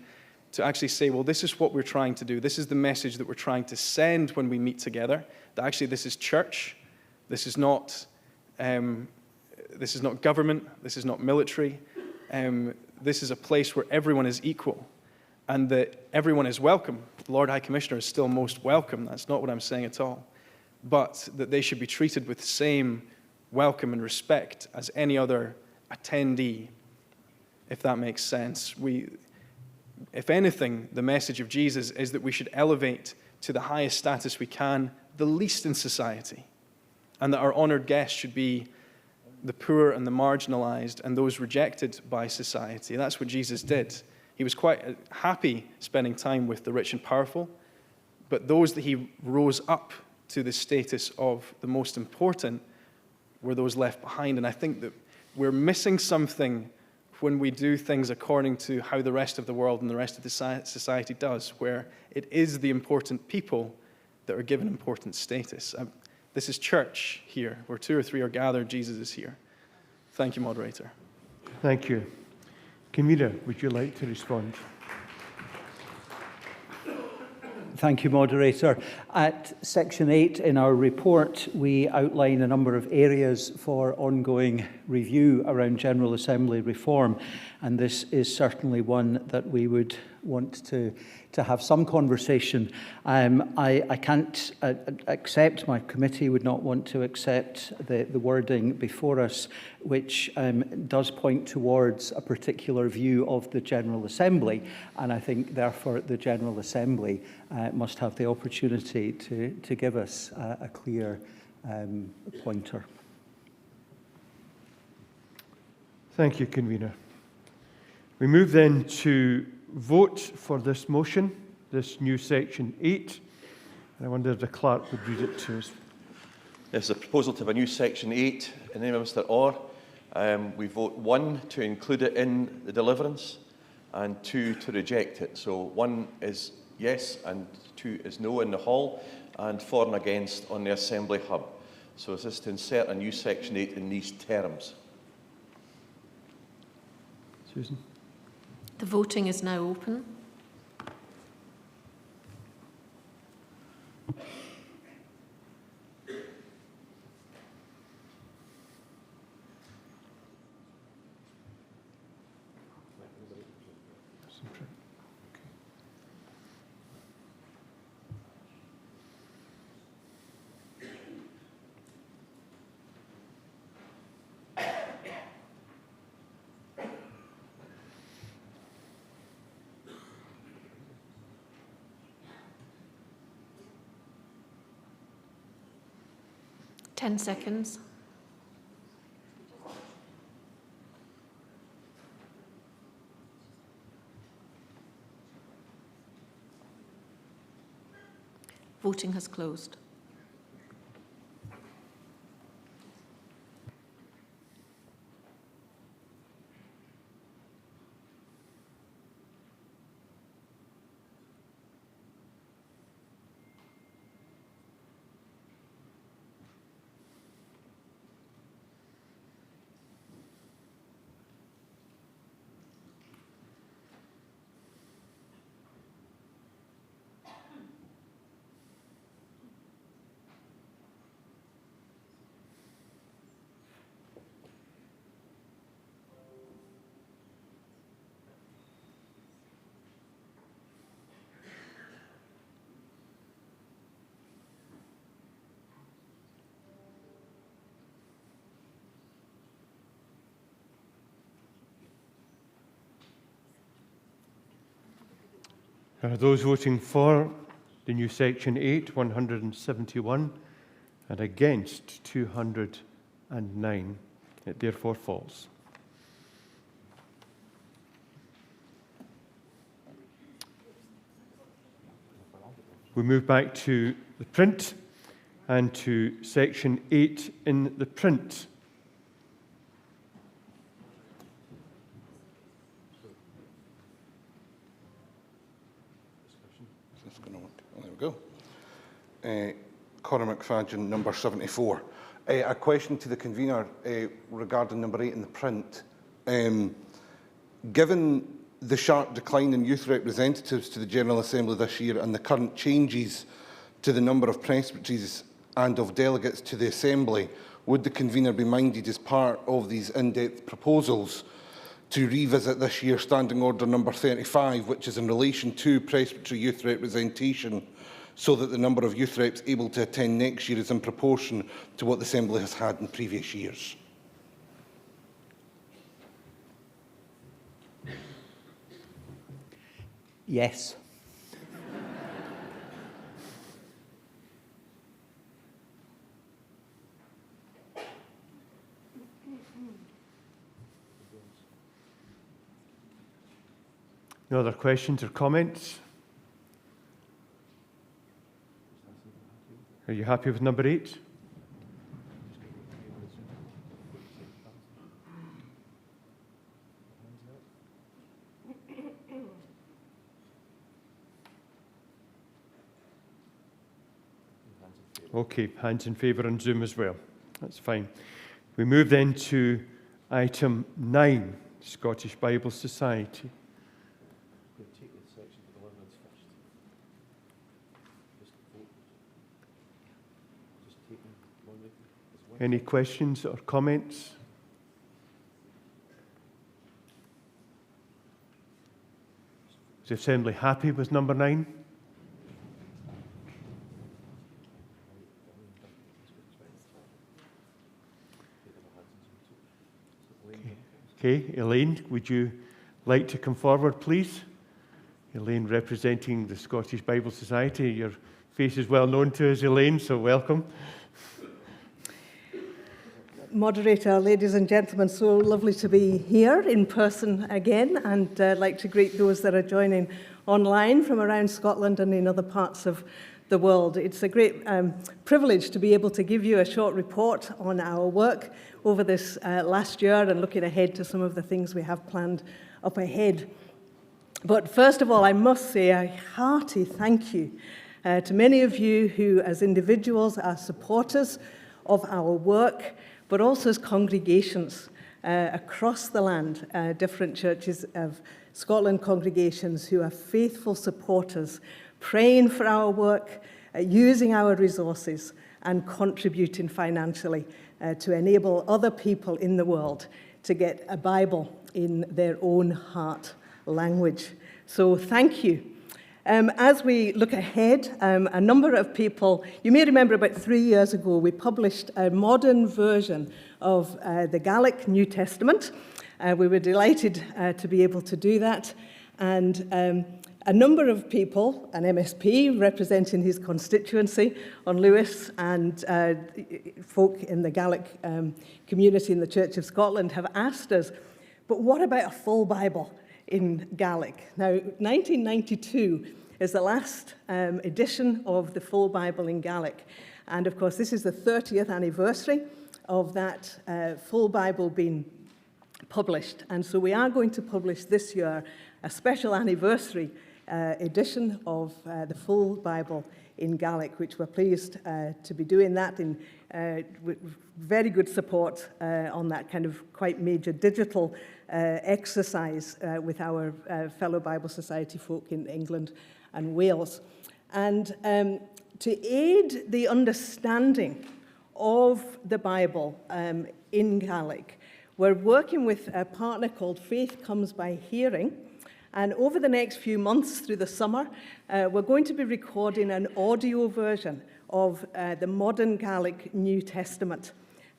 to actually say, well, this is what we're trying to do. This is the message that we're trying to send when we meet together, that actually this is church. This is not government. This is not military. This is a place where everyone is equal and that everyone is welcome. The Lord High Commissioner is still most welcome. That's not what I'm saying at all. But that they should be treated with the same welcome and respect as any other attendee, if that makes sense. If anything, the message of Jesus is that we should elevate to the highest status we can the least in society, and that our honored guests should be the poor and the marginalized and those rejected by society. That's what Jesus did. He was quite happy spending time with the rich and powerful, but those that he rose up to the status of the most important were those left behind. And I think that we're missing something when we do things according to how the rest of the world and the rest of the society does, where it is the important people that are given important status. This is church here. Where 2 or 3 are gathered, Jesus is here. Thank you, Moderator. Thank you. Camilla, would you like to respond? Thank you, Moderator. At Section 8 in our report, we outline a number of areas for ongoing review around General Assembly reform, and this is certainly one that we would want to have some conversation. I can't accept, my committee would not want to accept the wording before us, which does point towards a particular view of the General Assembly, and I think therefore the General Assembly must have the opportunity to give us a clear pointer. Thank you, Convener. We move then to vote for this motion, this new Section 8. And I wonder if the clerk would read it to us. There's a proposal to have a new Section 8 in the name of Mr Orr. We vote 1 to include it in the deliverance and 2 to reject it. So 1 is yes and 2 is no in the hall, and for and against on the Assembly Hub. So is this to insert a new Section 8 in these terms? Susan? The voting is now open. Ten seconds. Voting has closed. There are those voting for the new Section 8, 171, and against 209. It therefore falls. We move back to the print and to Section 8 in the print. There we go. Conor McFadden, number 74. A question to the convener regarding number 8 in the print. Given the sharp decline in youth representatives to the General Assembly this year and the current changes to the number of presbyteries and of delegates to the Assembly, would the convener be minded, as part of these in-depth proposals, to revisit this year's Standing Order number 35, which is in relation to presbytery youth representation, so that the number of youth reps able to attend next year is in proportion to what the Assembly has had in previous years? Yes. No other questions or comments? Are you happy with number 8? Okay, hands in favour on Zoom as well. That's fine. We move then to item 9, Scottish Bible Society. Any questions or comments? Is the Assembly happy with number 9? Okay, Elaine, would you like to come forward, please? Elaine, representing the Scottish Bible Society. Your face is well known to us, Elaine, so welcome. Moderator, ladies and gentlemen, so lovely to be here in person again, and I'd like to greet those that are joining online from around Scotland and in other parts of the world. It's a great privilege to be able to give you a short report on our work over this last year and looking ahead to some of the things we have planned up ahead. But first of all, I must say a hearty thank you to many of you who, as individuals, are supporters of our work, but also as congregations across the land, different churches of Scotland congregations who are faithful supporters, praying for our work, using our resources, and contributing financially to enable other people in the world to get a Bible in their own heart language. So thank you. As we look ahead, a number of people, you may remember about 3 years ago, we published a modern version of the Gaelic New Testament. We were delighted to be able to do that. And a number of people, an MSP representing his constituency on Lewis, and folk in the Gaelic community in the Church of Scotland have asked us, but what about a full Bible in Gaelic? Now, 1992 is the last edition of the full Bible in Gaelic. And of course, this is the 30th anniversary of that full Bible being published. And so we are going to publish this year a special anniversary edition of the full Bible in Gaelic, which we're pleased to be doing that in with very good support on that kind of quite major digital exercise with our fellow Bible Society folk in England and Wales. And to aid the understanding of the Bible in Gaelic, we're working with a partner called Faith Comes by Hearing. And over the next few months through the summer, we're going to be recording an audio version of the modern Gaelic New Testament.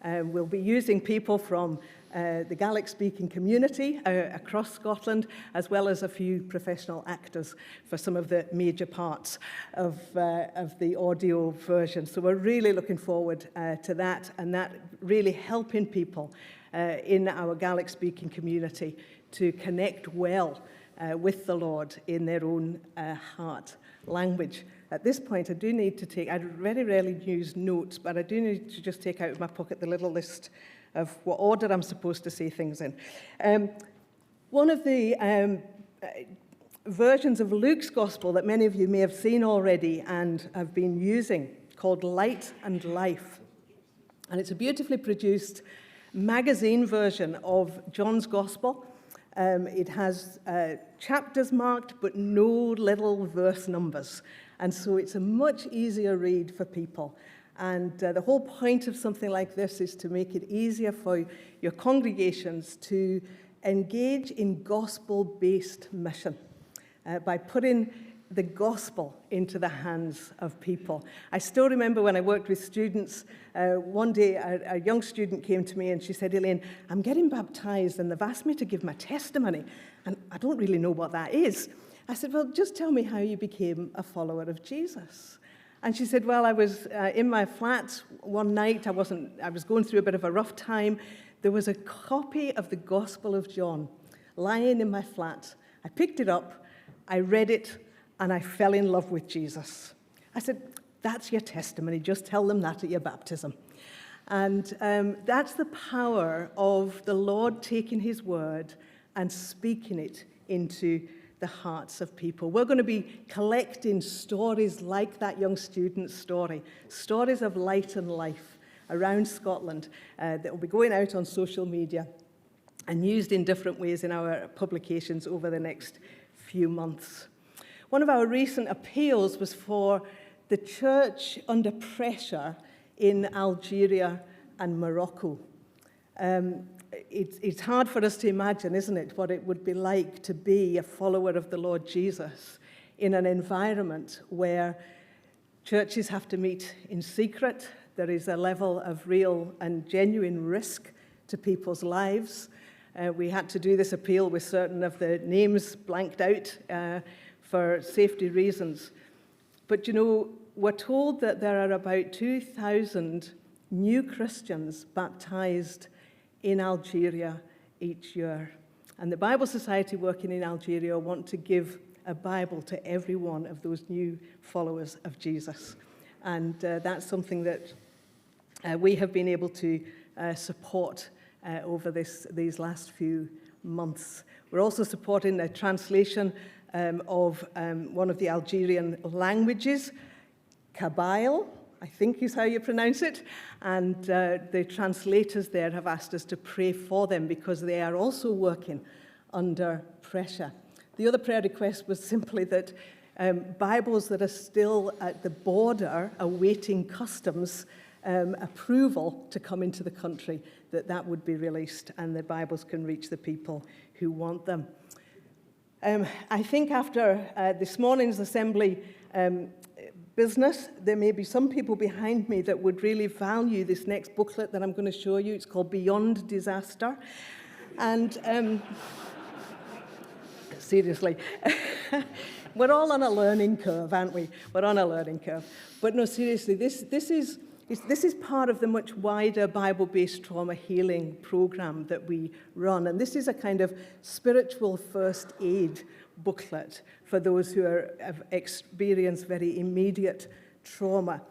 We'll be using people from the Gaelic-speaking community across Scotland, as well as a few professional actors for some of the major parts of the audio version. So we're really looking forward to that, and that really helping people in our Gaelic-speaking community to connect well with the Lord in their own heart language. At this point, I do need to take, I very rarely use notes, but I do need to just take out of my pocket the little list of what order I'm supposed to say things in. One of the versions of Luke's Gospel that many of you may have seen already and have been using, called Light and Life. And it's a beautifully produced magazine version of John's Gospel. It has chapters marked, but no little verse numbers. And so it's a much easier read for people. And the whole point of something like this is to make it easier for your congregations to engage in gospel-based mission by putting the gospel into the hands of people. I still remember when I worked with students, one day a young student came to me and she said, Elaine, I'm getting baptized and they've asked me to give my testimony and I don't really know what that is. I said, well, just tell me how you became a follower of Jesus. And she said, well, I was in my flat one night. I was going through a bit of a rough time. There was a copy of the Gospel of John lying in my flat. I picked it up, I read it, and I fell in love with Jesus. I said, that's your testimony. Just tell them that at your baptism. And that's the power of the Lord taking his word and speaking it into the hearts of people. We're going to be collecting stories like that young student's story, stories of light and life around Scotland that will be going out on social media and used in different ways in our publications over the next few months. One of our recent appeals was for the church under pressure in Algeria and Morocco. It's hard for us to imagine, isn't it, what it would be like to be a follower of the Lord Jesus in an environment where churches have to meet in secret. There is a level of real and genuine risk to people's lives. We had to do this appeal with certain of the names blanked out for safety reasons. But you know, we're told that there are about 2,000 new Christians baptized in Algeria each year. And the Bible Society working in Algeria want to give a Bible to every one of those new followers of Jesus. And that's something that we have been able to support over these last few months. We're also supporting a translation of one of the Algerian languages, Kabyle, I think is how you pronounce it, and the translators there have asked us to pray for them because they are also working under pressure. The other prayer request was simply that Bibles that are still at the border awaiting customs approval to come into the country, that would be released and the Bibles can reach the people who want them. I think after this morning's assembly business, there may be some people behind me that would really value this next booklet that I'm going to show you. It's called Beyond Disaster. And seriously, we're all on a learning curve, aren't we? We're on a learning curve. But no, seriously, this is part of the much wider Bible-based trauma healing program that we run. And this is a kind of spiritual first aid booklet for those who have experienced very immediate trauma.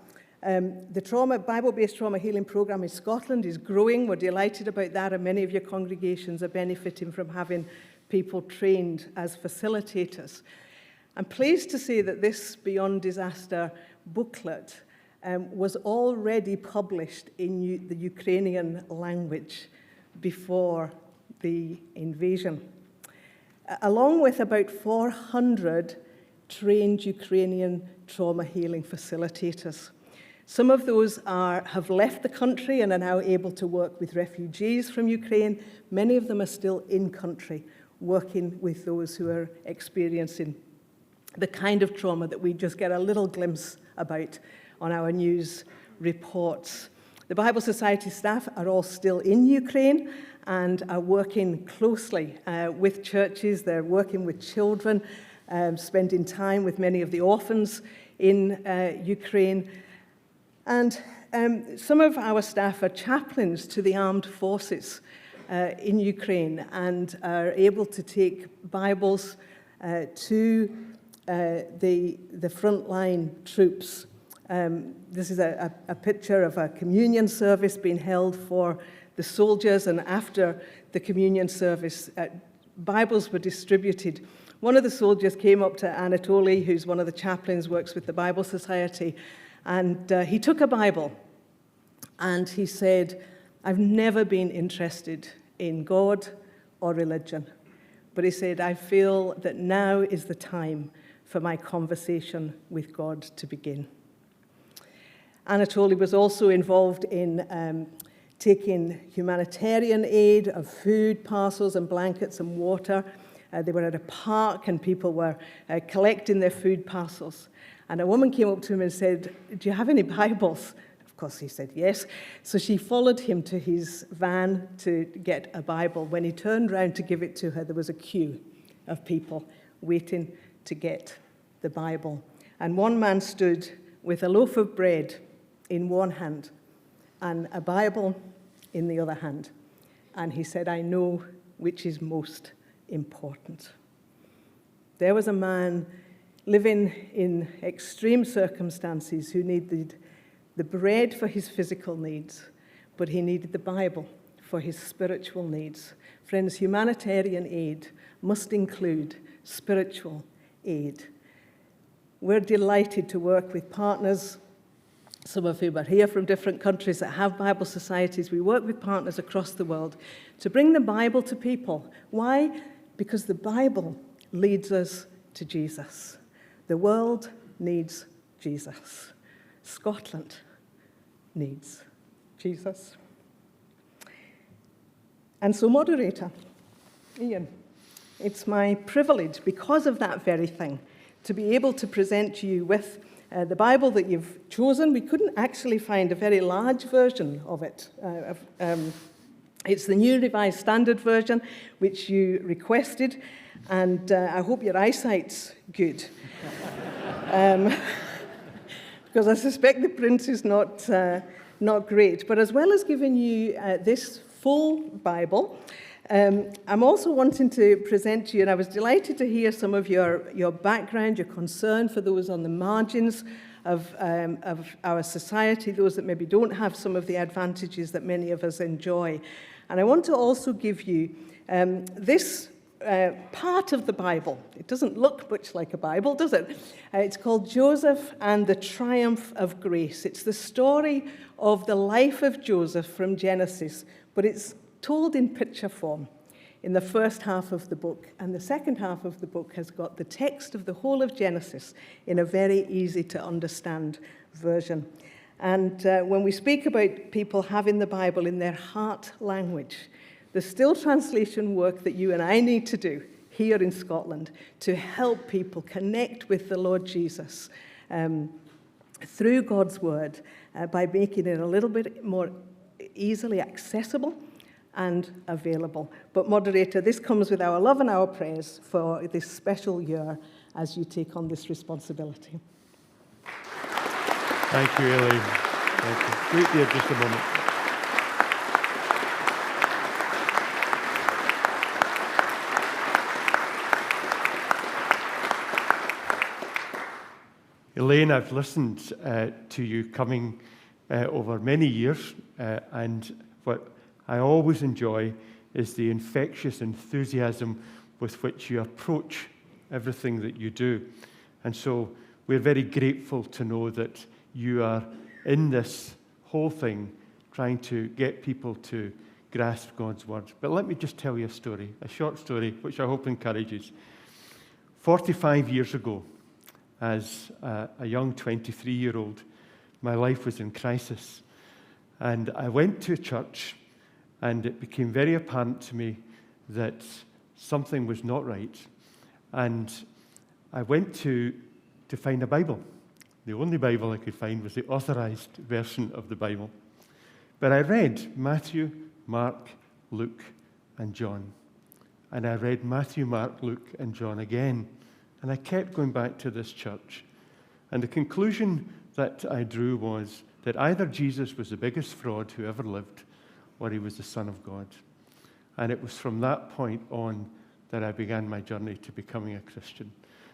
The Bible-based trauma healing program in Scotland is growing. We're delighted about that, and many of your congregations are benefiting from having people trained as facilitators. I'm pleased to say that this Beyond Disaster booklet was already published in the Ukrainian language before the invasion, along with about 400 trained Ukrainian trauma healing facilitators. Some of those have left the country and are now able to work with refugees from Ukraine. Many of them are still in country, working with those who are experiencing the kind of trauma that we just get a little glimpse about on our news reports. The Bible Society staff are all still in Ukraine and are working closely with churches. They're working with children, spending time with many of the orphans in Ukraine. And some of our staff are chaplains to the armed forces in Ukraine and are able to take Bibles to the frontline troops. This is a picture of a communion service being held for the soldiers, and after the communion service, Bibles were distributed. One of the soldiers came up to Anatoly, who's one of the chaplains, works with the Bible Society, and he took a Bible and he said, "I've never been interested in God or religion, but he said, I feel that now is the time for my conversation with God to begin." Anatoly was also involved in taking humanitarian aid of food, parcels and blankets and water. They were at a park and people were collecting their food parcels. And a woman came up to him and said, "Do you have any Bibles?" Of course, he said yes. So she followed him to his van to get a Bible. When he turned round to give it to her, there was a queue of people waiting to get the Bible. And one man stood with a loaf of bread in one hand and a Bible in the other hand. And he said, "I know which is most important." There was a man living in extreme circumstances who needed the bread for his physical needs, but he needed the Bible for his spiritual needs. Friends, humanitarian aid must include spiritual aid. We're delighted to work with partners, some of whom are here from different countries that have Bible societies. We work with partners across the world to bring the Bible to people. Why? Because the Bible leads us to Jesus. The world needs Jesus. Scotland needs. Jesus. And so, moderator, Ian, it's my privilege, because of that very thing, to be able to present you with the Bible that you've chosen. We couldn't actually find a very large version of it. It's the New Revised Standard Version, which you requested, and I hope your eyesight's good. Because I suspect the print is not great. But as well as giving you this full Bible, I'm also wanting to present to you, and I was delighted to hear some of your background, your concern for those on the margins of our society, those that maybe don't have some of the advantages that many of us enjoy. And I want to also give you this part of the Bible. It doesn't look much like a Bible, does it? It's called Joseph and the Triumph of Grace. It's the story of the life of Joseph from Genesis, but it's told in picture form in the first half of the book. And the second half of the book has got the text of the whole of Genesis in a very easy to understand version. And when we speak about people having the Bible in their heart language, there's still translation work that you and I need to do here in Scotland to help people connect with the Lord Jesus through God's word by making it a little bit more easily accessible and available. But moderator, this comes with our love and our prayers for this special year as you take on this responsibility. Thank you, Elaine. Thank you. Wait there just a moment. Elaine, I've listened to you coming over many years, and what I always enjoy is the infectious enthusiasm with which you approach everything that you do. And so we're very grateful to know that you are in this whole thing trying to get people to grasp God's word. But let me just tell you a story, a short story, which I hope encourages. 45 years ago, as a young 23-year-old, my life was in crisis. And I went to a church, and it became very apparent to me that something was not right. And I went to find a Bible. The only Bible I could find was the authorized version of the Bible. But I read Matthew, Mark, Luke, and John. And I read Matthew, Mark, Luke, and John again. And I kept going back to this church. And the conclusion that I drew was that either Jesus was the biggest fraud who ever lived, or he was the Son of God. And it was from that point on that I began my journey to becoming a Christian.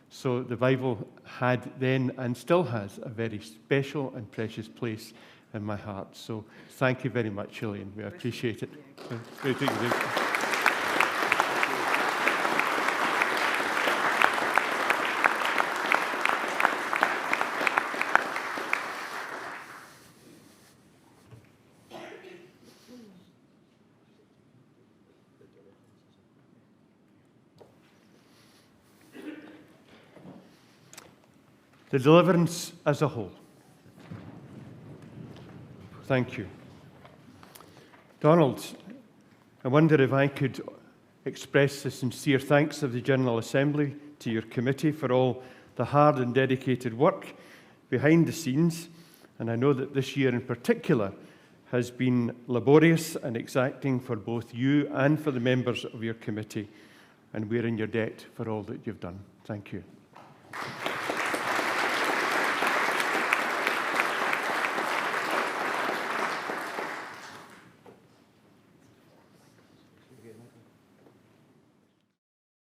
So the Bible had then and still has a very special and precious place in my heart. So thank you very much, Elaine. We appreciate it. Great to you. The deliverance as a whole. Thank you. Donald, I wonder if I could express the sincere thanks of the General Assembly to your committee for all the hard and dedicated work behind the scenes. And I know that this year in particular has been laborious and exacting for both you and for the members of your committee. And we're in your debt for all that you've done. Thank you.